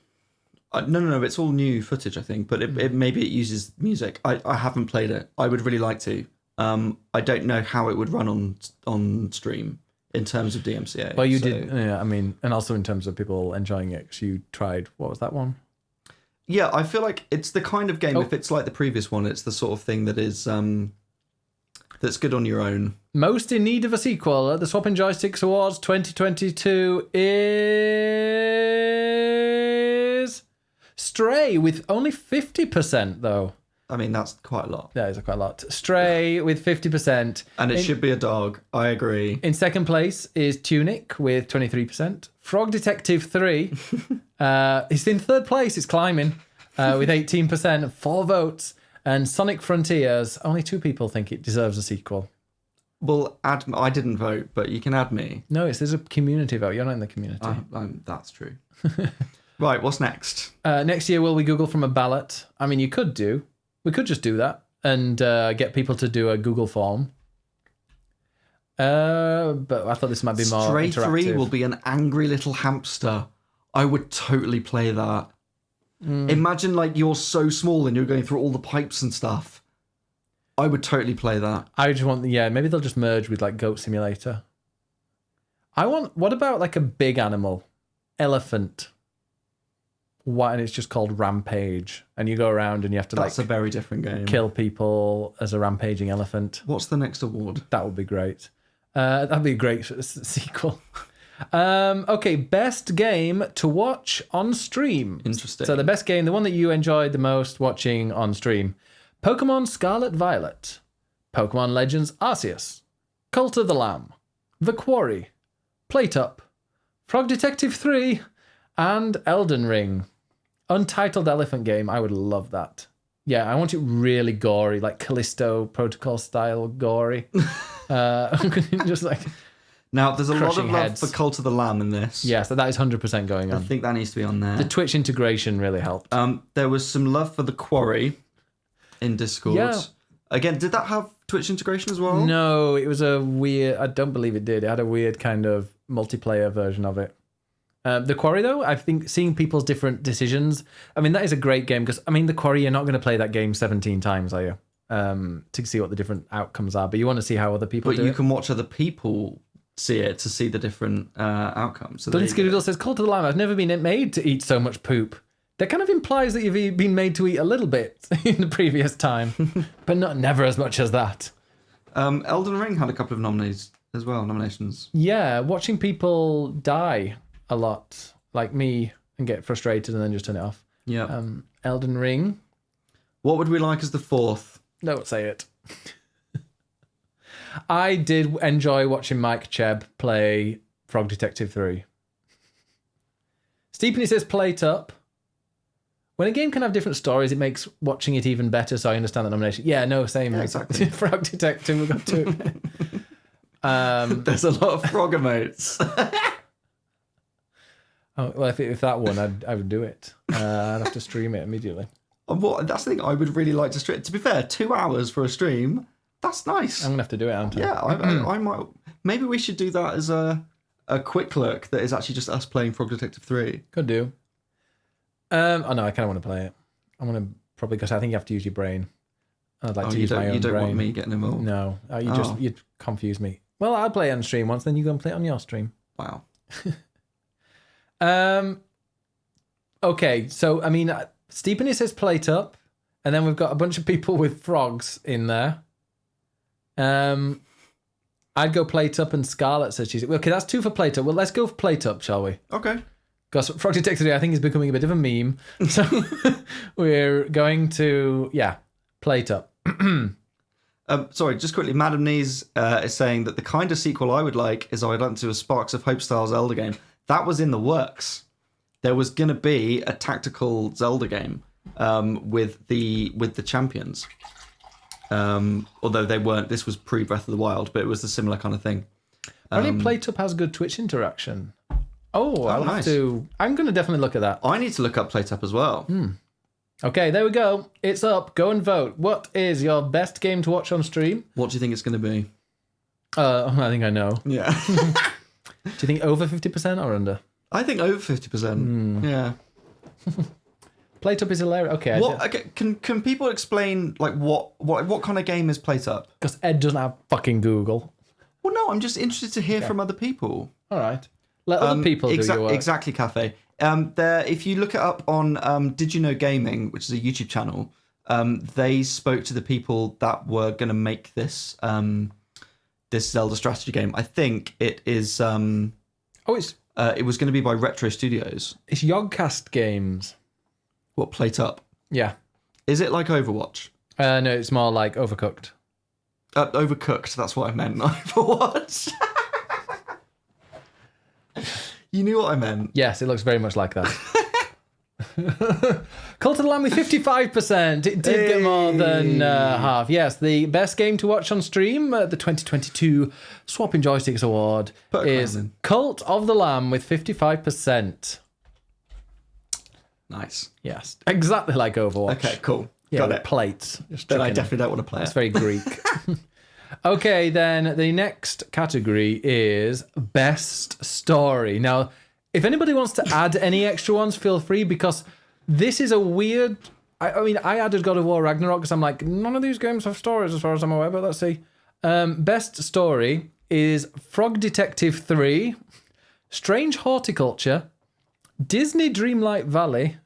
No, it's all new footage, I think, but maybe it uses music. I haven't played it. I would really like to. I don't know how it would run on stream in terms of DMCA. Well, you did, and also in terms of people enjoying it, because you tried, what was that one? Yeah, I feel like it's the kind of game, if it's like the previous one, it's the sort of thing that is... that's good on your own. Most in need of a sequel at the Swapping Joysticks Awards 2022 is Stray, with only 50% though. I mean, that's quite a lot. That is quite a lot. Stray with 50%. And it should be a dog. I agree. In second place is Tunic with 23%. Frog Detective 3 is in third place. It's climbing with 18%, 4 votes. And Sonic Frontiers, only 2 people think it deserves a sequel. Well, I didn't vote, but you can add me. No, there's a community vote. You're not in the community. That's true. Right, what's next? Next year, will we Google from a ballot? I mean, we could just do that and get people to do a Google form. But I thought this might be more Stray interactive. 3 will be an angry little hamster. I would totally play that. Imagine like you're so small and you're going through all the pipes and stuff. I would totally play that. I just want, maybe they'll just merge with like Goat Simulator. What about like a big animal? Elephant. And it's just called Rampage. And you go around and you have to That's a very different game. Kill people as a rampaging elephant. What's the next award? That would be great. That'd be a great sequel. Okay, best game to watch on stream. Interesting. So the best game, the one that you enjoyed the most watching on stream. Pokemon Scarlet Violet, Pokemon Legends Arceus, Cult of the Lamb, The Quarry, PlayTup, Frog Detective 3, and Elden Ring. Untitled Elephant Game, I would love that. Yeah, I want it really gory, like Callisto Protocol style gory. Just like... Now, there's a lot of love heads. for Cult of the Lamb in this. Yeah, so that is 100% going on. I think that needs to be on there. The Twitch integration really helped. There was some love for The Quarry in Discord. Yeah. Again, did that have Twitch integration as well? No, it was a weird... I don't believe it did. It had a weird kind of multiplayer version of it. The Quarry, though, I think seeing people's different decisions... I mean, that is a great game because, I mean, The Quarry, you're not going to play that game 17 times, are you? To see what the different outcomes are. But you want to see how other people do it. But you can watch other people... see it to see the different outcomes. So Doodle says, Cult of the Lamb, I've never been made to eat so much poop. That kind of implies that you've been made to eat a little bit in the previous time, but never as much as that. Elden Ring had a couple of nominations. Yeah, watching people die a lot, like me, and get frustrated and then just turn it off. Yeah. Elden Ring. What would we like as the fourth? Don't say it. I did enjoy watching Mike Chebb play Frog Detective 3. Steepany says PlayTup. When a game can have different stories, it makes watching it even better, so I understand the nomination. Yeah, no, same. Yeah, exactly. Frog Detective, we've got 2. There's a lot of frog emotes. Well, if that won, I would do it. I'd have to stream it immediately. That's the thing I would really like to stream. To be fair, 2 hours for a stream, that's nice. I'm going to have to do it, aren't I? Yeah, I might. Maybe we should do that as a quick look that is actually just us playing Frog Detective 3. Could do. Oh no, I kind of want to play it. I want to probably, because I think you have to use your brain. I'd like to use my own brain. You don't want me getting involved? No, you'd confuse me. Well, I'll play it on stream once, then you go and play it on your stream. Wow. Okay, so I mean, Steepany says PlayTup, and then we've got a bunch of people with frogs in there. I'd go PlayTup, and Scarlett says she's... Okay, that's 2 for PlayTup. Well, let's go for PlayTup, shall we? Okay. Because Frog Detective, I think, is becoming a bit of a meme. So we're going to, PlayTup. Sorry, just quickly, Madam Knees is saying that the kind of sequel I would like is I would like to do a Sparks of Hope style Zelda game. That was in the works. There was going to be a tactical Zelda game with the champions. Although they weren't, this was pre Breath of the Wild, but it was a similar kind of thing. Apparently PlayTup has good Twitch interaction. I'll nice. have to. I'm going to definitely look at that. I need to look up PlayTup as well. Okay, there we go. It's up. Go and vote. What is your best game to watch on stream? What do you think it's going to be? I think I know. Yeah. Do you think over 50% or under? I think over 50%. Yeah. PlayTup is hilarious. Okay. Okay. Can people explain like what kind of game is PlayTup? Because Ed doesn't have fucking Google. Well, no, I'm just interested to hear from other people. All right. Let other people do your work. Exactly, Cafe. If you look it up on Did You Know Gaming, which is a YouTube channel, they spoke to the people that were going to make this this Zelda strategy game. I think it is. It was going to be by Retro Studios. It's Yogcast Games. What, PlayTup? Yeah. Is it like Overwatch? No, it's more like Overcooked. Overcooked. That's what I meant. Not Overwatch. You knew what I meant. Yes, it looks very much like that. Cult of the Lamb with 55%. It did get more than half. Yes, the best game to watch on stream at the 2022 Swapping Joysticks Award is Cult of the Lamb with 55%. Nice. Yes, exactly like Overwatch. Okay, cool. Yeah, Got with it. plates. Then I definitely don't want to play It's it. very Greek. Okay, then the next category is Best Story. Now, if anybody wants to add any extra ones, feel free, because this is a weird... I mean, I added God of War Ragnarok because I'm like, none of these games have stories as far as I'm aware, but let's see. Best Story is Frog Detective 3, Strange Horticulture, Disney Dreamlight Valley,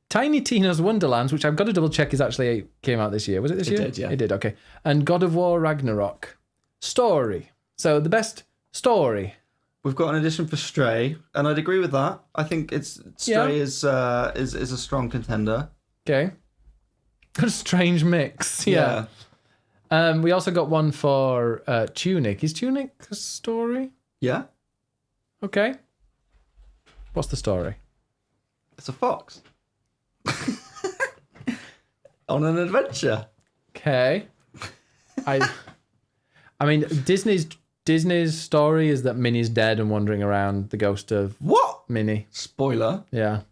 Tiny Tina's Wonderlands, which I've got to double check is actually came out this year. Was it this year? It did, yeah. It did, okay. And God of War Ragnarok. Story. So the best story. We've got an addition for Stray, and I'd agree with that. I think Stray is a strong contender. Okay. A strange mix. Yeah. We also got one for Tunic. Is Tunic a story? Yeah. Okay. What's the story? It's a fox. On an adventure. Okay. I mean, Disney's story is that Minnie's dead and wandering around the ghost of What? Minnie. Spoiler. Yeah.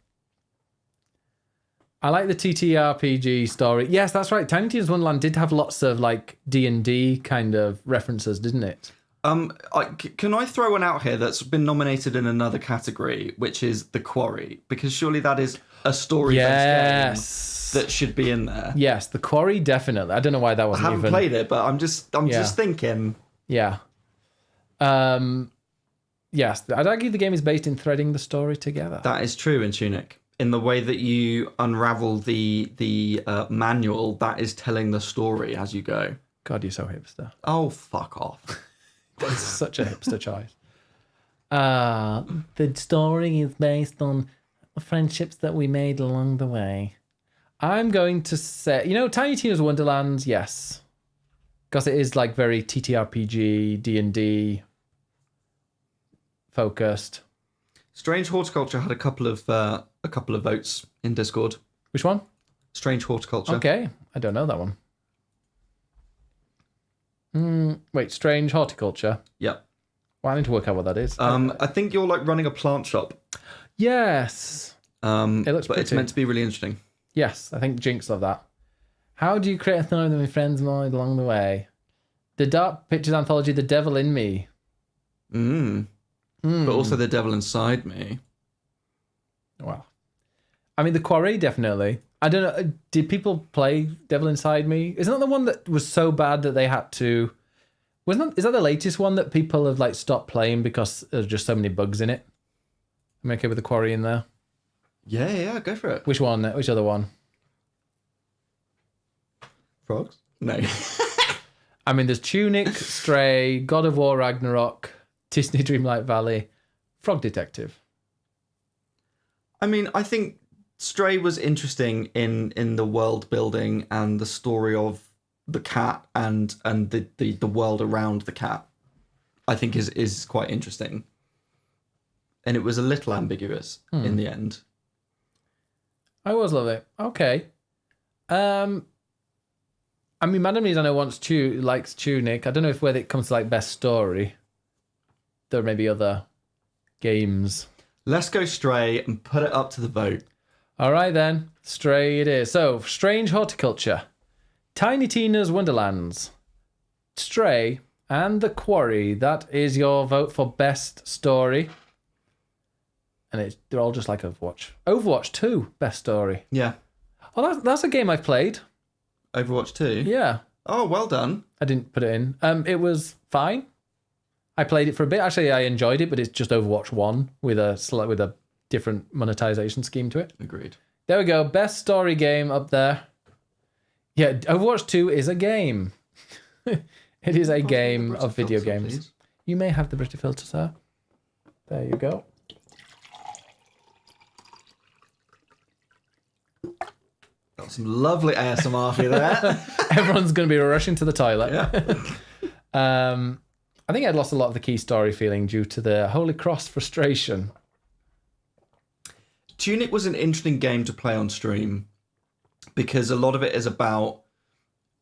I like the TTRPG story. Yes, that's right. Tiny Tina's Wonderland did have lots of like D&D kind of references, didn't it? Can I throw one out here that's been nominated in another category, which is The Quarry? Because surely that is a story-based game that should be in there. Yes, The Quarry, definitely. I don't know why that wasn't I haven't played it, but I'm just thinking. Yeah. Yes, I'd argue the game is based in threading the story together. That is true in Tunic. In the way that you unravel the manual, that is telling the story as you go. God, you're so hipster. Oh, fuck off. That's such a hipster choice. The story is based on friendships that we made along the way. I'm going to say, Tiny Tina's Wonderlands, yes. Because it is like very TTRPG, D&D focused. Strange Horticulture had a couple of votes in Discord. Which one? Strange Horticulture. Okay, I don't know that one. Wait, Strange Horticulture? Yep. Well, I need to work out what that is. I think you're like running a plant shop. Yes. It looks but pretty. It's meant to be really interesting. Yes, I think Jinx love that. How do you create a story that my friends made along the way? The Dark Pictures anthology, The Devil in Me. But also The Devil Inside Me. Well, I mean, The Quarry, definitely. I don't know. Did people play Devil Inside Me? Isn't that the one that was so bad that they had to... Is that the latest one that people have like stopped playing because there's just so many bugs in it? I'm okay with The Quarry in there. Yeah, go for it. Which one? Which other one? Frogs? No. I mean, there's Tunic, Stray, God of War Ragnarok, Disney Dreamlight Valley, Frog Detective. I mean, I think Stray was interesting in the world building and the story of the cat and the world around the cat, I think is quite interesting. And it was a little ambiguous in the end. I always love it. Okay. I mean, Madam Lees, I know likes Tunic. I don't know if when it comes to like best story, there may be other games. Let's go Stray and put it up to the vote. All right then, Stray it is. So, Strange Horticulture, Tiny Tina's Wonderlands, Stray, and The Quarry. That is your vote for best story. And they're all just like Overwatch. Overwatch 2, best story. Yeah. Oh, that's a game I've played. Overwatch 2? Yeah. Oh, well done. I didn't put it in. It was fine. I played it for a bit. Actually, I enjoyed it, but it's just Overwatch 1 with a different monetization scheme to it. Agreed. There we go. Best story game up there. Yeah, Overwatch 2 is a game. It is a game of video games. Please. You may have the Brita filter, sir. There you go. Got some lovely ASMR for you there. Everyone's going to be rushing to the toilet. Yeah. I think I'd lost a lot of the key story feeling due to the Holy Cross frustration. Tunic was an interesting game to play on stream because a lot of it is about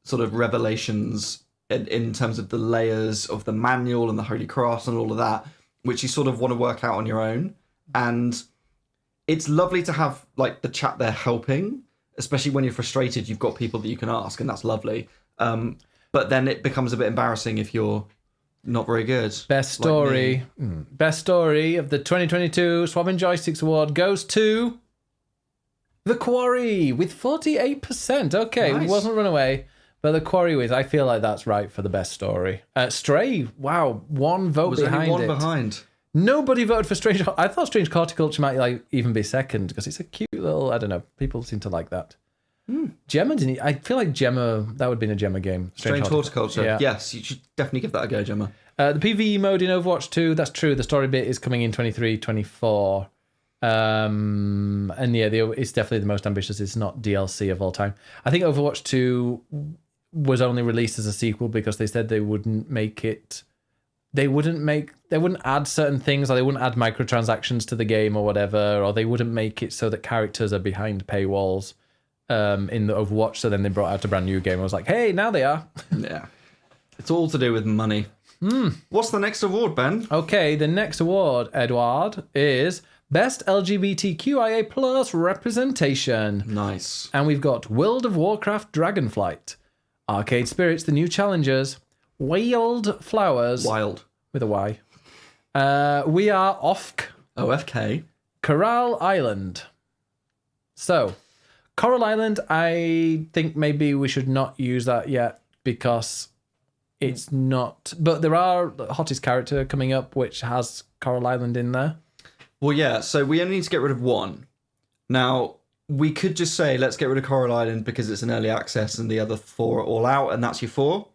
sort of revelations in terms of the layers of the manual and the Holy Cross and all of that, which you sort of want to work out on your own. And it's lovely to have like the chat there helping, especially when you're frustrated. You've got people that you can ask, and that's lovely. But then it becomes a bit embarrassing if you're not very good. Best story. Best story of the 2022 Swabbing Joysticks Award goes to The Quarry with 48%. Okay, Nice. It wasn't Runaway, but The Quarry wins. I feel like that's right for the best story. Stray, wow, one vote Was behind only one it. behind. Nobody voted for Strange. I thought Strange Horticulture might like even be second because it's a cute little. I don't know. People seem to like that. Gemma didn't. I feel like Gemma. That would have been a Gemma game. Strange Horticulture. Yeah. Yes, you should definitely give that a go, Gemma. The PvE mode in Overwatch 2. That's true. The story bit is coming in 23, 24. And yeah, it's definitely the most ambitious. It's not DLC of all time. I think Overwatch 2 was only released as a sequel because they said they wouldn't make it. They wouldn't add certain things, or they wouldn't add microtransactions to the game or whatever, or they wouldn't make it so that characters are behind paywalls in the Overwatch. So then they brought out a brand new game. I was like, hey, now they are. Yeah. It's all to do with money. What's the next award, Ben? Okay, the next award, Edward, is Best LGBTQIA plus representation. Nice. And we've got World of Warcraft Dragonflight, Arcade Spirits, The New Challengers, Wild Flowers, Wild. with a Y. We Are Offk, OFK. Coral Island. So, Coral Island, I think maybe we should not use that yet because it's not. But there are Hottest character coming up which has Coral Island in there. Well, yeah, so we only need to get rid of one. Now, we could just say, let's get rid of Coral Island because it's an early access and the other 4 are all out, and that's your 4.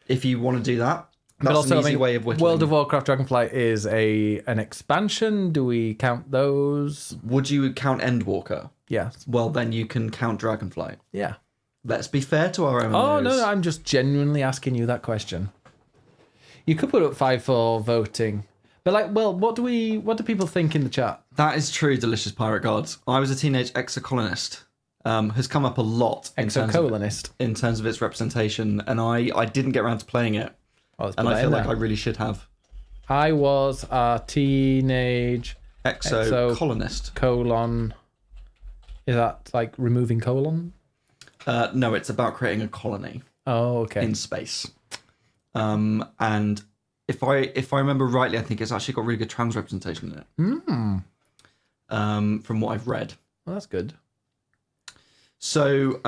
If you want to do that. That's But also, an easy way of whittling. World of Warcraft Dragonflight is an expansion. Do we count those? Would you count Endwalker? Yeah. Well, then you can count Dragonflight. Yeah. Let's be fair to our MMOs. Oh, no, I'm just genuinely asking you that question. You could put up 5 for voting. But like, well, what do people think in the chat? That is true, Delicious Pirate Gods. I was a teenage exocolonist. Has come up a lot in terms of its representation, and I didn't get around to playing it. And I feel like I really should have. I was a teenage exocolonist. Colon. Is that like removing colon? No, it's about creating a colony. Oh, okay. In space. And if I remember rightly, I think it's actually got really good trans representation in it. From what I've read. Well, that's good. So,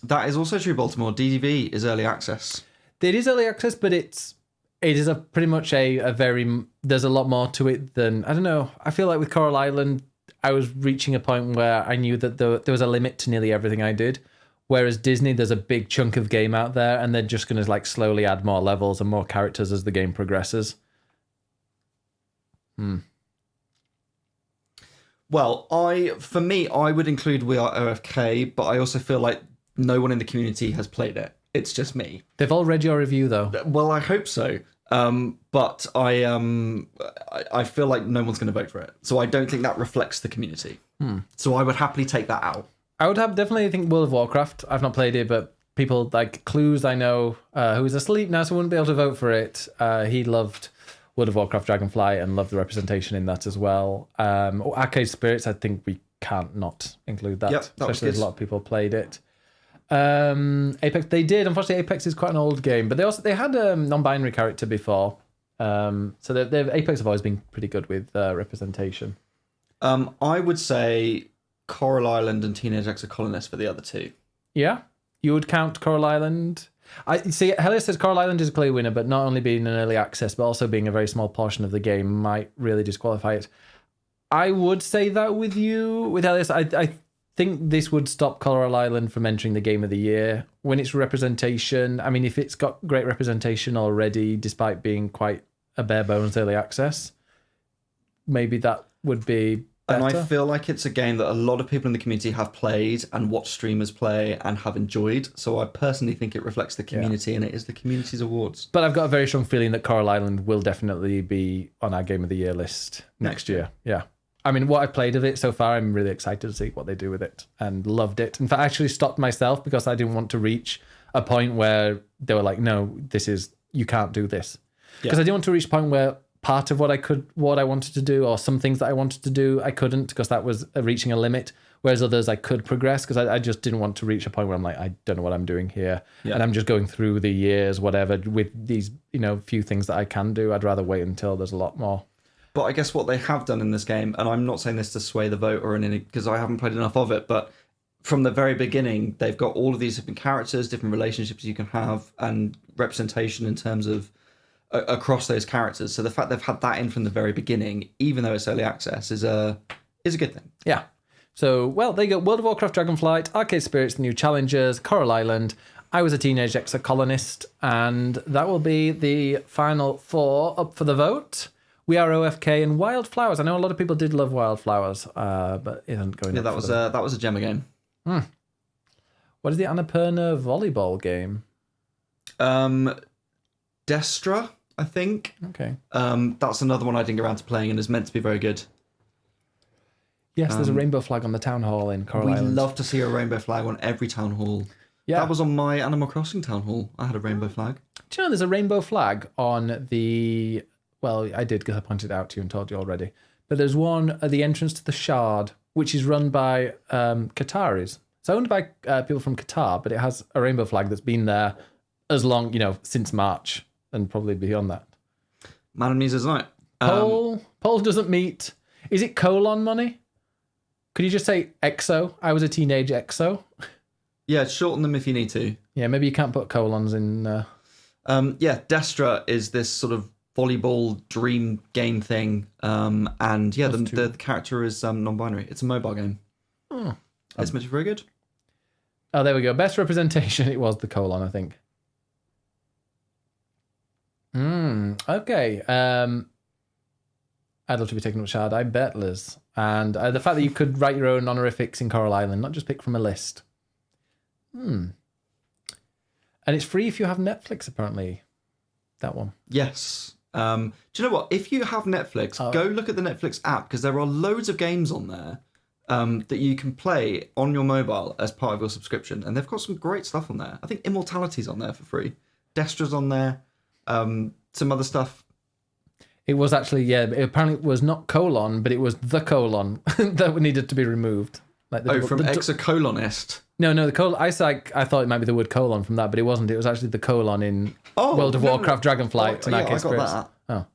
that is also true, Baltimore. DDV is early access. It is early access, but it is a pretty much a very, there's a lot more to it than, I don't know. I feel like with Coral Island, I was reaching a point where I knew that there was a limit to nearly everything I did. Whereas Disney, there's a big chunk of game out there, and they're just going to like slowly add more levels and more characters as the game progresses. Well, for me, I would include We Are OFK, but I also feel like no one in the community has played it. It's just me. They've all read your review, though. Well, I hope so. But I feel like no one's going to vote for it. So I don't think that reflects the community. So I would happily take that out. I would have definitely think World of Warcraft. I've not played it, but people like Clues I know, who is asleep now, so wouldn't be able to vote for it. He loved World of Warcraft Dragonflight and loved the representation in that as well. Arcade Spirits, I think we can't not include that, Yep, especially as a lot of people played it. Apex, they did. Unfortunately, Apex is quite an old game, but they had a non-binary character before. So Apex have always been pretty good with representation. I would say Coral Island and Teenage Exocolonist for the other two. Yeah, you would count Coral Island. I see. Helios says Coral Island is a clear winner, but not only being an early access, but also being a very small portion of the game might really disqualify it. I would say that with you, with Helios. I think this would stop Coral Island from entering the game of the year when it's representation. I mean, if it's got great representation already, despite being quite a bare bones early access, maybe that would be better. And I feel like it's a game that a lot of people in the community have played and watched streamers play and have enjoyed. So I personally think it reflects the community and it is the community's awards. But I've got a very strong feeling that Coral Island will definitely be on our game of the year list next year. Yeah. I mean, what I've played of it so far, I'm really excited to see what they do with it and loved it. In fact, I actually stopped myself because I didn't want to reach a point where they were like, no, you can't do this. Because I didn't want to reach a point where part of what I wanted to do, or some things that I wanted to do, I couldn't, because that was reaching a limit. Whereas others I could progress, because I just didn't want to reach a point where I'm like, I don't know what I'm doing here. Yeah. And I'm just going through the years, whatever, with these, few things that I can do. I'd rather wait until there's a lot more. But I guess what they have done in this game, and I'm not saying this to sway the vote or anything, because I haven't played enough of it, but from the very beginning, they've got all of these different characters, different relationships you can have, and representation in terms of across those characters. So the fact they've had that in from the very beginning, even though it's early access, is a good thing. Yeah. So, well, there you go. World of Warcraft Dragonflight, Arcade Spirits, New Challengers, Coral Island, I Was a Teenage Exocolonist, and that will be the final 4 up for the vote. We Are OFK and Wildflowers. I know a lot of people did love Wildflowers, but it isn't going. Yeah, that was a Gemma game. What is the Annapurna volleyball game? Destra, I think. Okay. That's another one I didn't get around to playing and is meant to be very good. Yes, there's a rainbow flag on the town hall in Coral Island. We'd love to see a rainbow flag on every town hall. Yeah. That was on my Animal Crossing town hall. I had a rainbow flag. Do you know there's a rainbow flag on the... Well, I did because I pointed it out to you and told you already. But there's one at the entrance to the Shard, which is run by Qataris. It's owned by people from Qatar, but it has a rainbow flag that's been there as long, since March and probably beyond that. Man and Muses Night. Poll doesn't meet. Is it colon money? Could you just say EXO? I was a teenage EXO. Yeah, shorten them if you need to. Yeah, maybe you can't put colons in. Destra is this sort of volleyball dream game thing, and yeah, the character is non-binary. It's a mobile game. It's meant to be very good. Oh, there we go. Best representation. It was the colon, I think. Okay. I'd love to be taken up Shard. I bet, Liz. And the fact that you could write your own honorifics in Coral Island, not just pick from a list. And it's free if you have Netflix, apparently. That one. Yes. Do you know what? If you have Netflix, go look at the Netflix app, because there are loads of games on there that you can play on your mobile as part of your subscription. And they've got some great stuff on there. I think Immortality's on there for free. Destra's on there. Some other stuff. It was actually, it apparently was not colon, but it was the colon that needed to be removed. Like from Exocolonist. No, the colon. I thought it might be the word colon from that, but it wasn't. It was actually the colon in World of Warcraft Dragonflight. I got that. Oh,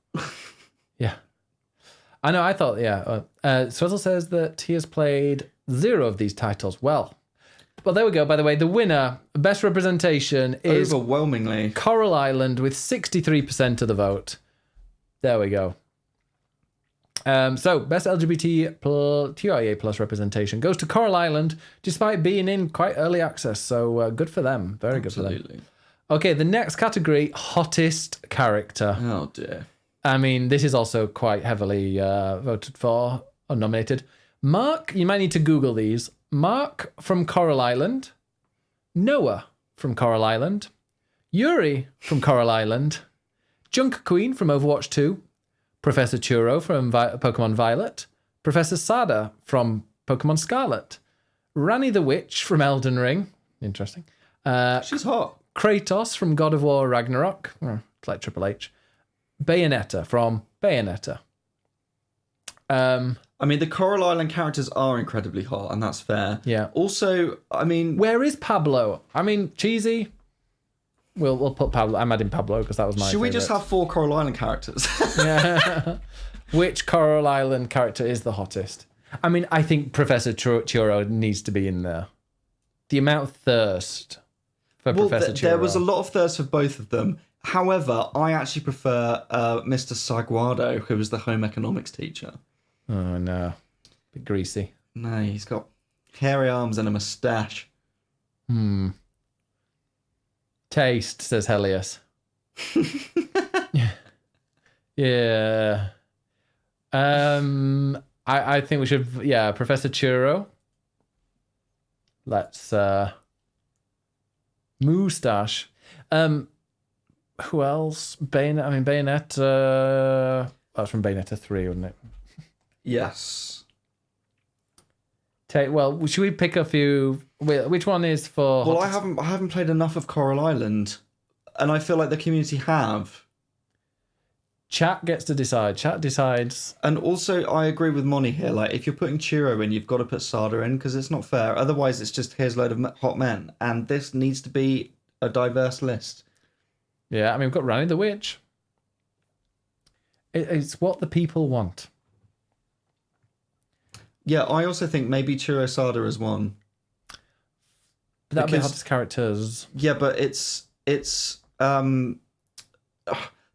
yeah. I know. I thought, Swizzle says that he has played 0 of these titles. Well, there we go. By the way, the winner, best representation, is overwhelmingly Coral Island with 63% of the vote. There we go. So, best LGBTQIA plus representation goes to Coral Island, despite being in quite early access. So, good for them. Very good for them. Okay, the next category, hottest character. Oh, dear. I mean, this is also quite heavily voted for or nominated. Mark, you might need to Google these. Mark from Coral Island, Noah from Coral Island, Yuri from Coral Island, Junk Queen from Overwatch 2, Professor Churro from Pokemon Violet, Professor Sada from Pokemon Scarlet, Rani the Witch from Elden Ring. Interesting. She's hot. Kratos from God of War Ragnarok. It's like Triple H. Bayonetta from Bayonetta. I mean, the Coral Island characters are incredibly hot, and that's fair. Yeah. Also, I mean... Where is Pablo? I mean, cheesy. We'll put Pablo. I'm adding Pablo because that was my Should we just favourite. have 4 Coral Island characters? Yeah. Which Coral Island character is the hottest? I mean, I think Professor Churro needs to be in there. The amount of thirst for Professor Churro. There was a lot of thirst for both of them. However, I actually prefer Mr. Saguado, who was the home economics teacher. Oh, no. Bit greasy. No, he's got hairy arms and a moustache. Taste, says Helios. Yeah. I think we should, Professor Churro. Let's, Moustache. Who else? Bayonetta. That's from Bayonetta 3, wouldn't it? Yes. Well, should we pick a few? Which one is for? Well, I haven't played enough of Coral Island, and I feel like the community have. Chat gets to decide. Chat decides. And also, I agree with Moni here. Like, if you're putting Churro in, you've got to put Sada in because it's not fair. Otherwise, it's just here's a load of hot men, and this needs to be a diverse list. Yeah, I mean, we've got Rani the Witch. It's what the people want. Yeah, I also think maybe Churro Sada is one. That'd be hottest characters. Yeah, but it's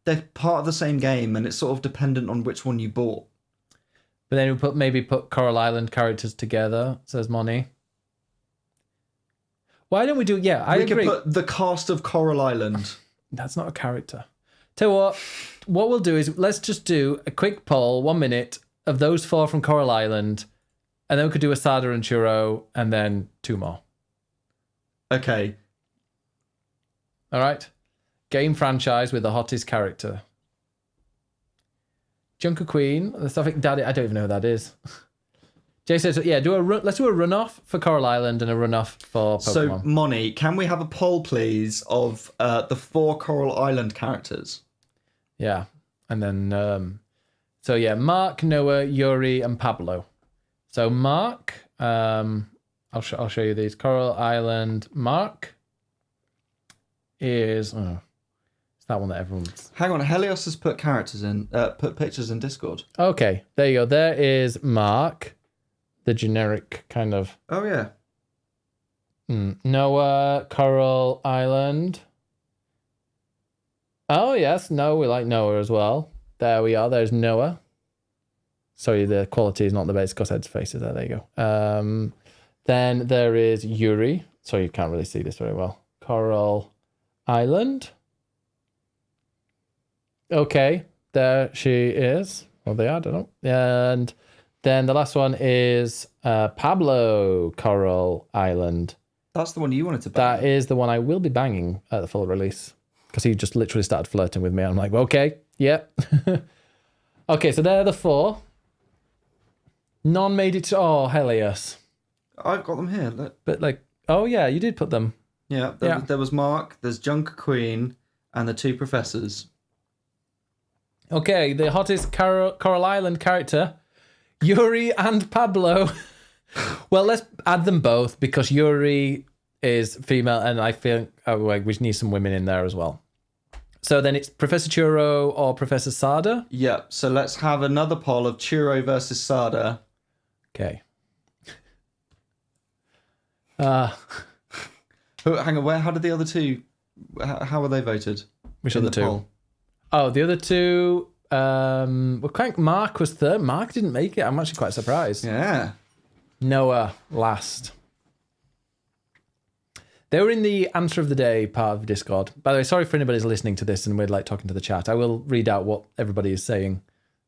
they're part of the same game, and it's sort of dependent on which one you bought. But then we maybe put Coral Island characters together, says Moni. Why don't we do? Yeah, I agree. We could put the cast of Coral Island. That's not a character. Tell you what we'll do is let's just do a quick poll, 1 minute, of those 4 from Coral Island, and then we could do a Sada and Churro, and then 2 more. Okay. All right. Game franchise with the hottest character. Junker Queen, the Suffolk Daddy. I don't even know who that is. Jay says, yeah, let's do a runoff for Coral Island and a runoff for Pokemon. So, Moni, can we have a poll, please, of the 4 Coral Island characters? Yeah. And then, Mark, Noah, Yuri, and Pablo. So, Mark, I'll show you these. Coral Island, Mark is... it's that one that everyone's... Hang on, Helios has put characters in, put pictures in Discord. Okay, there you go. There is Mark, the generic kind of... Oh, yeah. Noah, Coral Island. Oh, yes. No, we like Noah as well. There we are. There's Noah. Sorry, the quality is not the best because head's faces there. There you go. Then there is Yuri. Sorry, you can't really see this very well. Coral Island. Okay, there she is. Well, they are, I don't know. And then the last one is Pablo, Coral Island. That's the one you wanted to bang. That is the one I will be banging at the full release. Because he just literally started flirting with me. I'm like, okay, yep. Okay, so they're the 4. None made it to... Oh, Helios. I've got them here, look. But oh yeah, you did put them. Yeah, there was Mark, there's Junker Queen, and the 2 professors. Okay, the hottest Coral Island character, Yuri and Pablo. Well, let's add them both because Yuri is female, and I feel we need some women in there as well. So then it's Professor Churro or Professor Sada. Yeah, so let's have another poll of Churro versus Sada. Okay. Hang on, how did the other 2? How were they voted? Which in other the 2? poll? Oh, the other 2. Mark was 3rd. Mark didn't make it. I'm actually quite surprised. Yeah. Noah last. They were in the answer of the day part of Discord. By the way, sorry for anybody who's listening to this and we're talking to the chat. I will read out what everybody is saying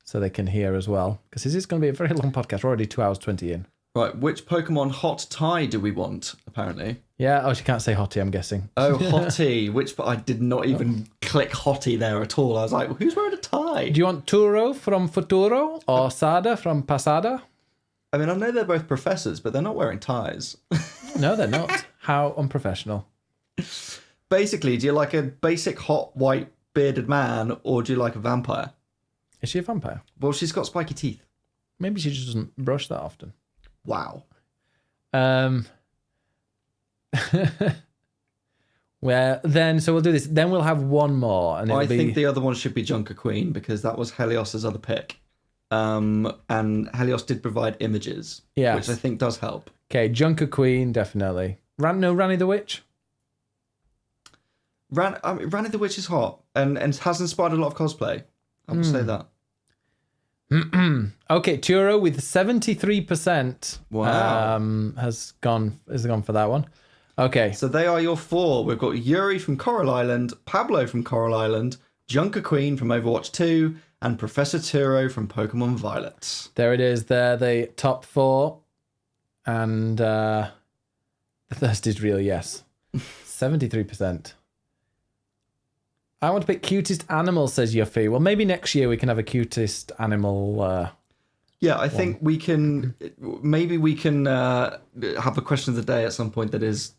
so they can hear as well. Because this is going to be a very long podcast. We're already 2 hours 20 in. Right, which Pokemon hot tie do we want, apparently? Yeah, oh, she can't say hottie, I'm guessing. Oh, hottie. I did not even click hottie there at all. I was like, who's wearing a tie? Do you want Turo from Futuro or Sada from Pasada? I mean, I know they're both professors, but they're not wearing ties. No, they're not. How unprofessional. Basically, do you like a basic hot white bearded man, or do you like a vampire? Is she a vampire? Well, she's got spiky teeth. Maybe she just doesn't brush that often. Wow. Well, then, so we'll do this. Then we'll have one more. And I think the other one should be Junker Queen, because that was Helios's other pick. And Helios did provide images, Yes. which I think does help. Okay, Junker Queen, definitely. Rani the Witch? Rani the Witch is hot and has inspired a lot of cosplay. I will say that. Okay, Turo with 73%. Wow. Has gone for that one. Okay. So they are your four. We've got Yuri from Coral Island, Pablo from Coral Island, Junker Queen from Overwatch 2, and Professor Turo from Pokemon Violet. There it is. They're the top four. And the thirst is real, yes. 73%. I want to pick cutest animal, says Yuffie. Well, maybe next year we can have a cutest animal. Yeah, I think we can. Maybe we can have a question of the day at some point that is,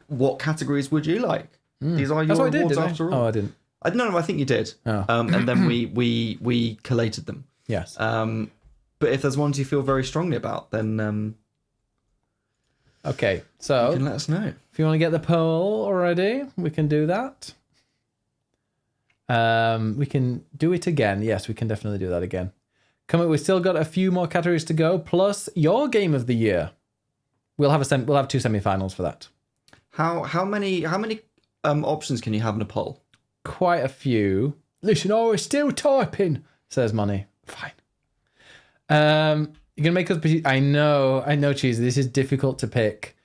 what categories would you like? These are your awards after all. Oh, I didn't. No, I think you did. Oh. And then we collated them. Yes. But if there's ones you feel very strongly about, then okay, so you can let us know. If you want to get the poll already, we can do that. We can do it again. Yes, we can definitely do that again. We've still got a few more categories to go, plus your game of the year. We'll have two semi-finals for that. How many options can you have in a poll? Quite a few. Listen, we're still typing, says Money. Fine. You're gonna make us. I know, Cheesy. This is difficult to pick,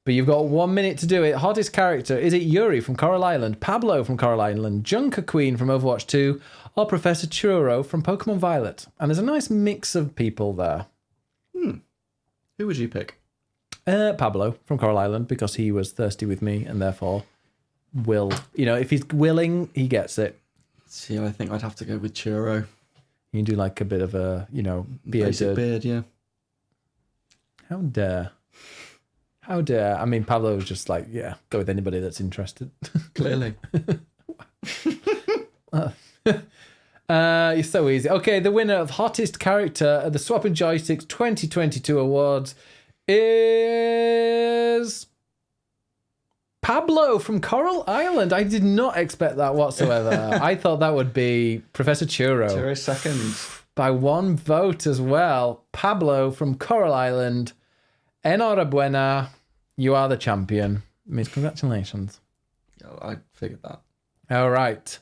but you've got 1 minute to do it. Hottest character, is it Yuri from Coral Island, Pablo from Coral Island, Junker Queen from Overwatch 2, or Professor Churro from Pokemon Violet? And there's a nice mix of people there. Who would you pick? Pablo from Coral Island, because he was thirsty with me and therefore if he's willing, he gets it. See, I think I'd have to go with Churro. You can do like a bit of a, Basic beard, yeah. How dare. I mean, Pablo was just like, yeah, go with anybody that's interested. Clearly. You're so easy. Okay, the winner of Hottest Character at the Swap and Joysticks 2022 Awards is Pablo from Coral Island. I did not expect that whatsoever. I thought that would be Professor Churro. Churro second. By one vote as well. Pablo from Coral Island. Enhorabuena. You are the champion. Miss, congratulations. I figured that. All right.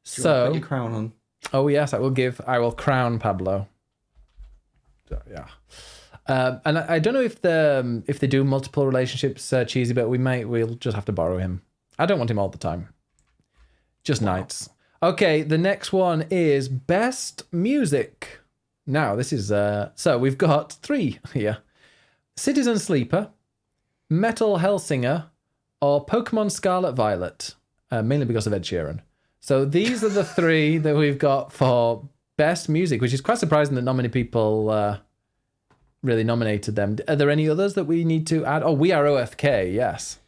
Do you want to put your crown on? Oh yes, I will crown Pablo. So, yeah. And I don't know if they do multiple relationships, Cheesy, but we'll just have to borrow him. I don't want him all the time. Just nights. Okay, the next one is Best Music. Now, this is... so we've got 3 here. Citizen Sleeper, Metal Hellsinger, or Pokemon Scarlet Violet. Mainly because of Ed Sheeran. So these are the 3 that we've got for Best Music, which is quite surprising that not many people... really nominated them. Are there any others that we need to add? Oh, We Are OFK, yes.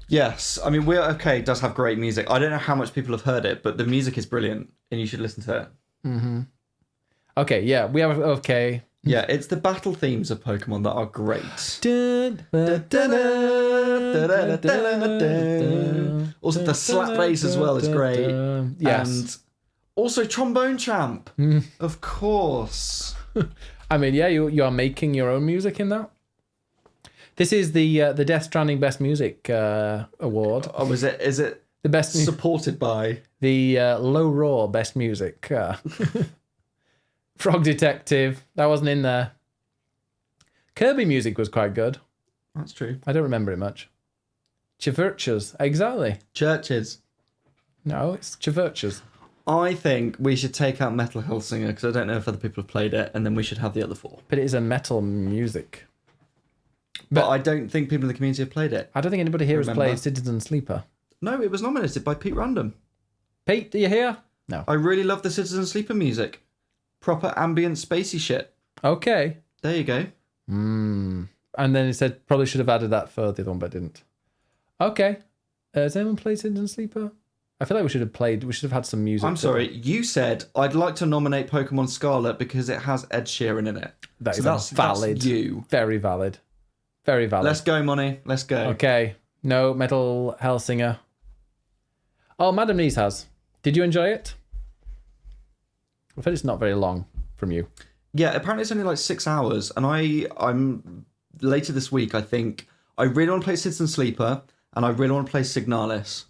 Yes, I mean, We Are OFK does have great music. I don't know how much people have heard it, but the music is brilliant, and you should listen to it. Mm-hmm. Okay, yeah, We Are OFK. Yeah, it's the battle themes of Pokemon that are great. Also, the slap bass as well is great. Yes. And also Trombone Champ, of course. I mean, yeah, you are making your own music in that. This is the Death Stranding Best Music Award. Oh, is it the best supported by the Low Roar Best Music? Frog Detective, that wasn't in there. Kirby music was quite good. That's true. I don't remember it much. Chivirchas, exactly. Churches. No, it's Chivirchas. I think we should take out Metal Hellsinger because I don't know if other people have played it, and then we should have the other 4. But it is a metal music. But I don't think people in the community have played it. I don't think anybody here has Remember? played Citizen Sleeper. No, it was nominated by Pete Random. Pete, are you here? No. I really love the Citizen Sleeper music. Proper ambient spacey shit. Okay. There you go. And then it said probably should have added that for the other one, but didn't. Okay. Has anyone played Citizen Sleeper? I feel like we should have had some music. I'm sorry, you said I'd like to nominate Pokemon Scarlet because it has Ed Sheeran in it. That is valid. That's you. Very valid. Very valid. Let's go, Money. Let's go. Okay. No, Metal Hellsinger. Oh, Madam Niece has. Did you enjoy it? I've heard it's not very long from you. Yeah, apparently it's only like 6 hours, and I'm later this week. I think I really want to play Citizen Sleeper, and I really want to play Signalis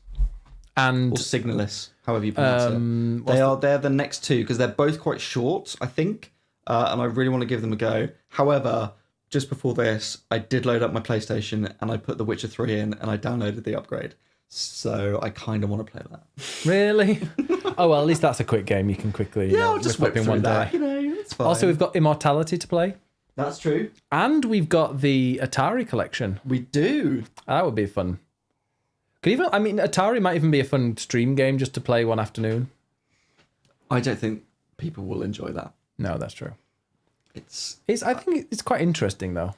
And or Signalis, however you pronounce it. They're the next 2 because they're both quite short, I think, and I really want to give them a go. However, just before this, I did load up my PlayStation and I put The Witcher 3 in, and I downloaded the upgrade. So I kind of want to play that. really? Oh well, at least that's a quick game. You can quickly I'll just whip in through one that. day. It's fine. Also, we've got Immortality to play, That's true. and we've got the Atari collection. We do. That would be fun. Atari might even be a fun stream game just to play one afternoon. I don't think people will enjoy that. No, that's true. I think it's quite interesting though.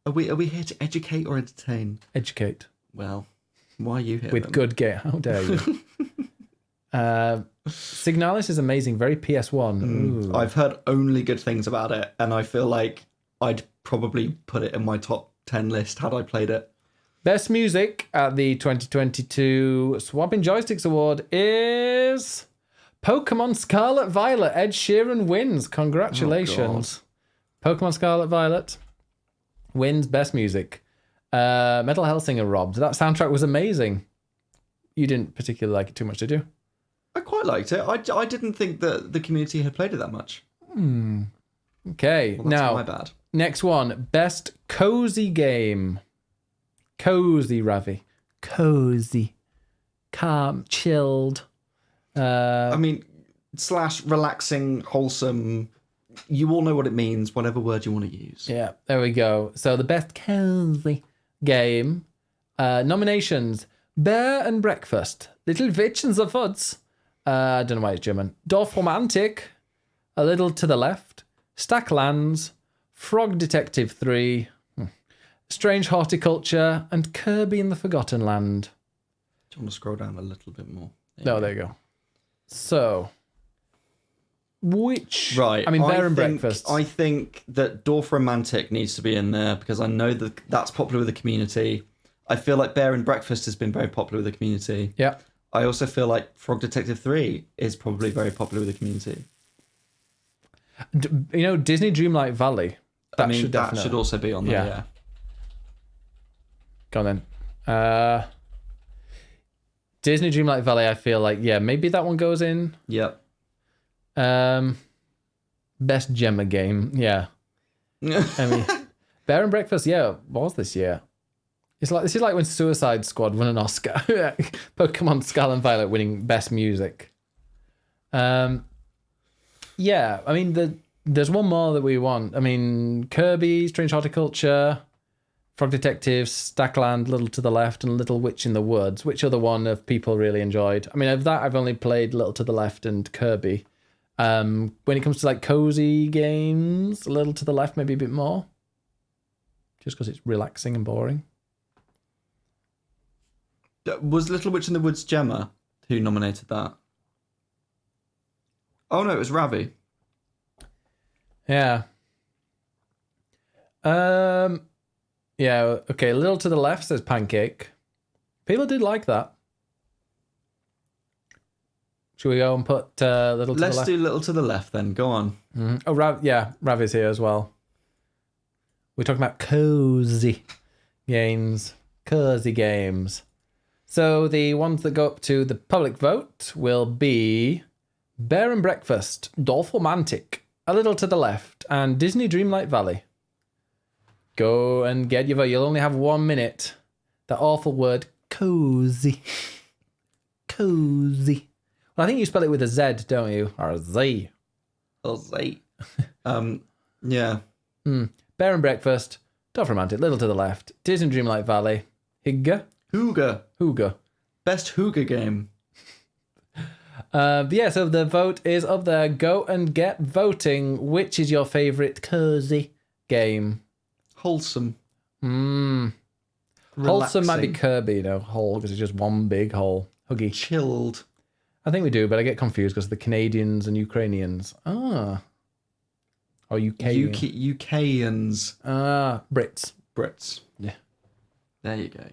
Are we here to educate or entertain? Educate Well, why are you here with then? good game. How dare you? Signalis is amazing. Very PS1. Ooh. I've heard only good things about it, and I feel like I'd probably put it in my top 10 list had I played it. Best music at the 2022 Swapping Joysticks Award is Pokemon Scarlet Violet. Ed Sheeran wins. Congratulations. Pokemon Scarlet Violet wins Best Music. Metal Hellsinger robbed. That soundtrack was amazing. You didn't particularly like it too much, did you? I quite liked it. I didn't think that the community had played it that much. Okay, Well, that's now my bad. next one. Best Cozy Game. Cozy, Ravi. Cozy. Calm, chilled. I mean, / relaxing, wholesome. You all know what it means, whatever word you want to use. Yeah, there we go. So the best cozy game. Nominations. Bear and Breakfast. Little Witchens of Woods. I don't know why it's German. Dorf Romantic. A Little to the Left. Stack Lands. Frog Detective 3. Strange Horticulture. And Kirby in the Forgotten Land. Do you want to scroll down a little bit more? There you go. So, which... Right. Bear and Breakfast. I think that Dorf Romantic needs to be in there because I know that that's popular with the community. I feel like Bear and Breakfast has been very popular with the community. Yeah. I also feel like Frog Detective 3 is probably very popular with the community. Disney Dreamlight Valley. That should also be on there, yeah. Go on then. Disney Dreamlight Valley, I feel like, maybe that one goes in. Yep. Best Gemma game, yeah. Bear and Breakfast, what was this year? This is like when Suicide Squad won an Oscar. Pokemon Scarlet and Violet winning Best Music. There's one more that we want. Kirby, Strange Horticulture, Frog Detective, Stackland, Little to the Left, and Little Witch in the Woods. Which other one have people really enjoyed? Of that, I've only played Little to the Left and Kirby. When it comes to cozy games, Little to the Left maybe a bit more. Just because it's relaxing and boring. Was Little Witch in the Woods Gemma who nominated that? Oh no, it was Ravi. Yeah. Okay, Little to the Left says Pancake. People did like that. Should we go and put Little to the Left? Let's do Little to the Left then. Go on. Mm-hmm. Oh, Ravi's here as well. We're talking about cozy games. Cozy games. So the ones that go up to the public vote will be Bear and Breakfast, Dorf Romantic, A Little to the Left, and Disney Dreamlight Valley. Go and get your vote. You'll only have 1 minute. That awful word, cozy. cozy. Well, I think you spell it with a Z, don't you? Or a Z. Or Z. Yeah. Bear and Breakfast. Dolph Romantic. Little to the Left. Disney Dreamlight Valley. Huuuge. Huuuge. Best huuuge game. Yeah, so the vote is up there. Go and get voting. Which is your favourite cozy game? Wholesome. Wholesome might be Kirby, whole, because it's just one big hole. Huggy. Chilled. I think we do, but I get confused because the Canadians and Ukrainians. Or UK. UKians. Brits. Yeah. There you go.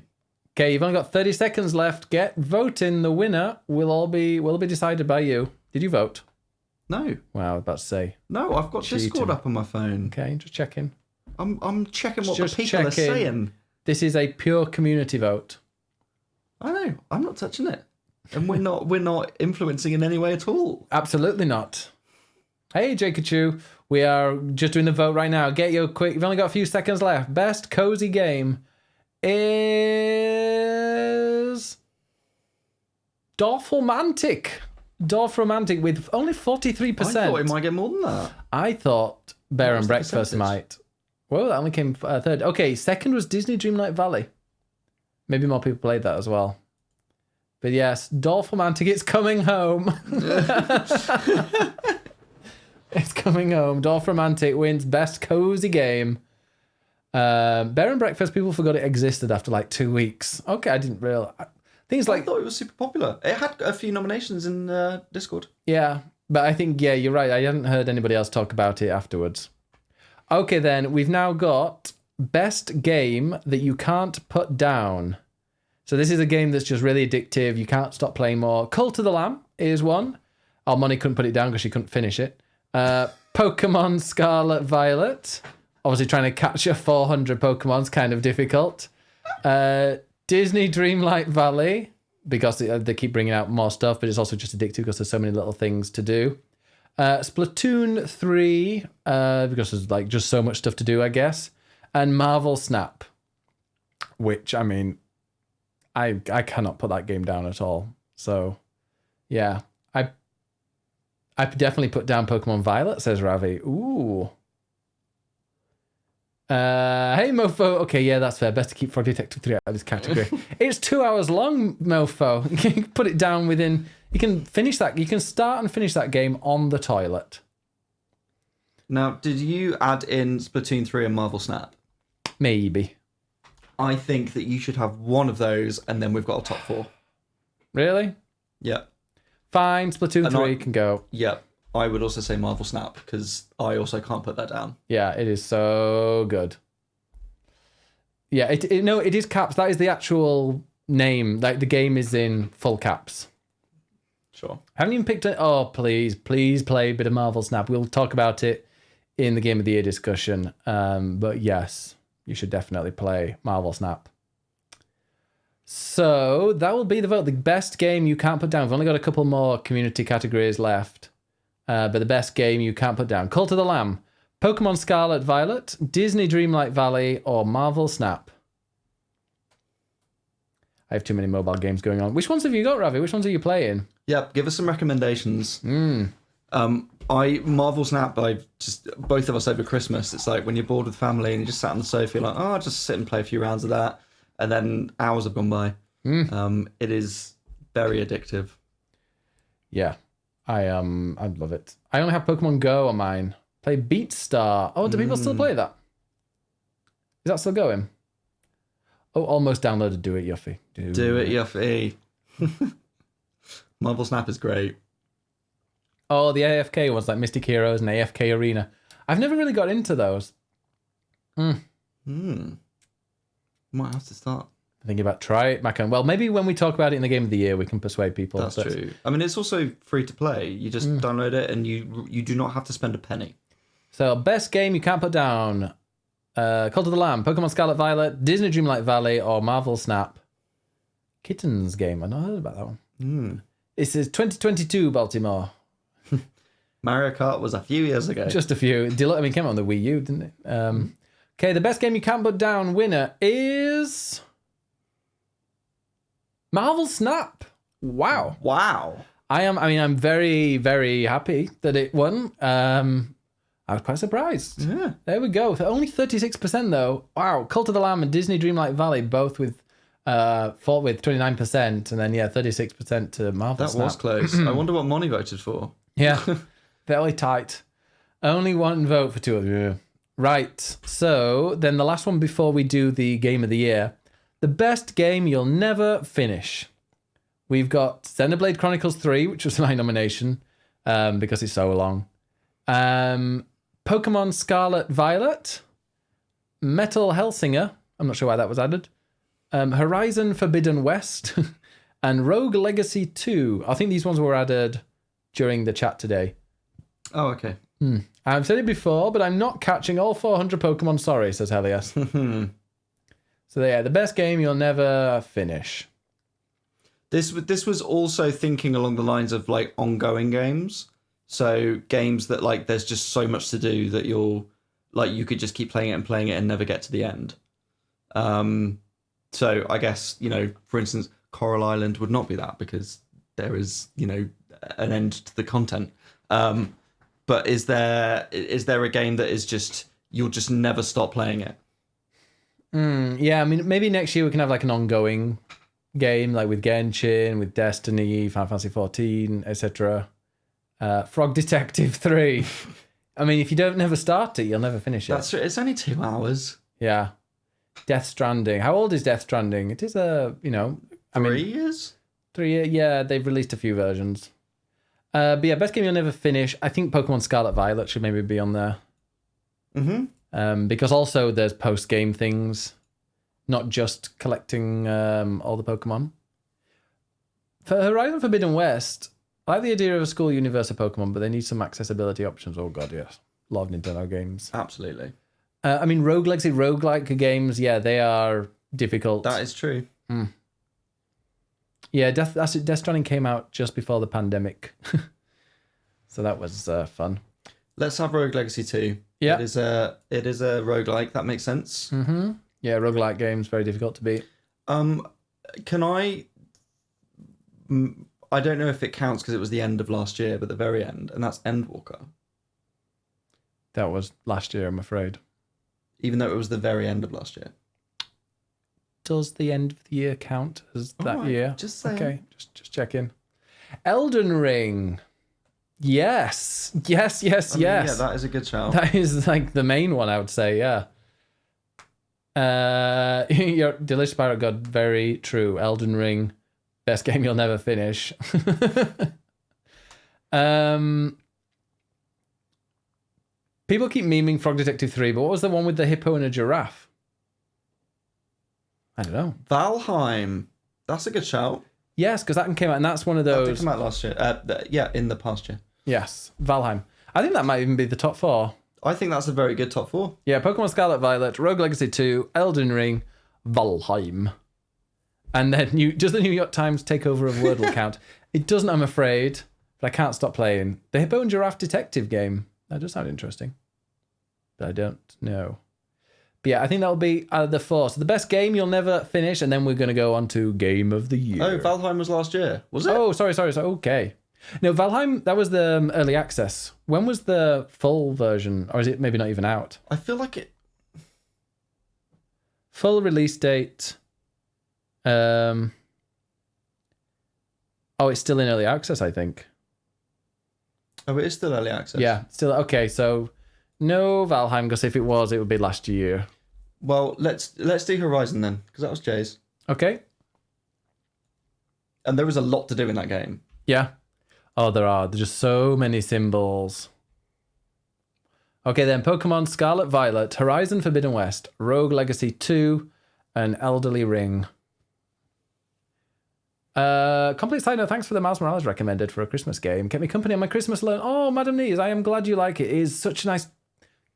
Okay, you've only got 30 seconds left. Get voting. The winner will be decided by you. Did you vote? No. Wow, I was about to say. No, I've got Cheating. Discord up on my phone. Okay, just checking. I'm checking what Just the people are checking. saying. This is a pure community vote. I know. I'm not touching it. And we're not influencing in any way at all. Absolutely not. Hey, Jakachu. We are just doing the vote right now. Get your quick. You've only got a few seconds left. Best cozy game is Dorfromantic. Dorfromantic with only 43%. I thought it might get more than that. I thought Bear and the Breakfast percentage? might. Well, that only came third. Okay, second was Disney Dreamlight Valley. Maybe more people played that as well. But yes, Dorfromantic, it's coming home. It's coming home. Dorfromantic wins best cozy game. Bear and Breakfast, people forgot it existed after like 2 weeks. Okay, I didn't realize. Things I like, thought it was super popular. It had a few nominations in Discord. yeah, but I think, yeah, you're right. I hadn't heard anybody else talk about it afterwards. Okay, then we've now got best game that you can't put down. So this is a game that's just really addictive. You can't stop playing more. Cult of the Lamb is one. Our Money couldn't put it down because she couldn't finish it. Pokemon Scarlet Violet. Obviously trying to capture 400 Pokemon's kind of difficult. Disney Dreamlight Valley, because they keep bringing out more stuff, but it's also just addictive because there's so many little things to do. Splatoon 3, because there's like just so much stuff to do, I guess. And Marvel Snap, which, I mean, I cannot put that game down at all. So, yeah. I definitely put down Pokemon Violet, says Ravi. Ooh. Hey, Mofo. Okay, yeah, that's fair. Best to keep Frog Detective 3 out of this category. It's 2 hours long, Mofo. You can put it down within... You can finish that. You can start and finish that game on the toilet. Now, did you add in Splatoon 3 and Marvel Snap? Maybe. I think that you should have one of those, and then we've got a top 4. Really? Yeah. Fine. Splatoon 3 can go. Yeah. I would also say Marvel Snap, because I also can't put that down. Yeah, it is so good. Yeah, it is caps. That is the actual name. Like, the game is in full caps. Sure. Haven't even picked it. Oh, please play a bit of Marvel Snap. We'll talk about it in the Game of the Year discussion. But yes, you should definitely play Marvel Snap. So that will be the vote. The best game you can't put down. We've only got a couple more community categories left. But the best game you can't put down. Cult of the Lamb, Pokemon Scarlet Violet, Disney Dreamlight Valley, or Marvel Snap. I have too many mobile games going on. Which ones have you got, Ravi? Which ones are you playing? Yep, give us some recommendations. Marvel Snap, both of us over Christmas, it's like when you're bored with family and you just sat on the sofa, you're like, oh, I'll just sit and play a few rounds of that. And then hours have gone by. It is very addictive. Yeah, I love it. I only have Pokemon Go on mine. Play Beat Star. Oh, do people still play that? Is that still going? Oh, almost downloaded Do It Yuffie. Do It Yuffie. Marvel Snap is great. Oh, the AFK ones like Mystic Heroes and AFK Arena. I've never really got into those. Might have to start. Thinking about try it, Macon. Well, maybe when we talk about it in the Game of the Year, we can persuade people. That's true. I mean, it's also free to play. You just download it and you do not have to spend a penny. So, best game you can't put down. Cult of the Lamb, Pokemon Scarlet Violet, Disney Dreamlight Valley, or Marvel Snap. Kittens game. I've not heard about that one. This is 2022 Baltimore. Mario Kart was a few years ago. Just a few. I mean, it came out on the Wii U, didn't it? Okay, the best game you can't put down winner is Marvel Snap. Wow. Wow. I'm very, very happy that it won. I was quite surprised. Yeah. There we go. Only 36% though. Wow. Cult of the Lamb and Disney Dreamlight Valley both with fought with 29%, and then 36% to Marvel That Snap. was close. I wonder what Moni voted for. Yeah. Fairly tight. Only one vote for two of you. Right. So then the last one before we do the game of the year. The best game you'll never finish. We've got Xenoblade Chronicles 3, which was my nomination because it's so long. Pokemon Scarlet Violet. Metal Hellsinger. I'm not sure why that was added. Horizon Forbidden West. And Rogue Legacy 2. I think these ones were added during the chat today. Oh, okay. I've said it before, but I'm not catching all 400 Pokemon. Sorry, says Helios. So yeah, the best game you'll never finish. This was also thinking along the lines of like ongoing games. So games that like there's just so much to do that you'll like you could just keep playing it and never get to the end. So I guess, for instance, Coral Island would not be that because there is, an end to the content. But is there a game that is just you'll just never stop playing it? Yeah, I mean, maybe next year we can have like an ongoing game, like with Genshin, with Destiny, Final Fantasy 14, etc. Frog Detective 3. I mean, if you don't never start it, you'll never finish it. That's true. It's only 2 hours. Yeah. Death Stranding. How old is Death Stranding? It is 3 years? 3 years. Yeah, they've released a few versions. But yeah, best game you'll never finish. I think Pokemon Scarlet Violet should maybe be on there. Because also there's post-game things, not just collecting all the Pokemon. For Horizon Forbidden West, I like the idea of a school universe of Pokemon, but they need some accessibility options. Oh god, yes. A lot of Nintendo games. Absolutely. I mean, Rogue Legacy, roguelike games, yeah, they are difficult. That is true. Yeah, Death Stranding came out just before the pandemic. So that was fun. Let's have Rogue Legacy 2. Yeah. It is a roguelike, that makes sense. Mm-hmm. Yeah, roguelike games, very difficult to beat. Can I don't know if it counts because it was the end of last year, but the very end, and that's Endwalker. That was last year, I'm afraid. Even though it was the very end of last year. Does the end of the year count as that year? Just saying. Okay, just checking. Elden Ring. Yes. Yes. Yeah, that is a good shout. That is like the main one, I would say, yeah. Your Delicious Pirate God, very true. Elden Ring, best game you'll never finish. People keep memeing Frog Detective 3, but what was the one with the hippo and a giraffe? I don't know. Valheim. That's a good shout. Yes, because that came out, and that's one of those. That did come out last year. In the past year. Yes, Valheim. I think that might even be the top 4. I think that's a very good top 4. Yeah, Pokemon Scarlet Violet, Rogue Legacy 2, Elden Ring, Valheim. And then does the New York Times takeover of Wordle count? It doesn't, I'm afraid, but I can't stop playing. The Hippo and Giraffe detective game. That does sound interesting. But I don't know. But yeah, I think that'll be out of the 4. So the best game you'll never finish, and then we're going to go on to Game of the Year. Oh, Valheim was last year, was it? Oh, sorry. Okay. No, Valheim, that was the early access. When was the full version? Or is it maybe not even out? I feel like it... Full release date. Oh, it's still in early access, I think. Oh, it is still early access? Yeah, still. Okay, so no Valheim, because if it was, it would be last year. Well, let's do Horizon then, because that was Jay's. Okay. And there was a lot to do in that game. Yeah. Oh, there are. There's just so many symbols. Okay, then Pokemon Scarlet Violet, Horizon Forbidden West, Rogue Legacy 2, and Elderly Ring. Complete side note, thanks for the Miles Morales recommended for a Christmas game. Kept me company on my Christmas alone. Oh, Madam Nees, I am glad you like it. It is such a nice,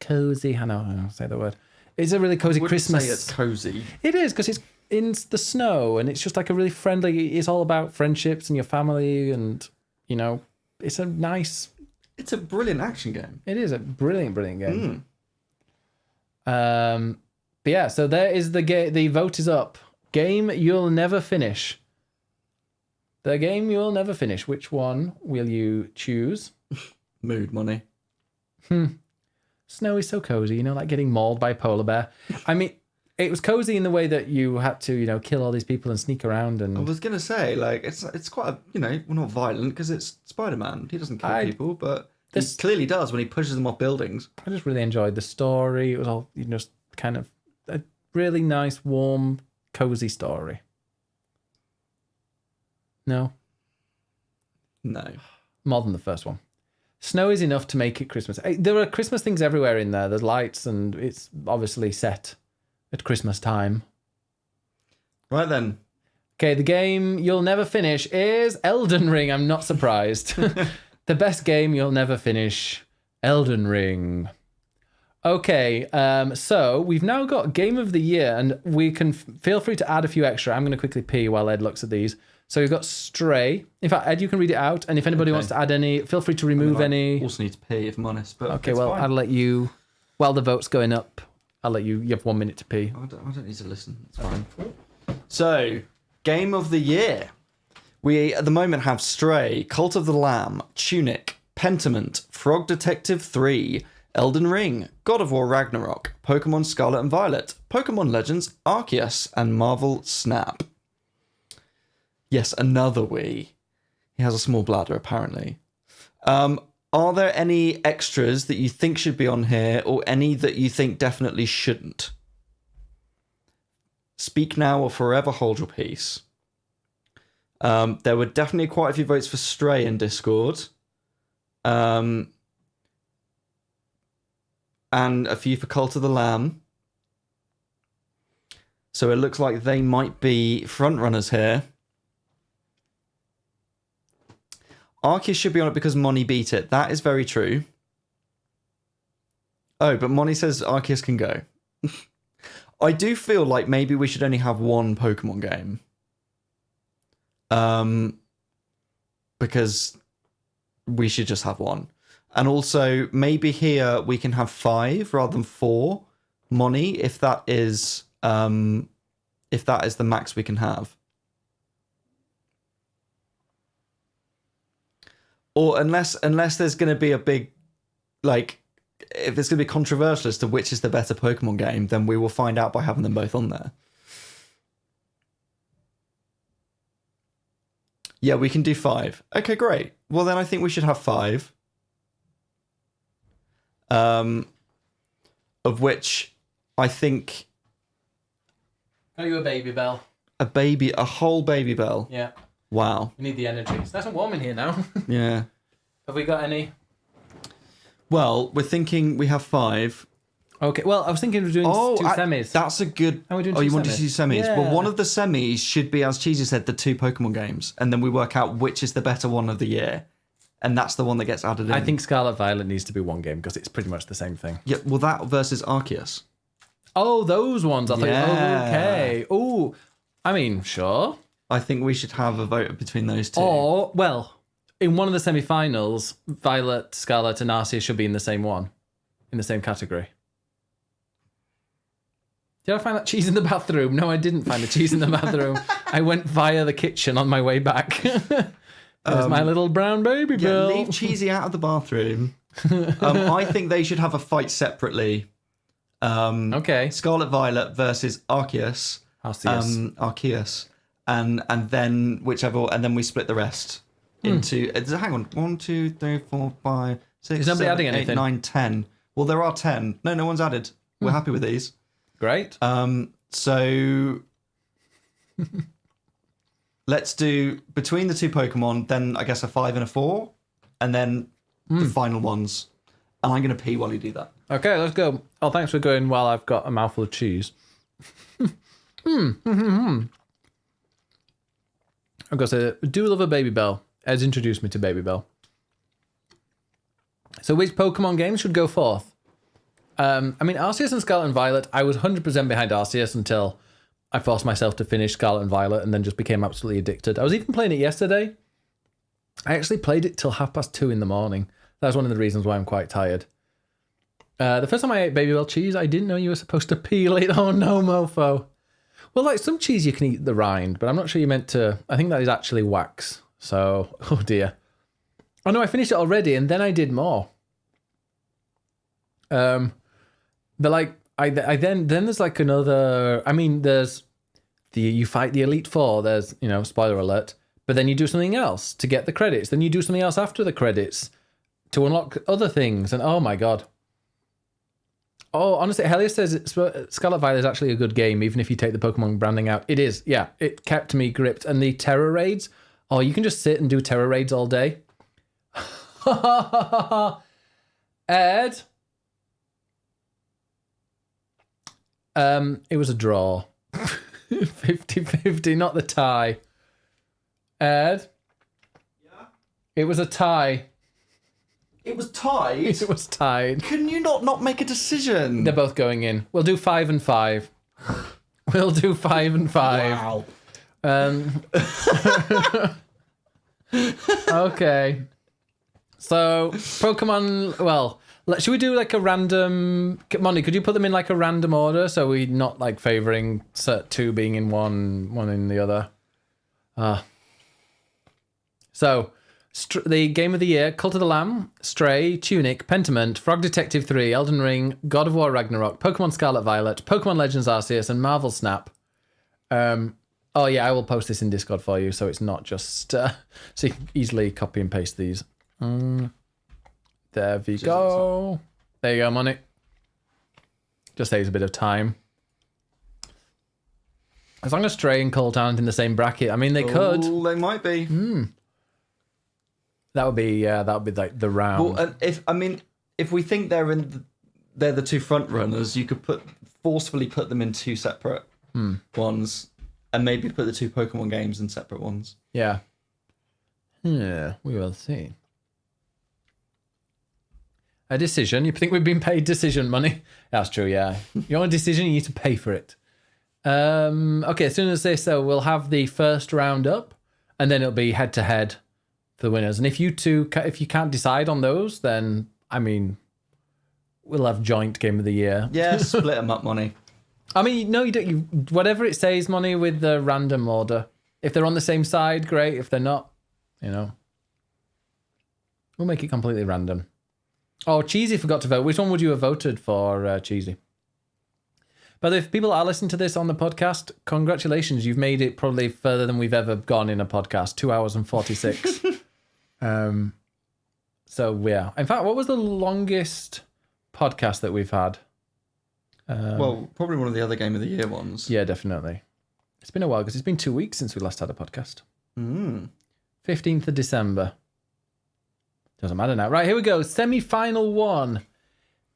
cozy, I know, say the word. It's a really cozy Christmas. Say it's cozy. It is, because it's in the snow, and it's just like a really friendly, it's all about friendships and your family, and, it's a nice... It's a brilliant action game. It is a brilliant game. But yeah, so there is the vote is up. Game you'll never finish. The game you'll never finish. Which one will you choose? Mood money. Snow is so cozy, like getting mauled by a polar bear. I mean, it was cozy in the way that you had to, kill all these people and sneak around. And I was gonna say, like, it's quite well, not violent because it's Spider-Man. He doesn't kill people, but he clearly does when he pushes them off buildings. I just really enjoyed the story. It was all, just kind of a really nice, warm, cozy story. No, more than the first one. Snow is enough to make it Christmas. There are Christmas things everywhere in there. There's lights, and it's obviously set at Christmas time. Right then. Okay, the game you'll never finish is Elden Ring. I'm not surprised. The best game you'll never finish, Elden Ring. Okay, so we've now got Game of the Year, and we can feel free to add a few extra. I'm going to quickly pee while Ed looks at these. So we've got Stray. In fact, Ed, you can read it out, and if anybody wants to add any, feel free to remove any. I also need to pee, if I'm honest. But okay, well, fine. I'll let you, while the vote's going up, I'll let you have 1 minute to pee. I don't need to listen. It's fine. So, Game of the Year. We, at the moment, have Stray, Cult of the Lamb, Tunic, Pentiment, Frog Detective 3, Elden Ring, God of War Ragnarok, Pokemon Scarlet and Violet, Pokemon Legends Arceus, and Marvel Snap. Yes, another Wii. He has a small bladder, apparently. Are there any extras that you think should be on here, or any that you think definitely shouldn't? Speak now or forever hold your peace. There were definitely quite a few votes for Stray in Discord. And a few for Cult of the Lamb. So it looks like they might be frontrunners here. Arceus should be on it because Moni beat it. That is very true. Oh, but Moni says Arceus can go. I do feel like maybe we should only have one Pokemon game. Because we should just have one. And also, maybe here we can have 5 rather than 4 Moni, if that is the max we can have. Or unless there's going to be a big, like, if it's going to be controversial as to which is the better Pokemon game, then we will find out by having them both on there. Yeah, we can do 5. Okay, great. Well, then I think we should have 5. Of which I think... Are you a baby bell? A whole baby bell? Yeah. Wow. We need the energy. It's nice and warm in here now. Yeah. Have we got any? Well, we're thinking we have 5. Okay, well, I was thinking of doing 2 semis. That's a good... How are we doing you semis? want to do semis? Yeah. Well, one of the semis should be, as Cheesy said, the 2 Pokemon games. And then we work out which is the better one of the year. And that's the one that gets added in. I think Scarlet Violet needs to be one game because it's pretty much the same thing. Yeah, well, that versus Arceus. Oh, those ones. I thought, okay. Oh, I mean, sure. I think we should have a vote between those 2. Or, well, in one of the semi-finals, Violet, Scarlet, and Arceus should be in the same one, in the same category. Did I find that cheese in the bathroom? No, I didn't find the cheese in the bathroom. I went via the kitchen on my way back. There's my little brown baby girl. Leave Cheesy out of the bathroom. I think they should have a fight separately. Okay. Scarlet Violet versus Arceus. Arceus. And then whichever, and then we split the rest into. Hang on, 1, 2, 3, 4, 5, 6, Is nobody 7, adding 8, anything? 9, 10. Well, there are 10. No one's added. We're happy with these. Great. So let's do between the 2 Pokemon, then I guess a 5 and a 4, and then the final ones. And I'm going to pee while you do that. Okay, let's go. Oh, thanks for going while I've got a mouthful of cheese. I've got to say, I do love a Baby Bell. Ed's introduced me to Baby Bell. So which Pokemon game should go forth? I mean, Arceus and Scarlet and Violet, I was 100% behind Arceus until I forced myself to finish Scarlet and Violet and then just became absolutely addicted. I was even playing it yesterday. I actually played it till 2:30 in the morning. That was one of the reasons why I'm quite tired. The first time I ate Baby Bell cheese, I didn't know you were supposed to peel it. Oh no, mofo. Well, like some cheese you can eat the rind, but I'm not sure you're meant to. I think that is actually wax. So, oh dear. Oh no, I finished it already, and then I did more. But like I then there's like another. I mean, there's you fight the Elite Four. There's spoiler alert. But then you do something else to get the credits. Then you do something else after the credits to unlock other things. And oh my god. Oh, honestly, Helia says Scarlet Violet is actually a good game, even if you take the Pokemon branding out. It is, yeah. It kept me gripped. And the Terror Raids, oh, you can just sit and do Terror Raids all day. Ed? It was a draw. 50-50, not the tie. Ed? Yeah? It was a tie. It was tied? It was tied. Can you not make a decision? They're both going in. We'll do 5 and 5. We'll do 5 and 5. Wow. Okay. So, Pokemon, well, should we do like a random... Monty, could you put them in like a random order so we're not like favouring two being in one in the other? So... the Game of the Year, Cult of the Lamb, Stray, Tunic, Pentiment, Frog Detective 3, Elden Ring, God of War Ragnarok, Pokemon Scarlet Violet, Pokemon Legends Arceus, and Marvel Snap. Oh yeah, I will post this in Discord for you, so it's not just... so you can easily copy and paste these. There we go. There you go, Money. Just saves a bit of time. As long as Stray and Cult aren't in the same bracket, I mean, they could. They might be. That would be like the round. Well, and if we think they're the two front runners, you could forcefully put them in two separate ones, and maybe put the two Pokemon games in separate ones. Yeah. Yeah, we will see. A decision. You think we've been paid decision money? That's true. Yeah. You want a decision? You need to pay for it. Okay. As soon as this, we'll have the first round up, and then it'll be head to head for the winners. And if you can't decide on those, then I mean, we'll have joint Game of the Year. Yeah, split them up, Money. I mean, no, you don't. Whatever it says, Money, with the random order. If they're on the same side, great. If they're not, we'll make it completely random. Oh, Cheesy forgot to vote. Which one would you have voted for, Cheesy? But if people are listening to this on the podcast, congratulations. You've made it probably further than we've ever gone in a podcast. 2 hours and 46. So, yeah. In fact, what was the longest podcast that we've had? Well, probably one of the other Game of the Year ones. Yeah, definitely. It's been a while because it's been 2 weeks since we last had a podcast. 15th of December. Doesn't matter now. Right, here we go. Semi-final one.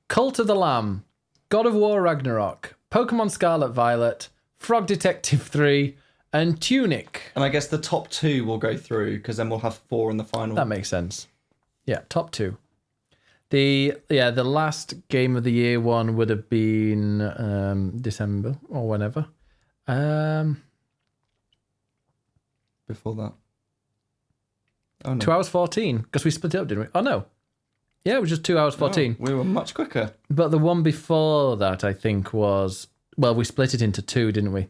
Cult of the Lamb, God of War Ragnarok, Pokemon Scarlet Violet, Frog Detective 3, and Tunic. And I guess the top two will go through, because then we'll have 4 in the final. That makes sense. Yeah, top 2. The last Game of the Year one would have been December or whenever. Before that. Oh, no. 2 hours 14, because we split it up, didn't we? Oh, no. Yeah, it was just 2 hours 14. Oh, we were much quicker. But the one before that, I think, was... Well, we split it into 2, didn't we?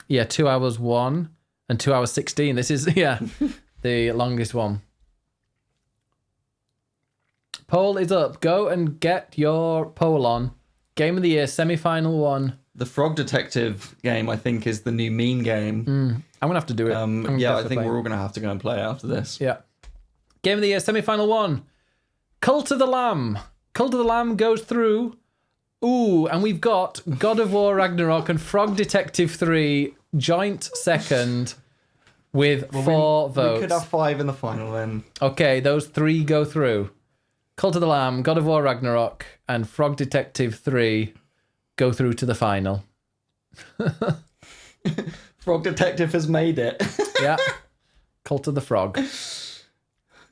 Yeah, 2 hours 1 and 2 hours 16. This is, the longest one. Poll is up. Go and get your poll on. Game of the Year, semi-final one. The Frog Detective game, I think, is the new meme game. I'm going to have to do it. I think we're all going to have to go and play after this. Yeah. Game of the Year, semi-final one. Cult of the Lamb. Cult of the Lamb goes through. Ooh, and we've got God of War Ragnarok and Frog Detective 3 joint second with 4 votes. We could have 5 in the final then. Okay, those 3 go through. Cult of the Lamb, God of War Ragnarok, and Frog Detective 3 go through to the final. Frog Detective has made it. Yeah. Cult of the Frog.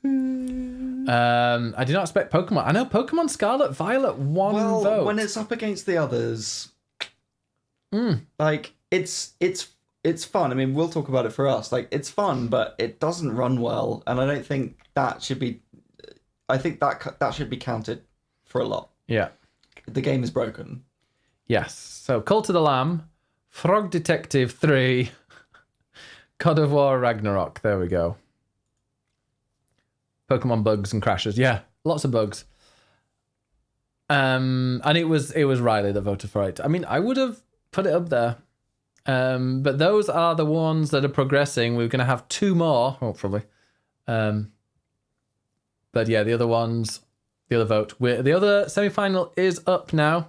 I did not expect Pokemon. I know Pokemon Scarlet Violet won vote. When it's up against the others, like it's fun. I mean, we'll talk about it for us. Like, it's fun, but it doesn't run well, and I don't think that should be. I think that should be counted for a lot. Yeah. The game is broken. Yes. So Cult of the Lamb, Frog Detective 3, God of War Ragnarok. There we go. Pokemon bugs and crashes. Yeah, lots of bugs. And it was Riley that voted for it. I mean, I would have put it up there. But those are the ones that are progressing. We're going to have 2 more, hopefully. But yeah, the other ones, the other vote. The other semi-final is up now.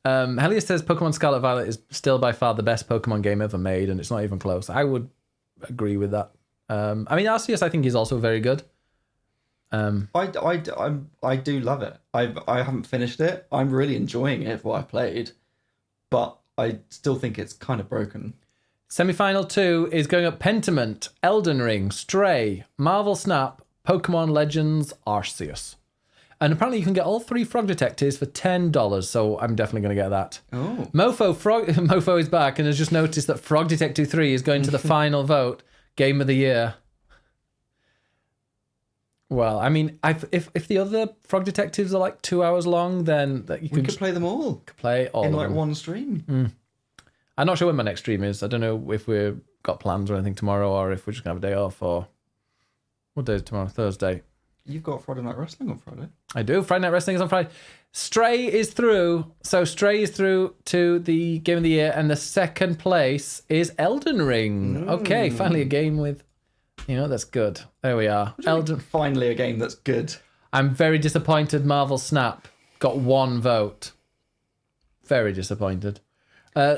Helia says Pokemon Scarlet Violet is still by far the best Pokemon game ever made, and it's not even close. I would agree with that. I mean, Arceus, I think, is also very good. I do love it. I haven't finished it. I'm really enjoying it for what I played, but I still think it's kind of broken. Semi-final 2 is going up Pentiment, Elden Ring, Stray, Marvel Snap, Pokemon Legends, Arceus. And apparently you can get all 3 Frog Detectives for $10, so I'm definitely going to get that. Oh. Mofo is back and has just noticed that Frog Detective 3 is going to the final vote, Game of the Year. Well, I mean, if the other Frog Detectives are like 2 hours long, then we could play them all. Could play all in of like them. one stream. I'm not sure when my next stream is. I don't know if we've got plans or anything tomorrow, or if we're just going to have a day off, or... What day is tomorrow? Thursday. You've got Friday Night Wrestling on Friday. I do. Friday Night Wrestling is on Friday. Stray is through. So Stray is through to the Game of the Year, and the second place is Elden Ring. Okay, finally a game with... that's good. There we are. Finally a game that's good. I'm very disappointed Marvel Snap got 1 vote. Very disappointed.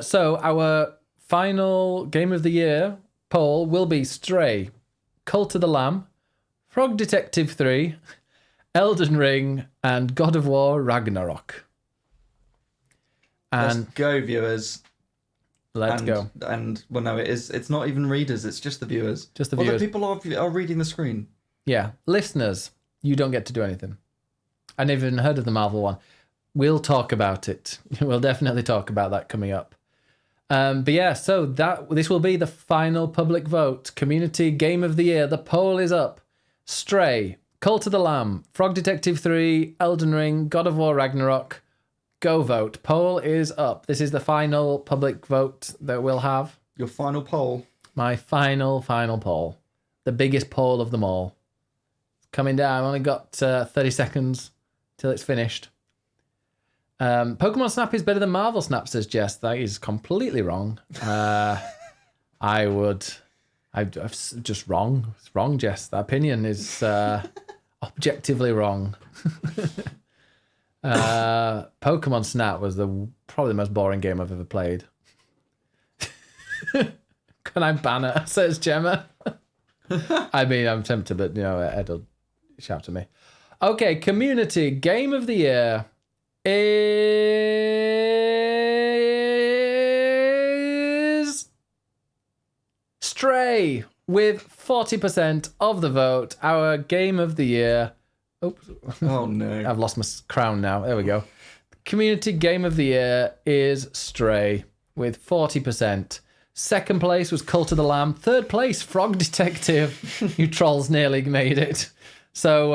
So our final Game of the Year poll will be Stray, Cult of the Lamb, Frog Detective 3, Elden Ring, and God of War Ragnarok. And let's go, viewers. Let's go. And well, no, it's not even readers, it's just the viewers. Just the viewers. Well, the people are reading the screen. Yeah. Listeners, you don't get to do anything. I never even heard of the Marvel one. We'll talk about it. We'll definitely talk about that coming up. But yeah, so this will be the final public vote. Community Game of the Year. The poll is up. Stray, Cult of the Lamb, Frog Detective 3, Elden Ring, God of War Ragnarok. Go vote. Poll is up. This is the final public vote that we'll have. Your final poll. My final poll. The biggest poll of them all. It's coming down. I've only got 30 seconds till it's finished. Pokemon Snap is better than Marvel Snap, says Jess. That is completely wrong. I'm just wrong. It's wrong, Jess. That opinion is objectively wrong. Pokemon Snap was probably the most boring game I've ever played. Can I ban it? Says Gemma. I mean, I'm tempted, but Ed will shout at me. Okay, Community Game of the Year is Stray with 40% of the vote. Our Game of the Year. Oops. Oh no. I've lost my crown now. There we go. Community Game of the Year is Stray with 40%. Second place was Cult of the Lamb. Third place, Frog Detective. You trolls nearly made it. So,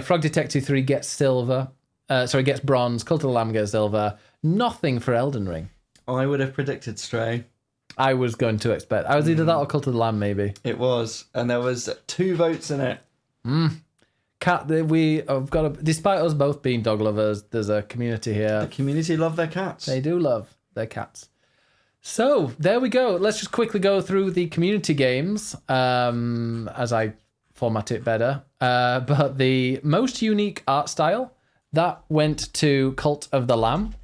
Frog Detective 3 gets silver. Gets bronze. Cult of the Lamb gets silver. Nothing for Elden Ring. I would have predicted Stray. I was going to expect. I was either that or Cult of the Lamb, maybe. It was. And there was 2 votes in it. We have got despite us both being dog lovers, there's a community here. The community love their cats. They do love their cats. So there we go. Let's just quickly go through the community games as I format it better. But the most unique art style, that went to Cult of the Lamb.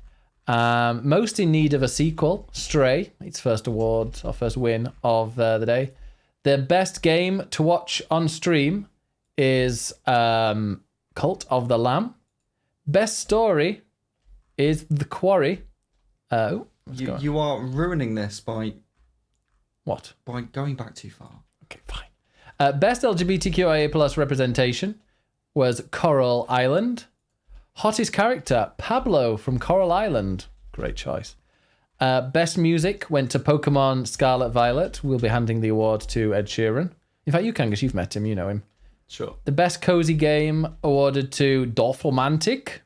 Most in need of a sequel, Stray, its first award or first win of the day. The best game to watch on stream is Cult of the Lamb. Best story is The Quarry. You are ruining this by... What? By going back too far. Okay, fine. Best LGBTQIA plus representation was Coral Island. Hottest character, Pablo from Coral Island. Great choice. Best music went to Pokemon Scarlet Violet. We'll be handing the award to Ed Sheeran. In fact, you can because you've met him. You know him. Sure. The best cozy game awarded to Dorfromantic.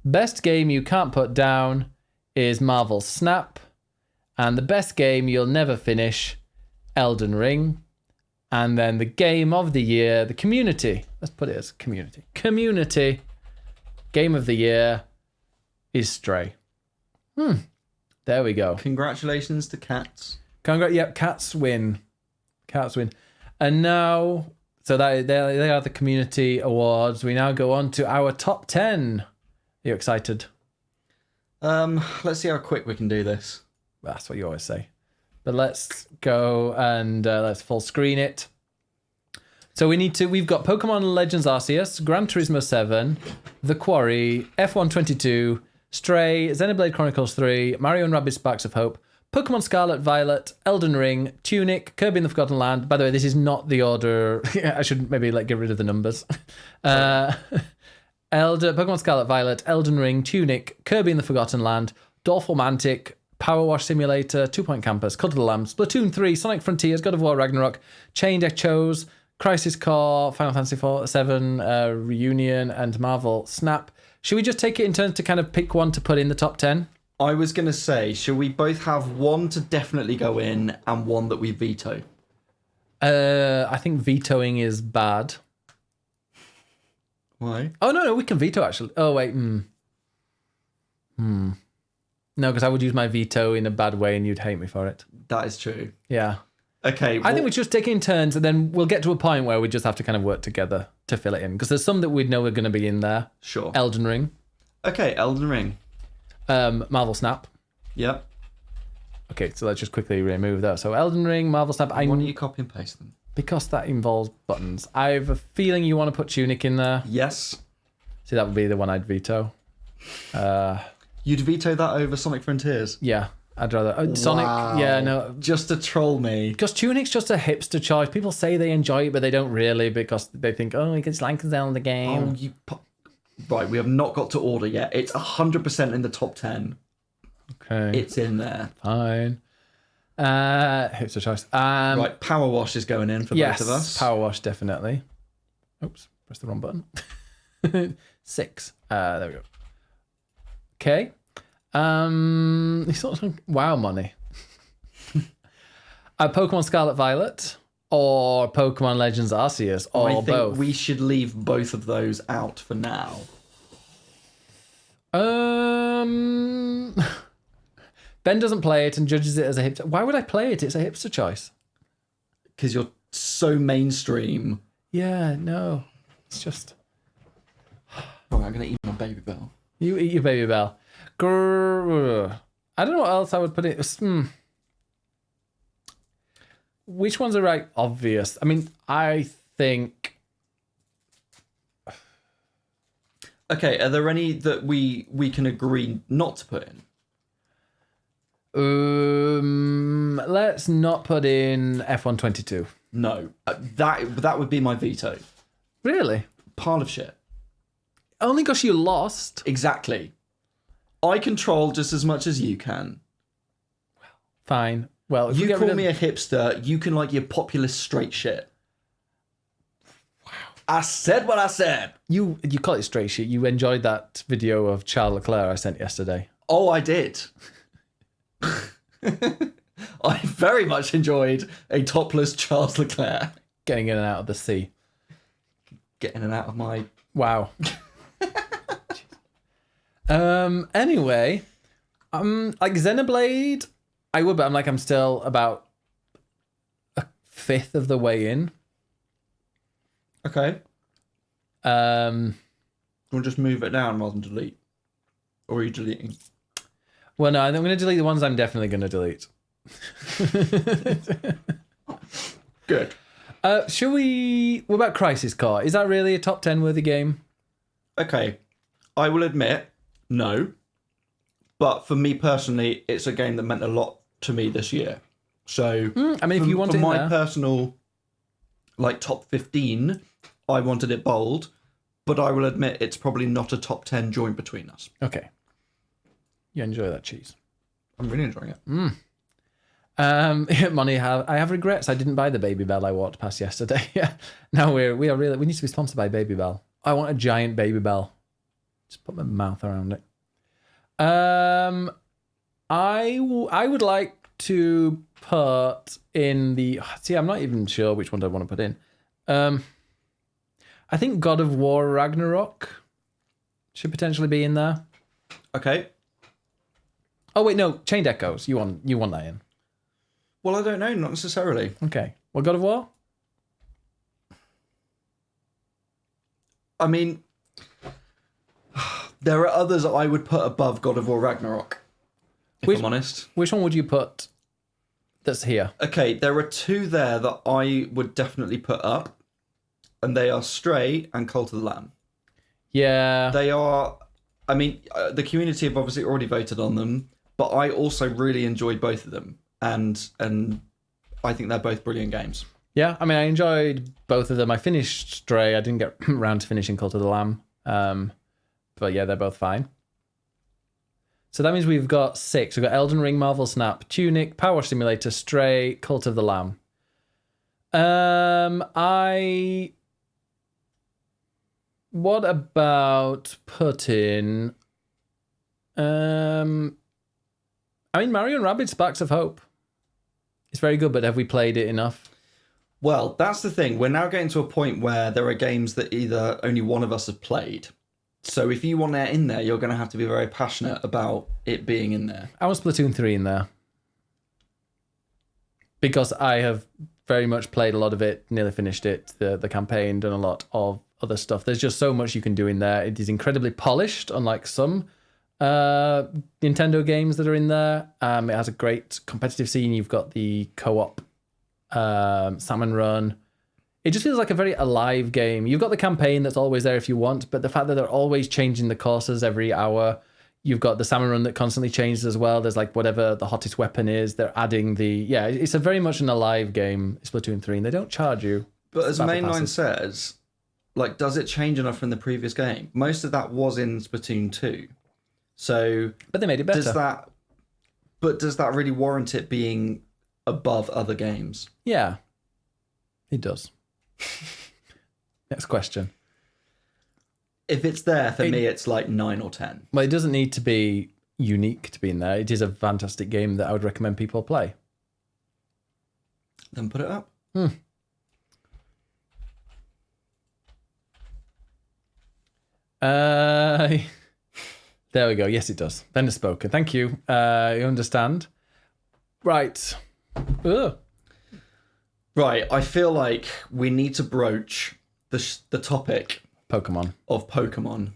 Best game you can't put down is Marvel Snap. And the best game you'll never finish, Elden Ring. And then the game of the year, the community. Let's put it as community. Community game of the year is Stray. There we go. Congratulations to Cats. Yep, Cats win. Cats win. And now, so they are the community awards. We now go on to our top 10. Are you excited? Let's see how quick we can do this. That's what you always say. But let's go and let's full screen it. So we've got Pokemon Legends Arceus, Gran Turismo 7, The Quarry, F1 22, Stray, Xenoblade Chronicles 3, Mario and Rabbids Sparks of Hope, Pokemon Scarlet Violet, Elden Ring, Tunic, Kirby and the Forgotten Land. By the way, this is not the order. I should maybe get rid of the numbers. Pokemon Scarlet Violet, Elden Ring, Tunic, Kirby and the Forgotten Land, Dorfromantic, Power Wash Simulator, 2 Point Campus, Cult of the Lamb, Splatoon 3, Sonic Frontiers, God of War Ragnarok, Chained Echoes, Crisis Core, Final Fantasy 7, Reunion, and Marvel Snap. Should we just take it in turns to kind of pick one to put in the top 10? I was going to say, shall we both have one to definitely go in and one that we veto? I think vetoing is bad. Why? Oh, no, we can veto, actually. Oh, wait. No, because I would use my veto in a bad way and you'd hate me for it. That is true. Yeah. Okay. I think we just take it in turns and then we'll get to a point where we just have to kind of work together to fill it in. Because there's some that we'd know are going to be in there. Sure. Elden Ring. Okay, Elden Ring. Marvel Snap. Yep. Okay, so let's just quickly remove that. So Elden Ring, Marvel Snap. Why don't you copy and paste them? Because that involves buttons. I have a feeling you want to put Tunic in there. Yes. See, that would be the one I'd veto. You'd veto that over Sonic Frontiers? Yeah, I'd rather... Sonic, Wow. yeah, no. Just to troll me. Because Tunic's just a hipster choice. People say they enjoy it, but they don't really because they think, oh, it's like a Zelda game. Right, we have not got to order yet. It's 100% in the top 10. Okay. It's in there. Fine. Hipster choice. Right, Power Wash is going in for both of us. Yes, Power Wash, definitely. Oops, pressed the wrong button. 6. There we go. Okay. Wow money. Pokemon Scarlet Violet or Pokemon Legends Arceus or I think both? we should leave both of those out for now. Ben doesn't play it and judges it as a hipster. Why would I play it? It's a hipster choice. Because you're so mainstream. Yeah, no. It's just... Right, I'm going to eat my Baby Bell. You eat your Baby Bell. I don't know what else I would put in. Which ones are right? Obvious. I mean, I think... Okay, are there any that we can agree not to put in? Let's not put in F122. No. That would be my veto. Really? Pile of shit. Only because you lost. Exactly. I control just as much as you can. Fine. Well, if you call me a hipster, you can like your populist straight shit. Wow. I said what I said. You call it straight shit. You enjoyed that video of Charles Leclerc I sent yesterday. Oh, I did. I very much enjoyed a topless Charles Leclerc. Getting in and out of the sea. Getting in and out of my... Wow. Anyway, like Xenoblade, I would, but I'm still about a fifth of the way in. Okay. We'll just move it down rather than delete. Or are you deleting? Well, no, I'm going to delete the ones I'm definitely going to delete. Good. Shall we... What about Crisis Core? Is that really a top 10 worthy game? Okay. I will admit, no. But for me personally, it's a game that meant a lot to me this year. So, I mean, if you want for it my there... personal, like, top 15, I wanted it bold. But I will admit, it's probably not a top 10 joint between us. Okay. You enjoy that cheese. I'm really enjoying it. Money, I have regrets. I didn't buy the Baby Bell I walked past yesterday. Yeah. Now we need to be sponsored by Baby Bell. I want a giant Baby Bell. Just put my mouth around it. I would like to put in the... See, I'm not even sure which one I want to put in. I think God of War Ragnarok should potentially be in there. Okay. Oh, wait, no. Chained Echoes. You want that in. Well, I don't know. Not necessarily. Okay. Well, God of War? I mean, there are others I would put above God of War Ragnarok, if I'm honest. Which one would you put that's here? Okay, there are two there that I would definitely put up, and they are Stray and Cult of the Lamb. Yeah. They are... I mean, the community have obviously already voted on them, but I also really enjoyed both of them, and I think they're both brilliant games. Yeah, I mean, I enjoyed both of them. I finished Stray. I didn't get around to finishing Cult of the Lamb. But yeah, they're both fine. So that means we've got 6. We've got Elden Ring, Marvel Snap, Tunic, Power Wash Simulator, Stray, Cult of the Lamb. What about putting... I mean, Mario & Rabbids Sparks of Hope. It's very good, but have we played it enough? Well, that's the thing. We're now getting to a point where there are games that either only one of us have played. So if you want that in there, you're going to have to be very passionate about it being in there. I want Splatoon 3 in there. Because I have very much played a lot of it, nearly finished it, the campaign, done a lot of other stuff. There's just so much you can do in there. It is incredibly polished, unlike some Nintendo games that are in there. It has a great competitive scene. You've got the co-op salmon run. It just feels like a very alive game. You've got the campaign that's always there if you want, but the fact that they're always changing the courses every hour. You've got the salmon run that constantly changes as well. There's like whatever the hottest weapon is, they're adding the... Yeah, it's a very much an alive game, Splatoon 3, and they don't charge you. But as Mainline says, like, does it change enough from the previous game? Most of that was in Splatoon 2. So... But they made it better. Does that really warrant it being above other games? Yeah, it does. Next question. If it's there, for me, it's like 9 or 10. Well, it doesn't need to be unique to be in there. It is a fantastic game that I would recommend people play. Then put it up. There we go. Yes, it does. Then it's spoken. Thank you. You understand. Right. Ugh. Right, I feel like we need to broach the topic Pokemon. Of Pokemon.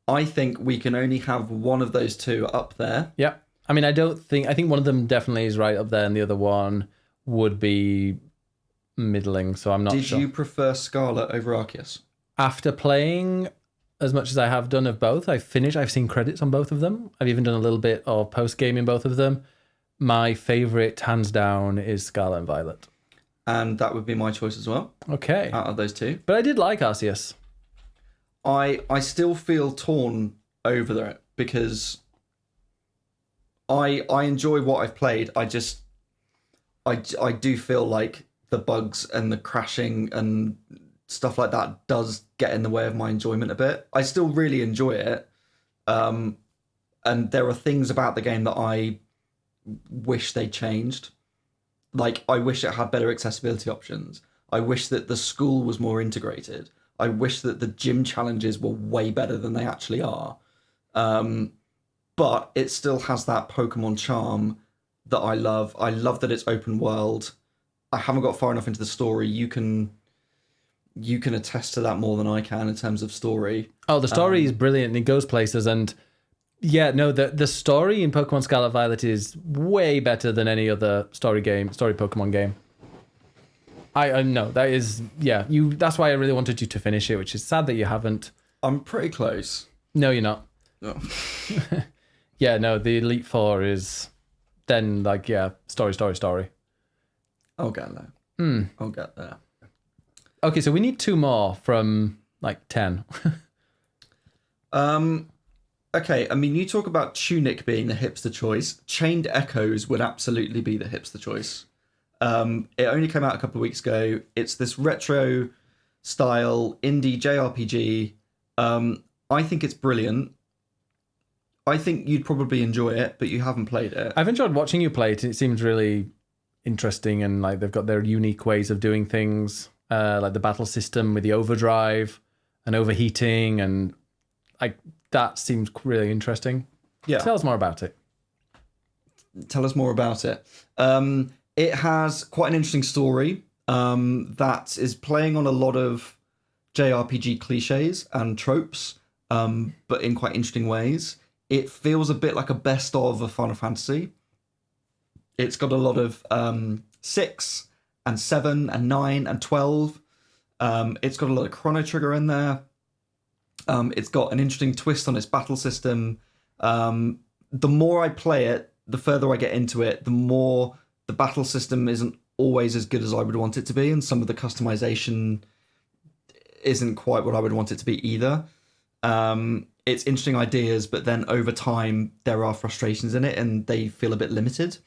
I think we can only have one of those two up there. Yeah. I mean, I think one of them definitely is right up there and the other one would be middling, so I'm not sure. Did you prefer Scarlet over Arceus? After playing as much as I have done of both, I've seen credits on both of them. I've even done a little bit of post-game in both of them. My favourite, hands down, is Scarlet and Violet. And that would be my choice as well. Okay. Out of those two. But I did like Arceus. I still feel torn over it because I enjoy what I've played. I do feel like the bugs and the crashing and stuff like that does get in the way of my enjoyment a bit. I still really enjoy it. And there are things about the game that I wish they changed. Like, I wish it had better accessibility options. I wish that the school was more integrated. I wish that the gym challenges were way better than they actually are. But it still has that Pokemon charm that I love. I love that it's open world. I haven't got far enough into the story. You can attest to that more than I can in terms of story. Oh, the story is brilliant and it goes places. And yeah, no, the story in Pokemon Scarlet Violet is way better than any other story Pokemon game. I know that is, yeah, that's why I really wanted you to finish it, which is sad that you haven't. I'm pretty close. No, you're not. No. Yeah, no, the Elite Four is then like, yeah, story. I'll get there. I'll get there. Okay, so we need 2 more from like 10. Okay, I mean, you talk about Tunic being the hipster choice. Chained Echoes would absolutely be the hipster choice. It only came out a couple of weeks ago. It's this retro style indie JRPG. I think it's brilliant. I think you'd probably enjoy it, but you haven't played it. I've enjoyed watching you play it. It seems really interesting, and like they've got their unique ways of doing things, like the battle system with the overdrive and overheating, and like that seems really interesting. Yeah. Tell us more about it. Tell us more about it. It has quite an interesting story that is playing on a lot of JRPG cliches and tropes, but in quite interesting ways. It feels a bit like a best of a Final Fantasy. It's got a lot of 6 and 7 and 9 and 12. It's got a lot of Chrono Trigger in there. It's got an interesting twist on its battle system. The more I play it, the further I get into it, the more the battle system isn't always as good as I would want it to be, and some of the customization isn't quite what I would want it to be either. It's interesting ideas, but then over time there are frustrations in it and they feel a bit limited.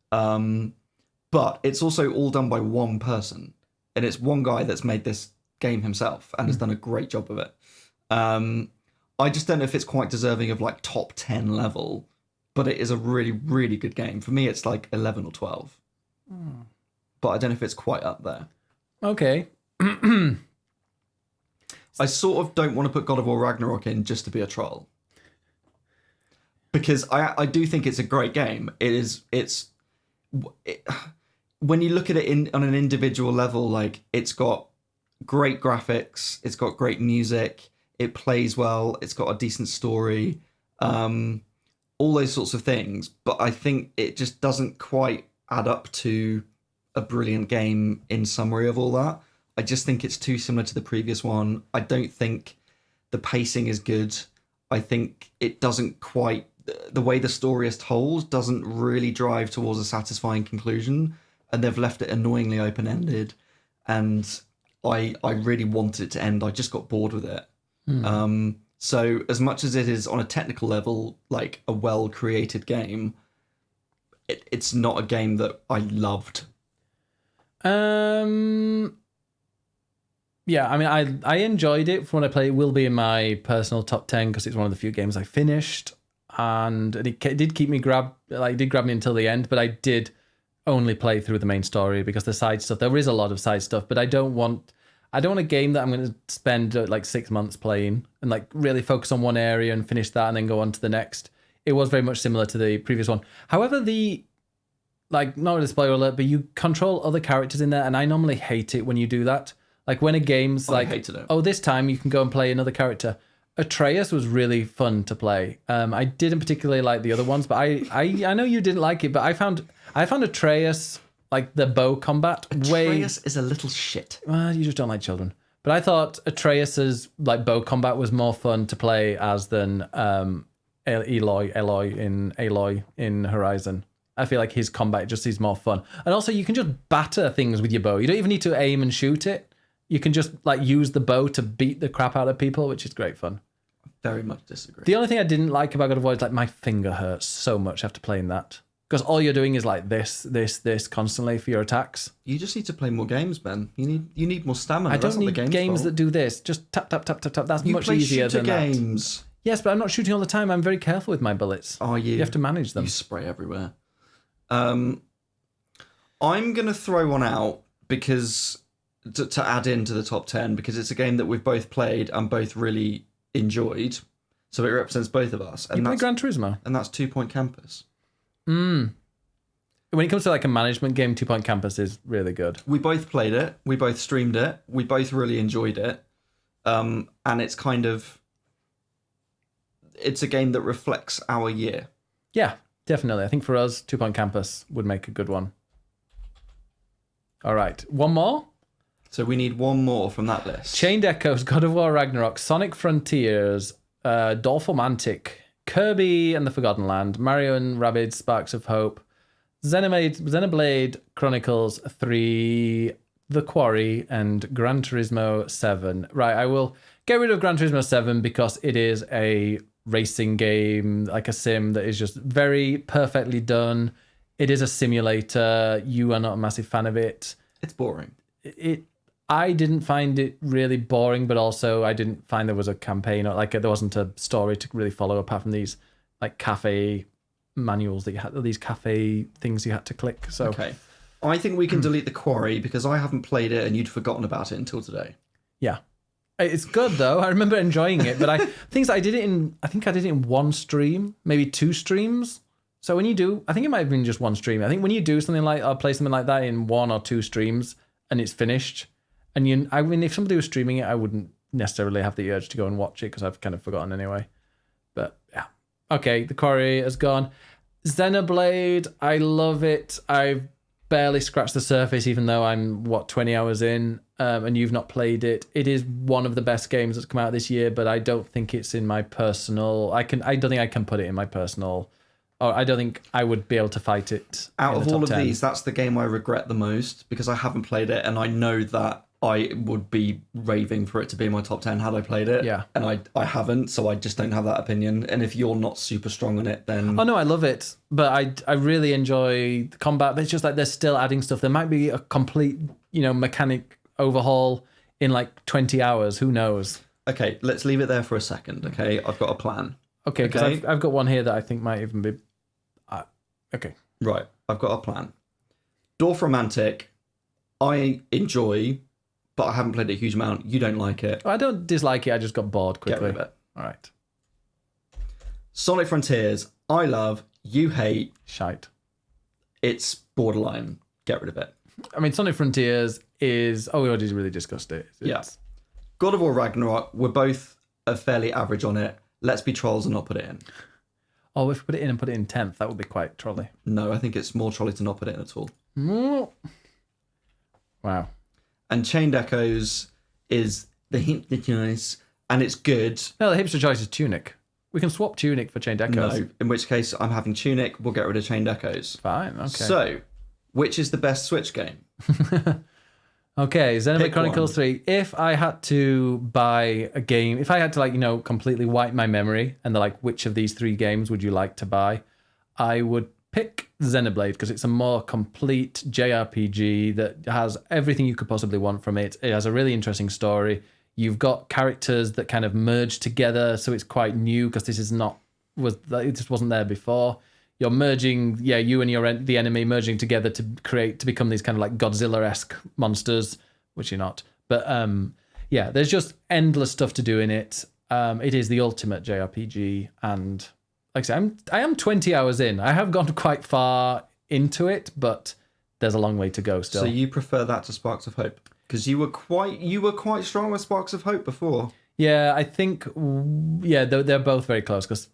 But it's also all done by one person, and it's one guy that's made this game himself and has done a great job of it. I just don't know if it's quite deserving of like top 10 level, but it is a really, really good game. For me, it's like 11 or 12. But I don't know if it's quite up there. Okay. I sort of don't want to put God of War Ragnarok in just to be a troll. Because I do think it's a great game. When you look at it on an individual level, like it's got great graphics, it's got great music, it plays well, it's got a decent story, all those sorts of things. But I think it just doesn't quite add up to a brilliant game in summary of all that. I just think it's too similar to the previous one. I don't think the pacing is good. I think it doesn't quite... The way the story is told doesn't really drive towards a satisfying conclusion, and they've left it annoyingly open-ended. And I really wanted it to end. I just got bored with it. So as much as it is on a technical level like a well-created game, it's not a game that I loved. Yeah, I mean, I enjoyed it from when I played. It will be in my personal top 10 because it's one of the few games I finished, and it did keep me did grab me until the end. But I did only play through the main story because the side stuff. There is a lot of side stuff, but I don't want a game that I'm going to spend like 6 months playing and like really focus on one area and finish that and then go on to the next. It was very much similar to the previous one. However, not a spoiler alert, but you control other characters in there, and I normally hate it when you do that. Like when a game's this time you can go and play another character. Atreus was really fun to play. I didn't particularly like the other ones, but I know you didn't like it, but I found Atreus, like the bow combat, Atreus is a little shit. Well, you just don't like children. But I thought Atreus's like bow combat was more fun to play as than Aloy in Horizon. I feel like his combat just is more fun. And also you can just batter things with your bow. You don't even need to aim and shoot it. You can just like use the bow to beat the crap out of people, which is great fun. Very much disagree. The only thing I didn't like about God of War is like my finger hurts so much after playing that. Because all you're doing is like this constantly for your attacks. You just need to play more games, Ben. You need more stamina. I don't need games that do this. Just tap, tap, tap, tap, tap. That's much easier than games. That. Yes, but I'm not shooting all the time. I'm very careful with my bullets. Are you? You have to manage them. You spray everywhere. I'm going to throw one out because... To add into the top 10, because it's a game that we've both played and both really enjoyed, so it represents both of us. And you play Gran Turismo, and that's 2 Point Campus. When it comes to like a management game, 2 Point Campus is really good. We both played it, we both streamed it, we both really enjoyed it, and it's a game that reflects our year. Yeah, definitely. I think for us, 2 Point Campus would make a good one. All right, one more. So we need one more from that list. Chained Echoes, God of War Ragnarok, Sonic Frontiers, Dolphomantic, Kirby and the Forgotten Land, Mario and Rabbids Sparks of Hope, Xenoblade Chronicles 3, The Quarry, and Gran Turismo 7. Right, I will get rid of Gran Turismo 7 because it is a racing game, like a sim that is just very perfectly done. It is a simulator. You are not a massive fan of it. It's boring. I didn't find it really boring, but also I didn't find there was a campaign or like there wasn't a story to really follow apart from these like cafe manuals that you had, these cafe things you had to click. So Okay. I think we can delete the quarry because I haven't played it and you'd forgotten about it until today. yeah, it's good though. I remember enjoying it, but I think I did it in one stream, maybe 2 streams. So when you do, I think it might have been just 1 stream. I think when you do something like, or play something like that in 1 or 2 streams and it's finished, and if somebody was streaming it, I wouldn't necessarily have the urge to go and watch it because I've kind of forgotten anyway. But yeah. Okay, the quarry has gone. Xenoblade, I love it. I've barely scratched the surface, even though I'm 20 hours in, and you've not played it. It is one of the best games that's come out this year, but I don't think it's in my personal. I don't think I can put it in my personal. Or I don't think I would be able to fight it. Out in of the all top of 10. these, that's the game I regret the most because I haven't played it, and I know that I would be raving for it to be in my top 10 had I played it. Yeah. And I haven't, so I just don't have that opinion. And if you're not super strong on it, then... Oh no, I love it, but I really enjoy the combat. But it's just like they're still adding stuff. There might be a complete mechanic overhaul in like 20 hours. Who knows? Okay, let's leave it there for a second. Okay, I've got a plan. Okay, because I've got one here that I think might even be. Okay. Right, I've got a plan. Dwarf Romantic, I enjoy, but I haven't played it a huge amount. You don't like it. I don't dislike it. I just got bored quickly. Get rid of it. All right. Sonic Frontiers, I love. You hate. Shite. It's borderline. Get rid of it. I mean, Sonic Frontiers is. Oh, we already really discussed it. Yeah. God of War Ragnarok, we're both fairly average on it. Let's be trolls and not put it in. Oh, if we put it in and put it in 10th, that would be quite trolly. No, I think it's more trolly to not put it in at all. Wow. And Chained Echoes is the hipster choice, and it's good. No, the hipster choice is Tunic. We can swap Tunic for Chained Echoes. No, in which case I'm having Tunic. We'll get rid of Chained Echoes. Fine, okay. So, which is the best Switch game? Okay, Xenoblade Pick Chronicles 3. If I had to buy a game, if I had to completely wipe my memory and they're like, which of these 3 games would you like to buy? I would pick Xenoblade because it's a more complete JRPG that has everything you could possibly want from it. It has a really interesting story. You've got characters that kind of merge together, so it's quite new because this is not it just wasn't there before. You're merging, you and the enemy merging together to become these kind of like Godzilla-esque monsters, which you're not. But there's just endless stuff to do in it. It is the ultimate JRPG, and like I say, I am 20 hours in. I have gone quite far into it, but there's a long way to go still. So you prefer that to Sparks of Hope? Because you were quite strong with Sparks of Hope before. Yeah, I think, they're both very close because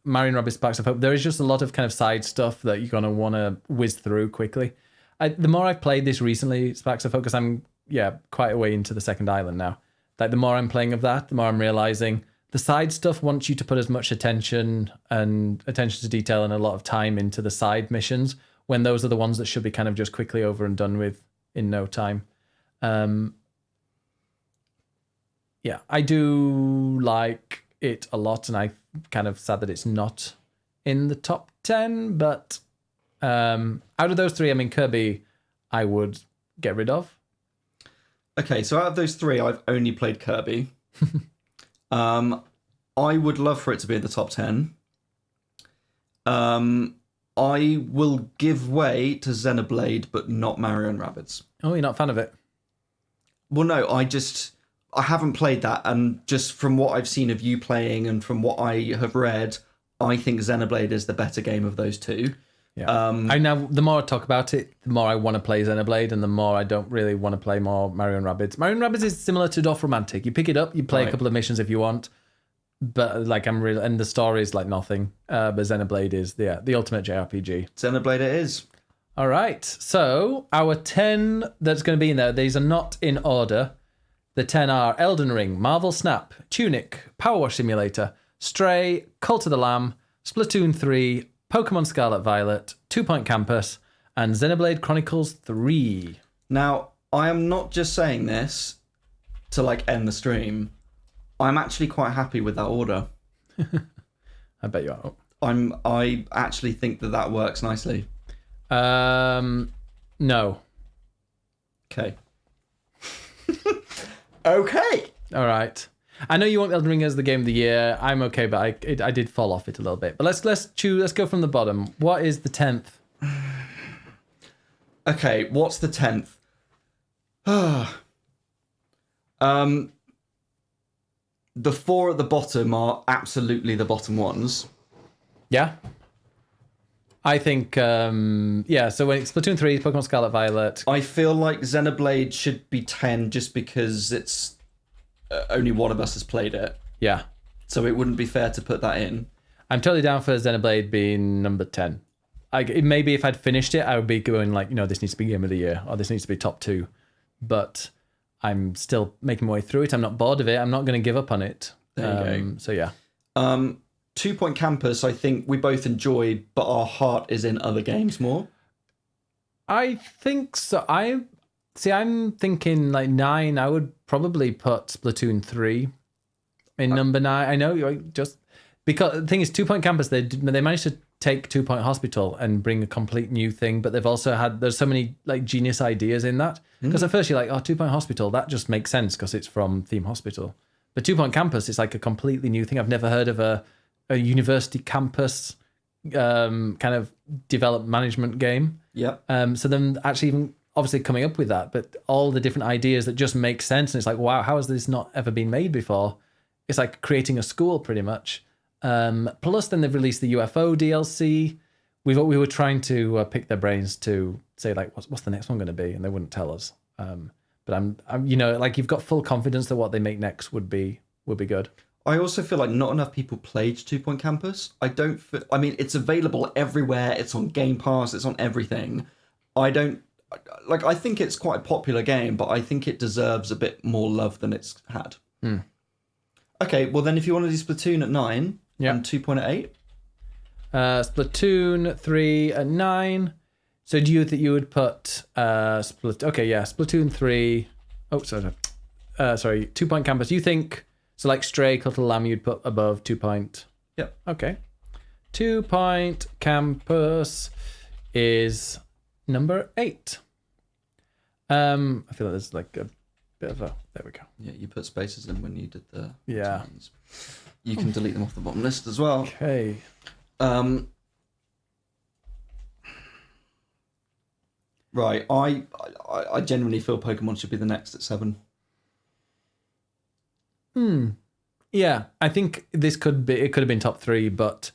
Mario & Rabbids Sparks of Hope, there is just a lot of kind of side stuff that you're going to want to whiz through quickly. The more I've played this recently, Sparks of Hope, because I'm, quite a way into the second island now. Like, the more I'm playing of that, the more I'm realizing the side stuff wants you to put as much attention to detail and a lot of time into the side missions, when those are the ones that should be kind of just quickly over and done with in no time. I do like it a lot, and I'm kind of sad that it's not in the top 10, but out of those 3, I mean, Kirby, I would get rid of. Okay, so out of those 3, I've only played Kirby. I would love for it to be in the top 10. I will give way to Xenoblade, but not Mario & Rabbids. Oh, you're not a fan of it? Well, no, I haven't played that, and just from what I've seen of you playing and from what I have read, I think Xenoblade is the better game of those 2. Yeah. The more I talk about it, the more I want to play Xenoblade, and the more I don't really want to play more Mario & Rabbids. Mario & Rabbids is similar to Dwarf Romantic. You pick it up, you play a couple of missions if you want, but and the story is like nothing. But Xenoblade is the ultimate JRPG. Xenoblade it is. All right, so our 10 that's going to be in there, these are not in order. The 10 are Elden Ring, Marvel Snap, Tunic, Power Wash Simulator, Stray, Cult of the Lamb, Splatoon 3, Pokemon Scarlet Violet, 2 Point Campus, and Xenoblade Chronicles 3. Now, I am not just saying this to end the stream. I'm actually quite happy with that order. I bet you are. I actually think that works nicely. No. Okay. Okay. All right. I know you want Elden Ring as the game of the year. I'm okay, but I did fall off it a little bit. But let's go from the bottom. What is the 10th? Okay, what's the 10th? The 4 at the bottom are absolutely the bottom ones. Yeah. I think, so when it's Splatoon 3, Pokemon Scarlet Violet. I feel like Xenoblade should be 10 just because it's only one of us has played it. Yeah. So it wouldn't be fair to put that in. I'm totally down for Xenoblade being number 10. Maybe if I'd finished it, I would be going like, this needs to be game of the year, or this needs to be top 2. But I'm still making my way through it. I'm not bored of it. I'm not going to give up on it. There you go. So yeah. 2 Point Campus, I think we both enjoyed, but our heart is in other games more. I think so. I'm thinking like 9. I would probably put Splatoon 3 in number 9. I know, just because the thing is, 2 Point Campus, they managed to take 2 Point Hospital and bring a complete new thing, but they've also there's so many like genius ideas in that. Because at first you're like, 2 Point Hospital, that just makes sense because it's from Theme Hospital. But 2 Point Campus is like a completely new thing. I've never heard of a university campus kind of developed management game. Yep. So then actually even obviously coming up with that, but all the different ideas that just make sense. And it's like, wow, how has this not ever been made before? It's like creating a school pretty much. Plus then they've released the UFO DLC. We were trying to pick their brains to say like, what's the next one going to be? And they wouldn't tell us. But I'm like you've got full confidence that what they make next would be good. I also feel like not enough people played 2 Point Campus. I mean, it's available everywhere. It's on Game Pass. It's on everything. I think it's quite a popular game, but I think it deserves a bit more love than it's had. Okay, well then if you want to do Splatoon at 9 and 2 Point at 8. Splatoon 3 at 9. So do you think you would put Splatoon 3. Oh, sorry. 2 Point Campus. You think so? Like Stray, Cluttle Lamb, you'd put above 2 Point. Yep. Okay. 2 Point Campus is number 8. I feel like there's like a bit of a. There we go. Yeah, you put spaces in when you did the. Yeah. Times. You can delete them off the bottom list as well. Okay. Right, I genuinely feel Pokemon should be the next at 7. Yeah, I think it could have been top 3, but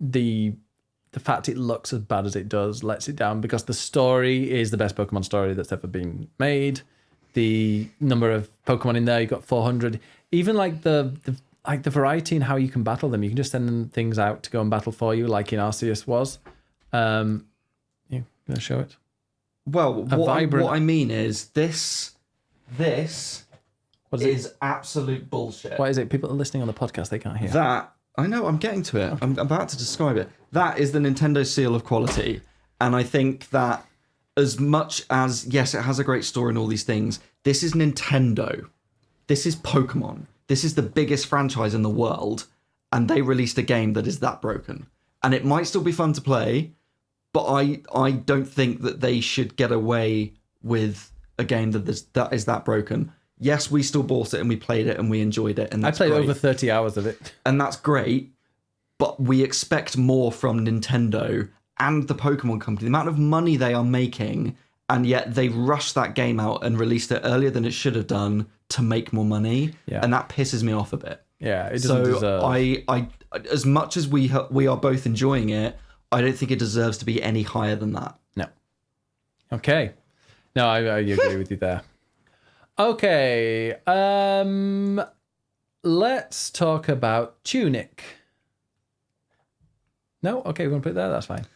the fact it looks as bad as it does lets it down because the story is the best Pokemon story that's ever been made. The number of Pokemon in there, you got 400. Even like the variety in how you can battle them, you can just send them things out to go and battle for you, like in Arceus was. You gonna show it? Well, what I mean is this is absolute bullshit. What is it? People are listening on the podcast, they can't hear. That, I know, I'm getting to it. I'm about to describe it. That is the Nintendo seal of quality. And I think that as much as, yes, it has a great story and all these things, this is Nintendo. This is Pokemon. This is the biggest franchise in the world. And they released a game that is that broken. And it might still be fun to play, but I don't think that they should get away with a game that is that broken. Yes, we still bought it and we played it and we enjoyed it. And that's I played great. over 30 hours of it. And that's great, but we expect more from Nintendo and the Pokemon Company. The amount of money they are making, and yet they rushed that game out and released it earlier than it should have done to make more money. Yeah. And that pisses me off a bit. Yeah, it doesn't deserve. I as much as we are both enjoying it, I don't think it deserves to be any higher than that. No. Okay. No, I agree with you there. Okay. Let's talk about Tunic. No? Okay, we're going to put it there. That's fine.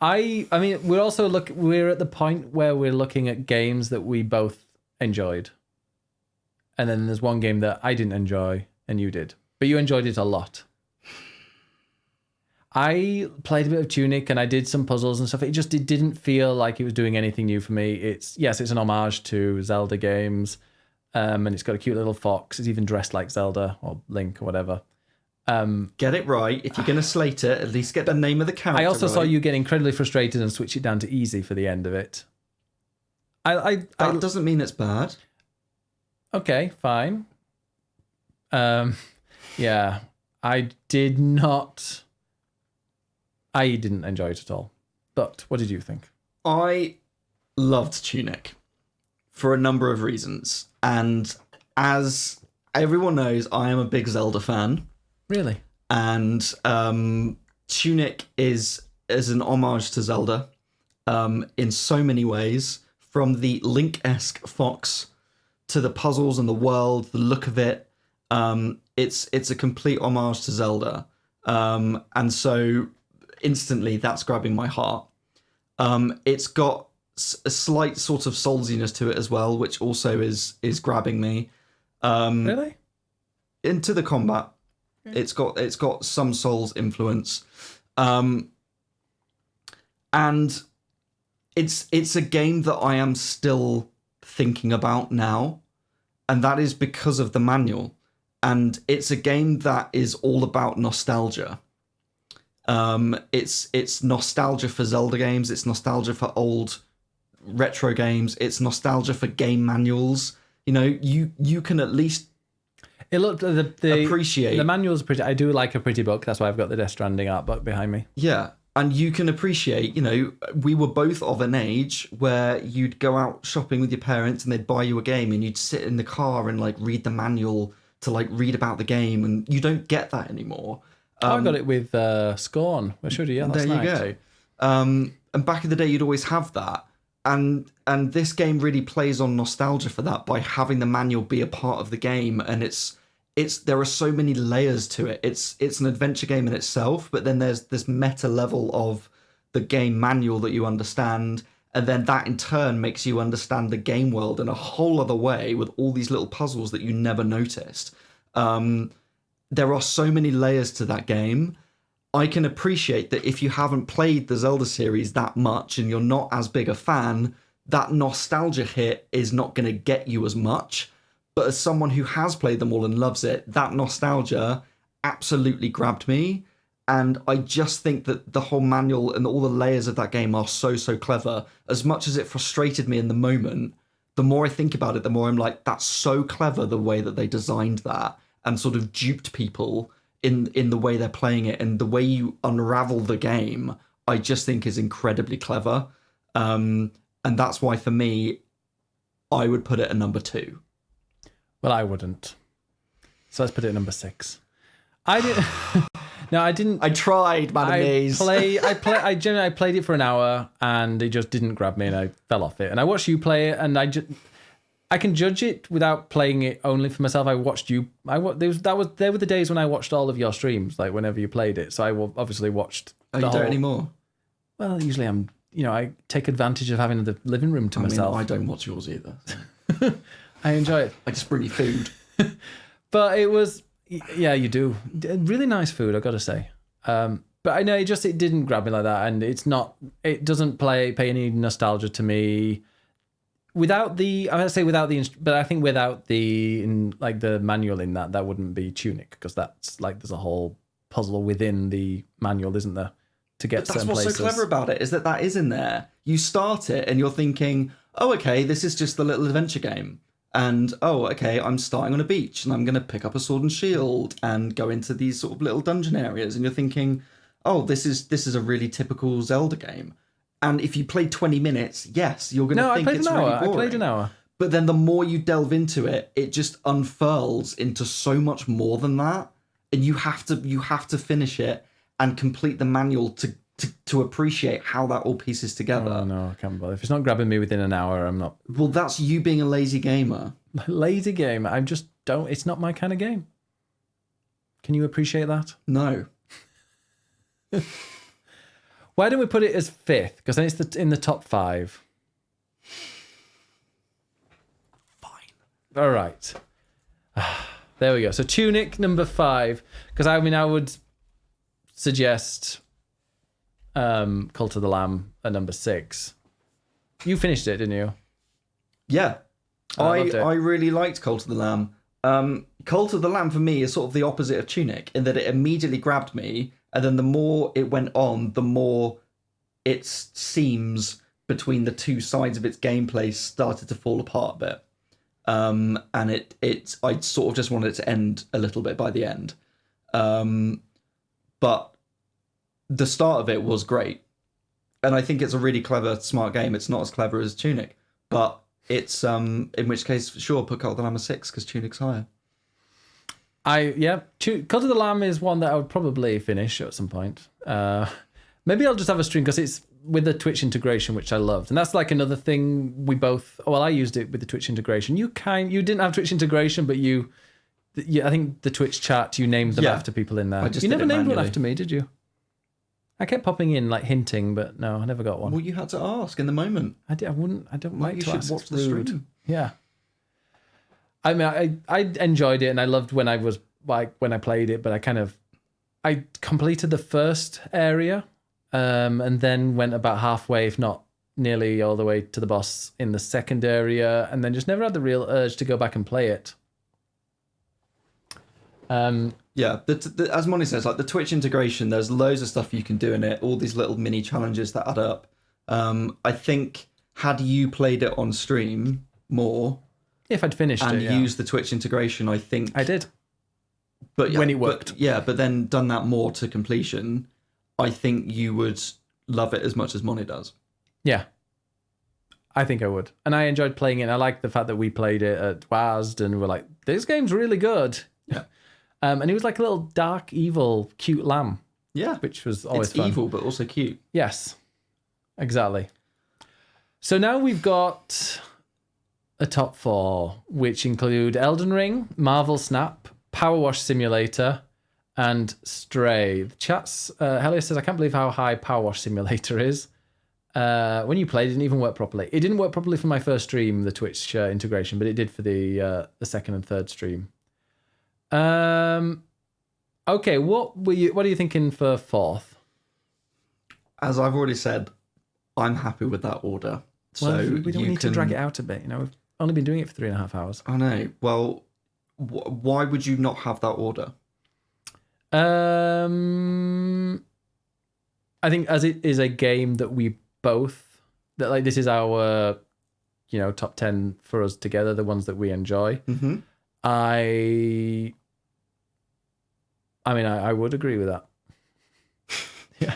I mean, we're at the point where we're looking at games that we both enjoyed. And then there's one game that I didn't enjoy and you did. But you enjoyed it a lot. I played a bit of Tunic and I did some puzzles and stuff. It didn't feel like it was doing anything new for me. It's an homage to Zelda games, and it's got a cute little fox. It's even dressed like Zelda or Link or whatever. Get it right. If you're going to slate it, at least get the name of the character. I also right. saw you get incredibly frustrated and switch it down to easy for the end of it. That doesn't mean it's bad. Okay, fine. Yeah, I didn't enjoy it at all. But what did you think? I loved Tunic for a number of reasons. And as everyone knows, I am a big Zelda fan. Really? And Tunic is an homage to Zelda in so many ways, from the Link-esque fox to the puzzles and the world, the look of it. It's a complete homage to Zelda. And so instantly that's grabbing my heart. It's got a slight sort of soulsiness to it as well, which also is grabbing me. Really? Into the combat. It's got some Souls influence. And it's a game that I am still thinking about now, and that is because of the manual. And it's a game that is all about nostalgia. It's nostalgia for Zelda games. It's nostalgia for old retro games. It's nostalgia for game manuals. You know, you can at least appreciate the manual's pretty. I do like a pretty book. That's why I've got the Death Stranding art book behind me. Yeah, and you can appreciate. You know, we were both of an age where you'd go out shopping with your parents and they'd buy you a game, and you'd sit in the car and like read the manual to like read about the game, and you don't get that anymore. I got it with Scorn. I showed you last night. There you go. And back in the day, you'd always have that. And this game really plays on nostalgia for that by having the manual be a part of the game. And there are so many layers to it. It's an adventure game in itself, but then there's this meta level of the game manual that you understand. And then that in turn makes you understand the game world in a whole other way with all these little puzzles that you never noticed. There are so many layers to that game. I can appreciate that if you haven't played the Zelda series that much and you're not as big a fan, that nostalgia hit is not going to get you as much. But as someone who has played them all and loves it, that nostalgia absolutely grabbed me. And I just think that the whole manual and all the layers of that game are so clever. As much as it frustrated me in the moment, the more I think about it, the more I'm like, that's so clever the way that they designed that and sort of duped people in the way they're playing it, and the way you unravel the game, I just think is incredibly clever. And that's why for me, I would put it at number 2. Well, I wouldn't. So let's put it at number 6. I didn't. No, I didn't. I tried, Madam Maze. I generally played it for an hour and it just didn't grab me and I fell off it. And I watched you play it and I can judge it without playing it only for myself. I watched you. They were the days when I watched all of your streams, like whenever you played it. So I obviously watched. Oh, you don't anymore? Well, usually I take advantage of having the living room to myself. I don't watch yours either. I enjoy it. I just bring you food. But it was, yeah, you do. Really nice food, I've got to say. But I know it didn't grab me like that. And it doesn't pay any nostalgia to me. Without the manual in that wouldn't be Tunic, because that's like there's a whole puzzle within the manual, isn't there, to get certain places. That's what's so clever about it, is that is in there. You start it and you're thinking, oh, okay, this is just the little adventure game. And, oh, okay, I'm starting on a beach and I'm going to pick up a sword and shield and go into these sort of little dungeon areas. And you're thinking, oh, this is a really typical Zelda game. And if you play 20 minutes, yes, you're going to think it's really boring. I played an hour. But then the more you delve into it, it just unfurls into so much more than that. And you have to finish it and complete the manual to appreciate how that all pieces together. Oh, no, I can't bother. If it's not grabbing me within an hour, I'm not. Well, that's you being a lazy gamer. Lazy gamer. I just don't. It's not my kind of game. Can you appreciate that? No. Why don't we put it as 5th? Because then it's in the top 5. Fine. All right. There we go. So Tunic, number 5. Because I would suggest Cult of the Lamb at number 6. You finished it, didn't you? Yeah. I really liked Cult of the Lamb. Cult of the Lamb for me is sort of the opposite of Tunic, in that it immediately grabbed me, and then the more it went on, the more its seams between the two sides of its gameplay started to fall apart a bit. and I sort of just wanted it to end a little bit by the end. But the start of it was great, and I think it's a really clever, smart game. It's not as clever as Tunic, but it's in which case, sure, put Cult of the Lamb 6 because Tunic's higher. Cult of the Lamb is one that I would probably finish at some point. Maybe I'll just have a stream because it's with the Twitch integration, which I loved, and that's like another thing we both. Well, I used it with the Twitch integration. You didn't have Twitch integration, but I think the Twitch chat you named them after people in there. You never named one after me, did you? I kept popping in like hinting, but no, I never got one. Well, you had to ask in the moment. I don't like to ask. You should watch the stream. Yeah. I mean, I enjoyed it, and I loved when I was like when I played it, but I completed the first area, and then went about halfway, if not nearly all the way to the boss in the second area, and then just never had the real urge to go back and play it. As Monty says, like the Twitch integration, there's loads of stuff you can do in it, all these little mini challenges that add up. I think had you played it on stream more, if I'd finished and it, used the Twitch integration, I think I did. But when it worked, but then done that more to completion, I think you would love it as much as Monty does. Yeah, I think I would, and I enjoyed playing it. And I like the fact that we played it at WASD, and we're like, this game's really good. Yeah. And he was like a little dark, evil, cute lamb. Yeah. Which was always fun. It's evil, but also cute. Yes, exactly. So now we've got a top 4, which include Elden Ring, Marvel Snap, Power Wash Simulator, and Stray. The chat's, Helia says, I can't believe how high Power Wash Simulator is. When you played, it didn't even work properly. It didn't work properly for my first stream, the Twitch integration, but it did for the second and third stream. Okay, what are you thinking for 4th? As I've already said, I'm happy with that order. Well, so we don't need to drag it out a bit. We've only been doing it for 3.5 hours. I know. Well, why would you not have that order? I think as it is a game that we both this is our top 10 for us together, the ones that we enjoy. Mm-hmm. I would agree with that. Yeah.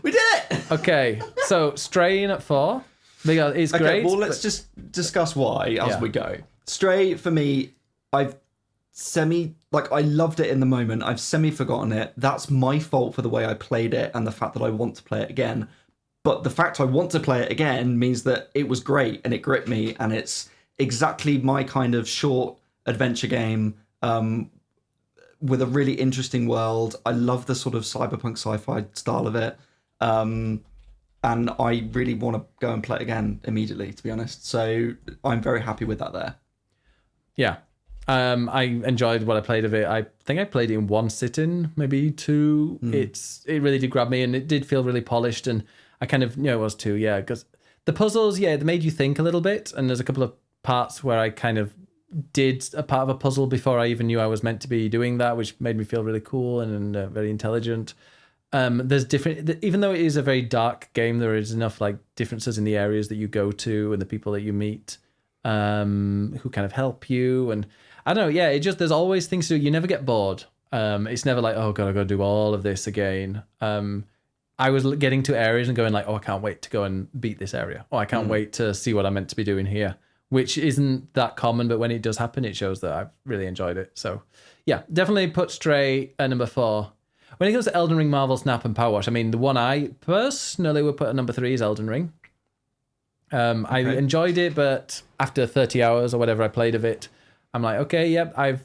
We did it! Okay, so Stray in at 4. Because it's great. Well, let's just discuss why as we go. Stray, for me, I loved it in the moment. I've semi-forgotten it. That's my fault for the way I played it and the fact that I want to play it again. But the fact I want to play it again means that it was great and it gripped me, and it's exactly my kind of short adventure game with a really interesting world. I love the sort of cyberpunk sci-fi style of it. And I really want to go and play it again immediately, to be honest. So I'm very happy with that there. Yeah. I enjoyed what I played of it. I think I played it in one sitting, maybe 2. It really did grab me, and it did feel really polished. And I kind of knew it was too, because the puzzles, they made you think a little bit. And there's a couple of parts where I kind of did a part of a puzzle before I even knew I was meant to be doing that, which made me feel really cool and very intelligent. There's different, even though it is a very dark game, there is enough like differences in the areas that you go to and the people that you meet who kind of help you. And I don't know, there's always things to do. You never get bored. It's never like, oh god, I got to do all of this again. I was getting to areas and going like, oh, I can't wait to go and beat this area. Oh, I can't wait to see what I'm meant to be doing here, which isn't that common, but when it does happen, it shows that I've really enjoyed it. So yeah, definitely put Stray at number 4. When it comes to Elden Ring, Marvel Snap, and Power Wash, I mean, the one I personally would put at number 3 is Elden Ring. I enjoyed it, but after 30 hours or whatever I played of it, I'm like, okay, I've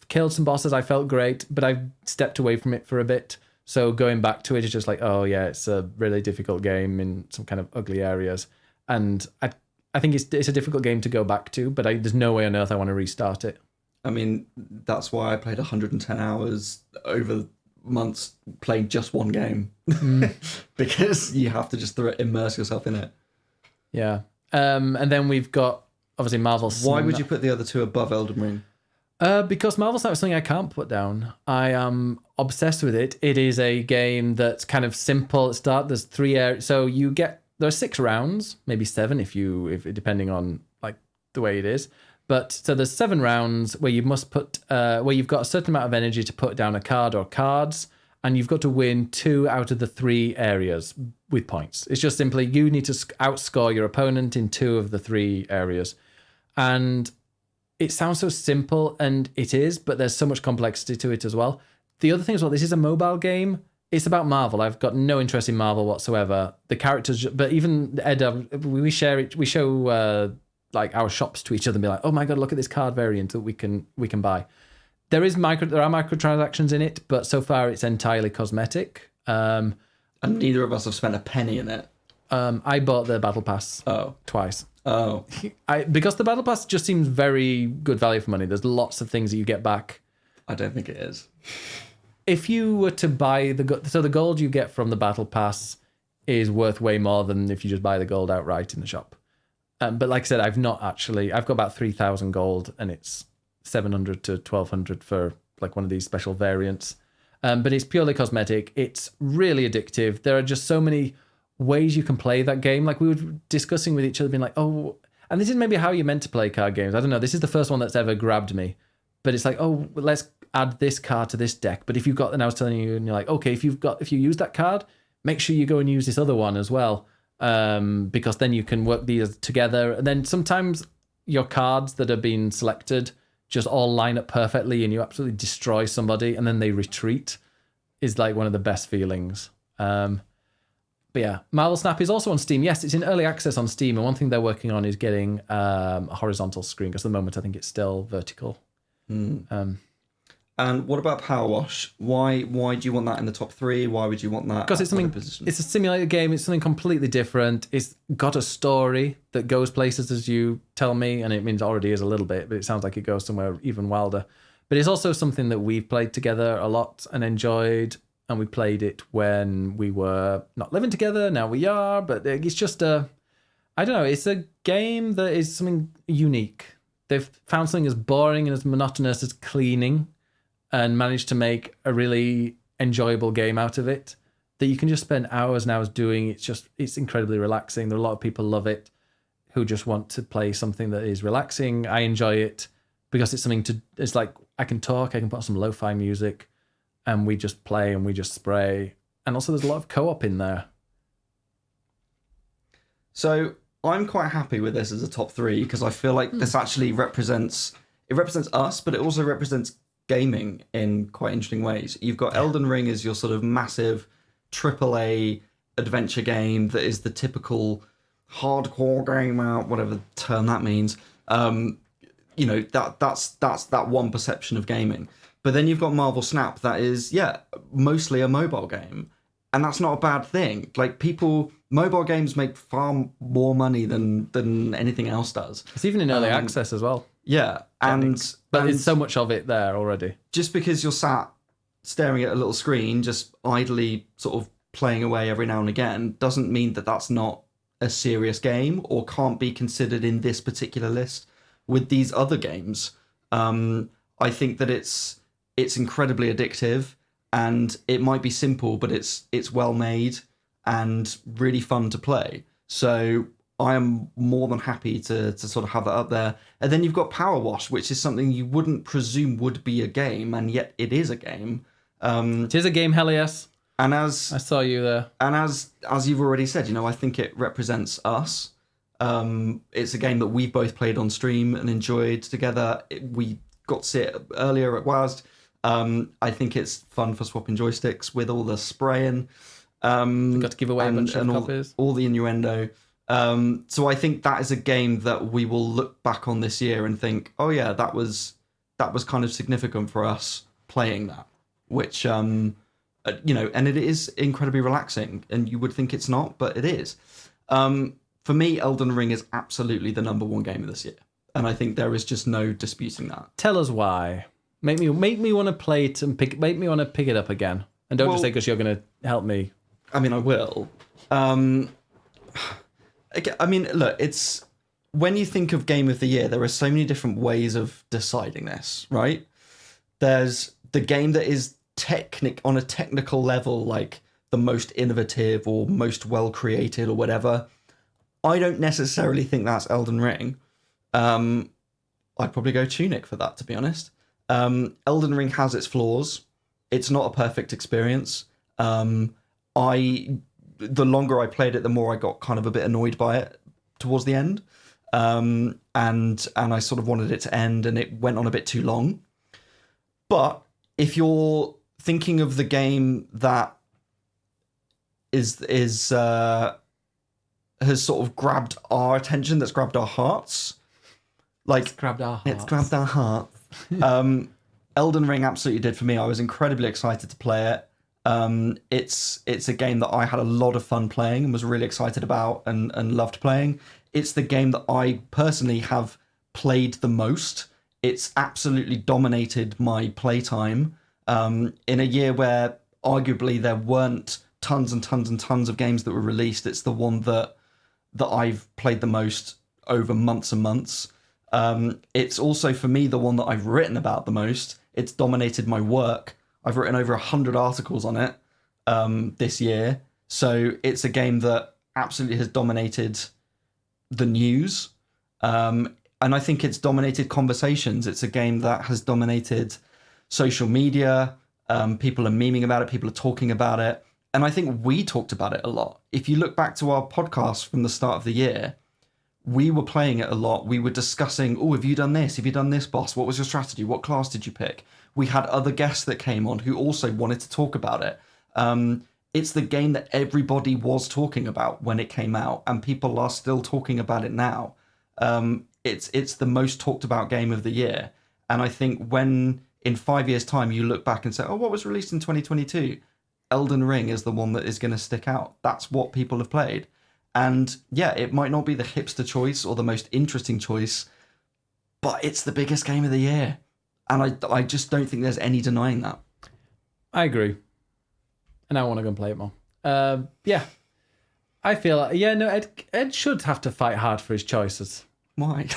killed some bosses. I felt great, but I've stepped away from it for a bit. So going back to it is just like, oh yeah, it's a really difficult game in some kind of ugly areas. And I think it's a difficult game to go back to, but there's no way on earth I want to restart it. I mean, that's why I played 110 hours over months playing just one game. Because you have to just immerse yourself in it. Yeah. And then we've got, obviously, Marvel Snap. Why would you put the other 2 above Elden Ring? Because Marvel Snap is something I can't put down. I am obsessed with it. It is a game that's kind of simple at start. There's 3 areas. So there are 6 rounds, maybe 7 if depending on like the way it is. But so there's 7 rounds where you must put where you've got a certain amount of energy to put down a card or cards, and you've got to win 2 out of the 3 areas with points. It's just simply you need to outscore your opponent in 2 of the 3 areas. And it sounds so simple, and it is, but there's so much complexity to it as well. The other thing as well, this is a mobile game. It's about Marvel. I've got no interest in Marvel whatsoever. The characters, but even Ed, we share it. We show like our shops to each other and be like, "Oh my god, look at this card variant that we can buy." There are microtransactions in it, but so far it's entirely cosmetic. And neither of us have spent a penny in it. I bought the Battle Pass twice. Oh, because the Battle Pass just seems very good value for money. There's lots of things that you get back. I don't think it is. If you were to buy the gold you get from the Battle Pass is worth way more than if you just buy the gold outright in the shop. But like I said, I've got about 3,000 gold, and it's 700 to 1,200 for like one of these special variants. But it's purely cosmetic. It's really addictive. There are just so many ways you can play that game. Like we were discussing with each other, being like, oh, and this is maybe how you're meant to play card games. I don't know. This is the first one that's ever grabbed me. But it's like, oh, let's add this card to this deck. But if you've got, and I was telling you, and you're like, okay, if you use that card, make sure you go and use this other one as well. Because then you can work these together. And then sometimes your cards that have been selected just all line up perfectly and you absolutely destroy somebody and then they retreat is like one of the best feelings. But yeah, Marvel Snap is also on Steam. Yes, it's in early access on Steam. And one thing they're working on is getting a horizontal screen, because at the moment I think it's still vertical. And what about Power Wash? Why do you want that in the top 3? Why would you want that? Because it's something. It's a simulator game. It's something completely different. It's got a story that goes places, as you tell me, and it means already is a little bit, but it sounds like it goes somewhere even wilder. But it's also something that we've played together a lot and enjoyed, and we played it when we were not living together. Now we are, but it's just I don't know. It's a game that is something unique. They've found something as boring and as monotonous as cleaning, and managed to make a really enjoyable game out of it that you can just spend hours and hours doing. It's incredibly relaxing. There are a lot of people love it who just want to play something that is relaxing. I enjoy it because it's like I can talk, I can put on some lo-fi music, and we just play and we just spray. And also there's a lot of co-op in there. So I'm quite happy with this as a top 3 because I feel like this actually represents us, but it also represents gaming in quite interesting ways. You've got Elden Ring as your sort of massive AAA adventure game that is the typical hardcore game out, whatever term that means. That's that one perception of gaming. But then you've got Marvel Snap that is, mostly a mobile game. And that's not a bad thing. Like mobile games make far more money than anything else does. It's even in early access as well. Yeah, but there's so much of it there already. Just because you're sat staring at a little screen, just idly sort of playing away every now and again, doesn't mean that that's not a serious game or can't be considered in this particular list with these other games. I think that it's incredibly addictive, and it might be simple, but it's well made and really fun to play. So I am more than happy to sort of have that up there. And then you've got Power Wash, which is something you wouldn't presume would be a game, and yet it is a game. It is a game, hell yes. And as I saw you there, and as you've already said, I think it represents us. It's a game that we've both played on stream and enjoyed together. We got to see it earlier at WASD. I think it's fun for swapping joysticks with all the spraying. We got to give away a bunch of copies. All the innuendo. So I think that is a game that we will look back on this year and think, oh yeah, that was kind of significant for us playing that, which, and it is incredibly relaxing, and you would think it's not, but it is. For me, Elden Ring is absolutely the number 1 game of this year. And I think there is just no disputing that. Tell us why. Make me want to play it and make me want to pick it up again. And don't just say because you're going to help me. I mean, I will. Look, it's when you think of Game of the Year, there are so many different ways of deciding this, right? There's the game that is on a technical level, like the most innovative or most well created or whatever. I don't necessarily think that's Elden Ring. I'd probably go Tunic for that, to be honest. Elden Ring has its flaws. It's not a perfect experience. The longer I played it, the more I got kind of a bit annoyed by it towards the end. And I sort of wanted it to end, and it went on a bit too long. But if you're thinking of the game that has sort of grabbed our attention, that's grabbed our hearts, It's grabbed our hearts. Elden Ring absolutely did for me. I was incredibly excited to play it. It's a game that I had a lot of fun playing and was really excited about and loved playing. It's the game that I personally have played the most. It's absolutely dominated my playtime. In a year where arguably there weren't tons and tons and tons of games that were released, it's the one that I've played the most over months and months. It's also, for me, the one that I've written about the most. It's dominated my work. I've written over 100 articles on it this year. So it's a game that absolutely has dominated the news. And I think it's dominated conversations. It's a game that has dominated social media. People are memeing about it. People are talking about it. And I think we talked about it a lot. If you look back to our podcast from the start of the year, we were playing it a lot. We were discussing, oh, have you done this? Have you done this, boss? What was your strategy? What class did you pick? We had other guests that came on who also wanted to talk about it. It's the game that everybody was talking about when it came out, and people are still talking about it now. It's the most talked about game of the year. And I think when in 5 years' time you look back and say, oh, what was released in 2022? Elden Ring is the one that is going to stick out. That's what people have played. And yeah, it might not be the hipster choice or the most interesting choice, but it's the biggest game of the year. And I just don't think there's any denying that. I agree. And I want to go and play it more. Yeah. I feel like, Ed should have to fight hard for his choices. Why?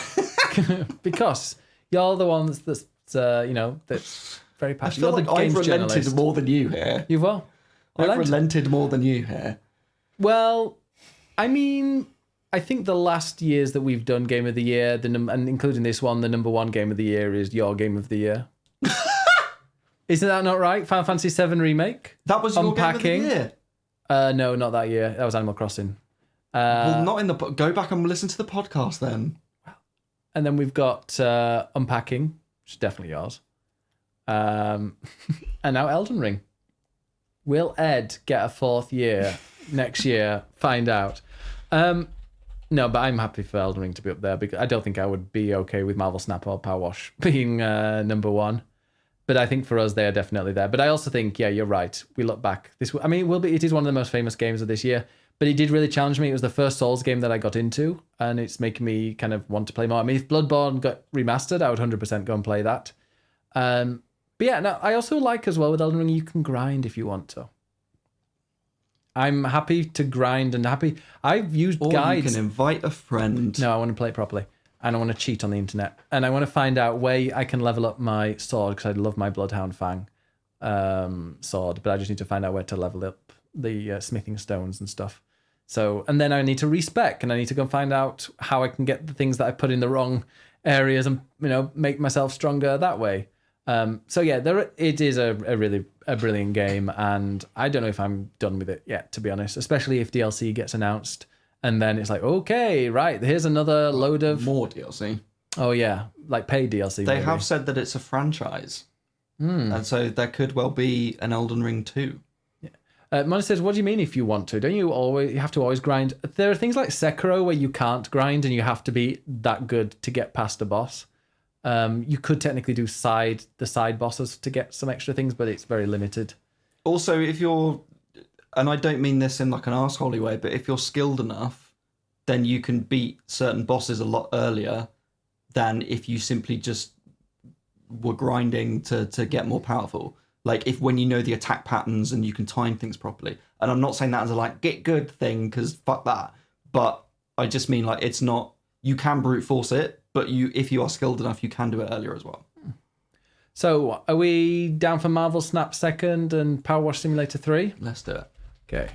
Because you're the ones that's very passionate. I feel like I've relented more than you here. You've what? I've relented more than you here. Well, I mean, I think the last years that we've done Game of the Year, and including this one, the number one Game of the Year is your Game of the Year. Isn't that not right? Final Fantasy VII Remake? That was your Game of the Year? No, not that year. That was Animal Crossing. Well, not in the... Go back and listen to the podcast then. And then we've got Unpacking, which is definitely yours. And now Elden Ring. Will Ed get a fourth year next year? Find out. No, but I'm happy for Elden Ring to be up there because I don't think I would be okay with Marvel Snap or Power Wash being number one. But I think for us, they are definitely there. But I also think, yeah, you're right. We look back. It is one of the most famous games of this year. But it did really challenge me. It was the first Souls game that I got into, and it's making me kind of want to play more. I mean, if Bloodborne got remastered, I would 100% go and play that. But yeah, no, I also like as well with Elden Ring, you can grind if you want to. I'm happy to grind and happy. I've used guides. You can invite a friend. No, I want to play it properly. And I want to cheat on the internet. And I want to find out where I can level up my sword, because I love my Bloodhound Fang sword. But I just need to find out where to level up the smithing stones and stuff. So, and then I need to respec, and I need to go and find out how I can get the things that I put in the wrong areas and, make myself stronger that way. So yeah, it is a really brilliant game, and I don't know if I'm done with it yet, to be honest, especially if DLC gets announced. And then it's like, okay, right, here's another load of... More DLC. Oh, yeah, like paid DLC. They have said that it's a franchise. And so there could well be an Elden Ring 2. Yeah. Mona says, what do you mean if you want to? Don't you have to always grind? There are things like Sekiro where you can't grind and you have to be that good to get past a boss. You could technically do the side bosses to get some extra things, but it's very limited. Also, if you're... And I don't mean this in like an arseholey way, but if you're skilled enough, then you can beat certain bosses a lot earlier than if you simply just were grinding to get more powerful. Like when you know the attack patterns and you can time things properly. And I'm not saying that as a get good thing, because fuck that. But I just mean it's not, you can brute force it, but if you are skilled enough, you can do it earlier as well. So are we down for Marvel Snap 2nd and Power Wash Simulator 3? Let's do it. Okay.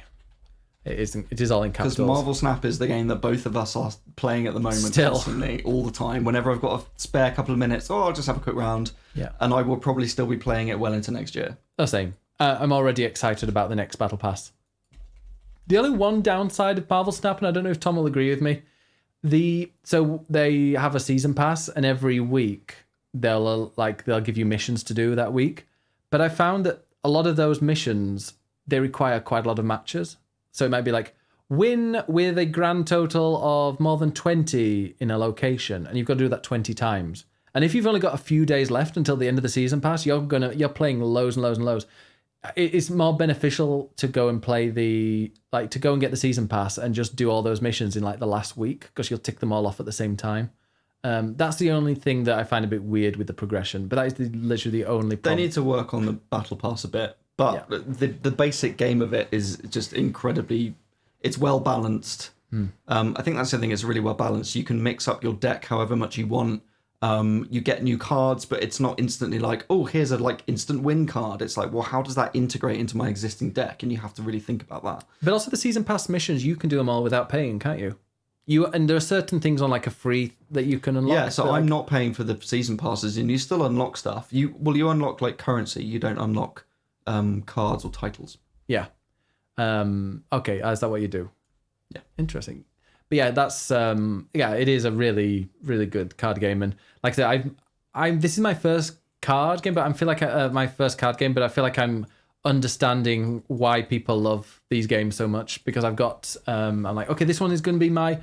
It is all in Because capitals. Marvel Snap is the game that both of us are playing at the moment, Still. constantly, all the time. Whenever I've got a spare couple of minutes, I'll just have a quick round. Yeah. And I will probably still be playing it well into next year. The same. I'm already excited about the next Battle Pass. The only one downside of Marvel Snap, and I don't know if Tom will agree with me, so they have a season pass, and every week they'll give you missions to do that week. But I found that a lot of those missions, they require quite a lot of matches. So it might be like, win with a grand total of more than 20 in a location, and you've got to do that 20 times. And if you've only got a few days left until the end of the season pass, you're playing loads and loads and loads. It's more beneficial to go and play to go and get the season pass and just do all those missions in like the last week, because you'll tick them all off at the same time. That's the only thing that I find a bit weird with the progression, but that is literally the only problem. They need to work on the Battle Pass a bit. But the basic game of it is just incredibly... It's well balanced. I think that's the thing, it's really well balanced. You can mix up your deck however much you want. You get new cards, but it's not instantly like, oh, here's a instant win card. It's like, well, how does that integrate into my existing deck? And you have to really think about that. But also the season pass missions, you can do them all without paying, can't you? And there are certain things on like a free that you can unlock. Yeah, so I'm not paying for the season passes, and you still unlock stuff. You unlock like currency. You don't unlock cards or titles. Yeah. Okay, is that what you do? Yeah. Interesting. But yeah, that's it is a really, really good card game. And like I said, this is my first card game, but I feel like my first card game, but I feel like I'm understanding why people love these games so much, because I've got I'm like, okay, this one is going to be my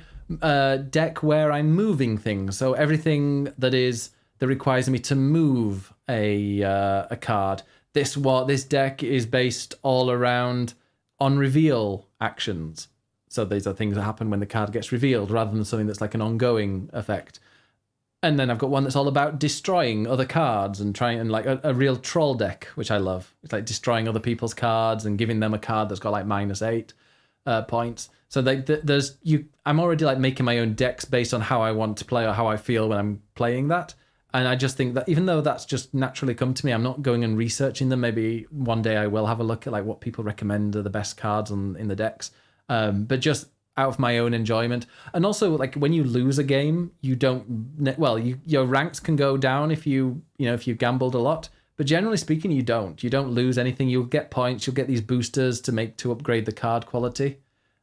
deck where I'm moving things. So everything that requires me to move a card. This deck is based all around on reveal actions. So these are things that happen when the card gets revealed, rather than something that's like an ongoing effect. And then I've got one that's all about destroying other cards and trying, and like a real troll deck, which I love. It's like destroying other people's cards and giving them a card that's got like -8 points. So I'm already like making my own decks based on how I want to play or how I feel when I'm playing that. And I just think that even though that's just naturally come to me, I'm not going and researching them. Maybe one day I will have a look at like what people recommend are the best cards in the decks. But just out of my own enjoyment. And also, like, when you lose a game, your ranks can go down if you gambled a lot. But generally speaking, you don't lose anything. You'll get points. You'll get these boosters to upgrade the card quality.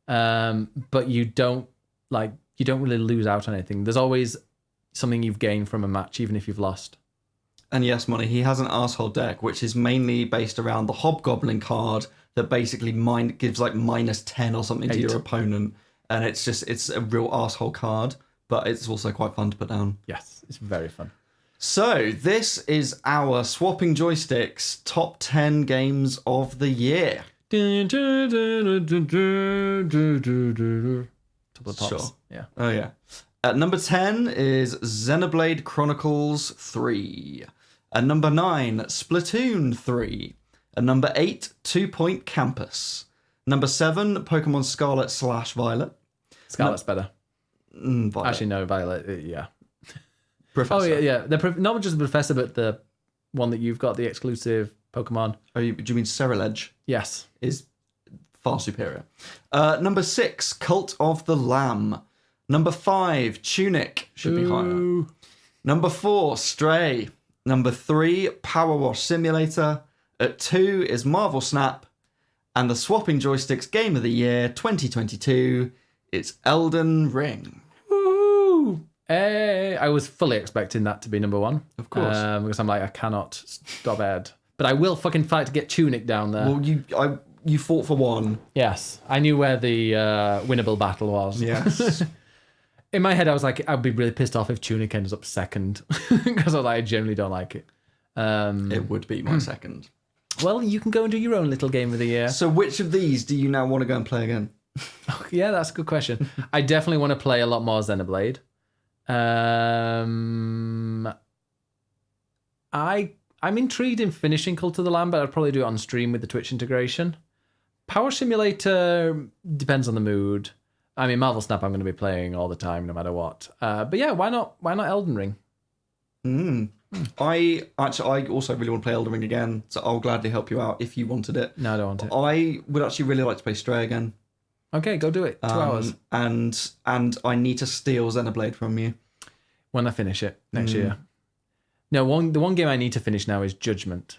But you don't really lose out on anything. There's always something you've gained from a match, even if you've lost. And yes, Money, he has an arsehole deck, which is mainly based around the Hobgoblin card that basically gives like -10 or something 8 to your opponent. And it's a real arsehole card, but it's also quite fun to put down. Yes, it's very fun. So this is our Swapping Joysticks top 10 games of the year. Top of the pops. Sure. Yeah. Oh, yeah. At number 10 is Xenoblade Chronicles 3. At number 9, Splatoon 3. At number 8, 2 Point Campus. Number 7, Pokemon Scarlet/Violet. Scarlet's better. Violet. Actually, no, Violet. Yeah. Professor. Oh, yeah. Not just the Professor, but the one that you've got, the exclusive Pokemon. Do you mean Ceruledge? Yes. Is far superior. Number 6, Cult of the Lamb. Number 5, Tunic. Should be higher. Number 4, Stray. Number 3, Power Wash Simulator. At 2 is Marvel Snap. And the Swapping Joysticks Game of the Year 2022, it's Elden Ring. Woo! Hey, I was fully expecting that to be number 1. Of course. Because I'm like, I cannot stop Ed. But I will fucking fight to get Tunic down there. Well, you fought for one. Yes. I knew where the winnable battle was. Yes. In my head, I was like, I'd be really pissed off if Tunic ends up second. Because I generally don't like it. It would be my second. Well, you can go and do your own little game of the year. So which of these do you now want to go and play again? Yeah, that's a good question. I definitely want to play a lot more Xenoblade. I'm intrigued in finishing Cult of the Lamb, but I'd probably do it on stream with the Twitch integration. Power Simulator depends on the mood. I mean, Marvel Snap I'm going to be playing all the time, no matter what. But yeah, why not Elden Ring? I also really want to play Elden Ring again, so I'll gladly help you out if you wanted it. No, I don't want it. I would actually really like to play Stray again. Okay, go do it. 2 hours. And I need to steal Xenoblade from you. When I finish it next year. No, the one game I need to finish now is Judgment,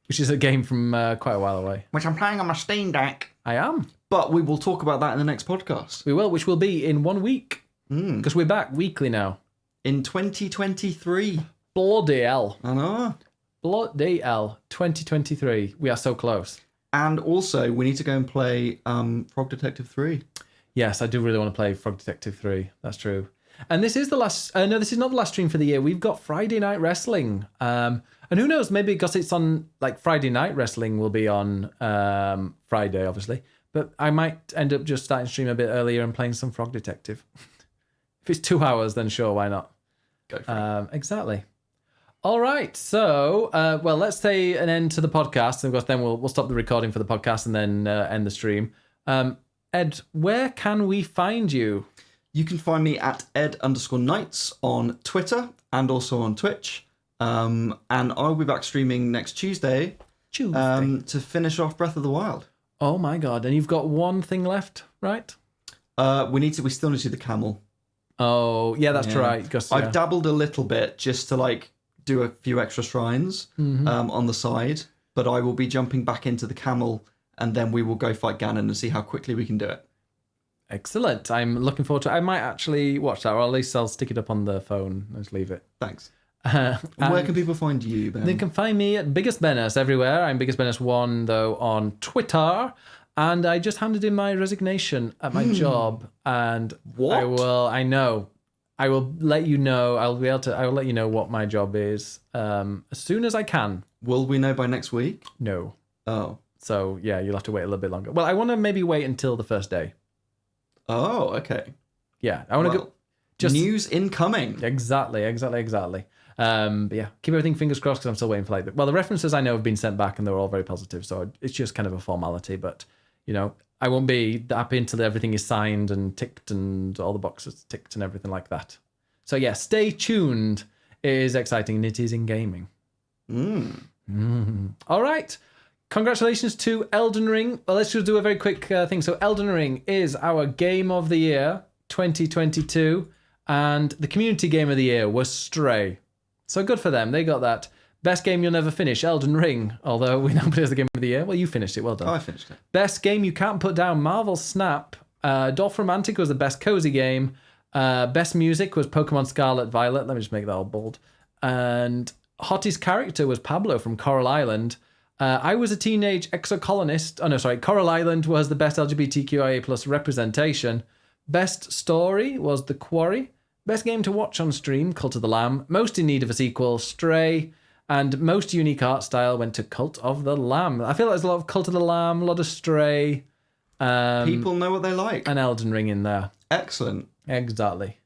which is a game from quite a while away. Which I'm playing on my Steam Deck. I am. But we will talk about that in the next podcast. We will, which will be in 1 week. Because we're back weekly now. In 2023. Bloody hell. I know. Bloody hell. 2023. We are so close. And also, we need to go and play Frog Detective 3. Yes, I do really want to play Frog Detective 3. That's true. And this is the last... no, this is not the last stream for the year. We've got Friday Night Wrestling. And who knows, maybe because it's on... Like, Friday Night Wrestling will be on Friday, obviously. But I might end up just starting stream a bit earlier and playing some Frog Detective. If it's 2 hours, then sure, why not? Go for it. Exactly. All right. So, well, let's say an end to the podcast. And of course, then we'll stop the recording for the podcast and then end the stream. Ed, where can we find you? You can find me at ed_nights on Twitter and also on Twitch. And I'll be back streaming next Tuesday. To finish off Breath of the Wild. Oh my God. And you've got one thing left, right? We still need to do the camel. Oh, yeah, that's right. I've dabbled a little bit just to like do a few extra shrines on the side, but I will be jumping back into the camel and then we will go fight Ganon and see how quickly we can do it. Excellent. I'm looking forward to it. I might actually watch that, or at least I'll stick it up on the phone and just leave it. Thanks. Where can people find you, Ben? They can find me at Biggest Bennis everywhere. I'm Biggest Bennis1, though, on Twitter. And I just handed in my resignation at my job. And what? I will let you know. I will let you know what my job is as soon as I can. Will we know by next week? No. Oh. So, yeah, you'll have to wait a little bit longer. Well, I want to maybe wait until the first day. Oh, okay. Yeah, I want to go. Just news incoming. Exactly. But yeah, keep everything fingers crossed because I'm still waiting for the references I know have been sent back and they're all very positive. So it's just kind of a formality. But, I won't be happy until everything is signed and ticked and all the boxes ticked and everything like that. So yeah, stay tuned. It is exciting and it is in gaming. All right. Congratulations to Elden Ring. Well, let's just do a very quick thing. So Elden Ring is our Game of the Year 2022. And the community game of the year was Stray. So good for them. They got that. Best game you'll never finish, Elden Ring. Although we now put it as the game of the year. Well, you finished it. Well done. Oh, I finished it. Best game you can't put down, Marvel Snap. Dolph Romantic was the best cozy game. Best music was Pokemon Scarlet Violet. Let me just make that all bold. And hottest character was Pablo from Coral Island. I was a teenage exocolonist. Oh, no, sorry. Coral Island was the best LGBTQIA plus representation. Best story was The Quarry. Best game to watch on stream, Cult of the Lamb. Most in need of a sequel, Stray. And most unique art style went to Cult of the Lamb. I feel like there's a lot of Cult of the Lamb, a lot of Stray. People know what they like. And Elden Ring in there. Excellent. Exactly.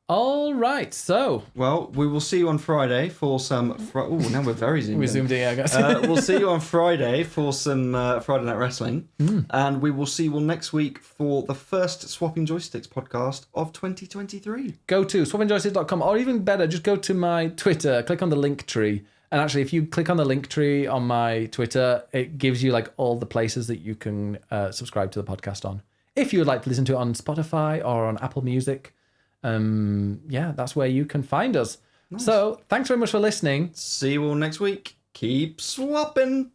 All right, so. Well, we will see you on Friday for some... now we're very zoomed in. We zoomed in, I guess. We'll see you on Friday for some Friday Night Wrestling. And we will see you all next week for the first Swapping Joysticks podcast of 2023. Go to swappingjoysticks.com, or even better, just go to my Twitter, click on the link tree. And actually, if you click on the link tree on my Twitter, it gives you like all the places that you can subscribe to the podcast on. If you would like to listen to it on Spotify or on Apple Music, that's where you can find us. Nice. So thanks very much for listening. See you all next week. Keep swapping.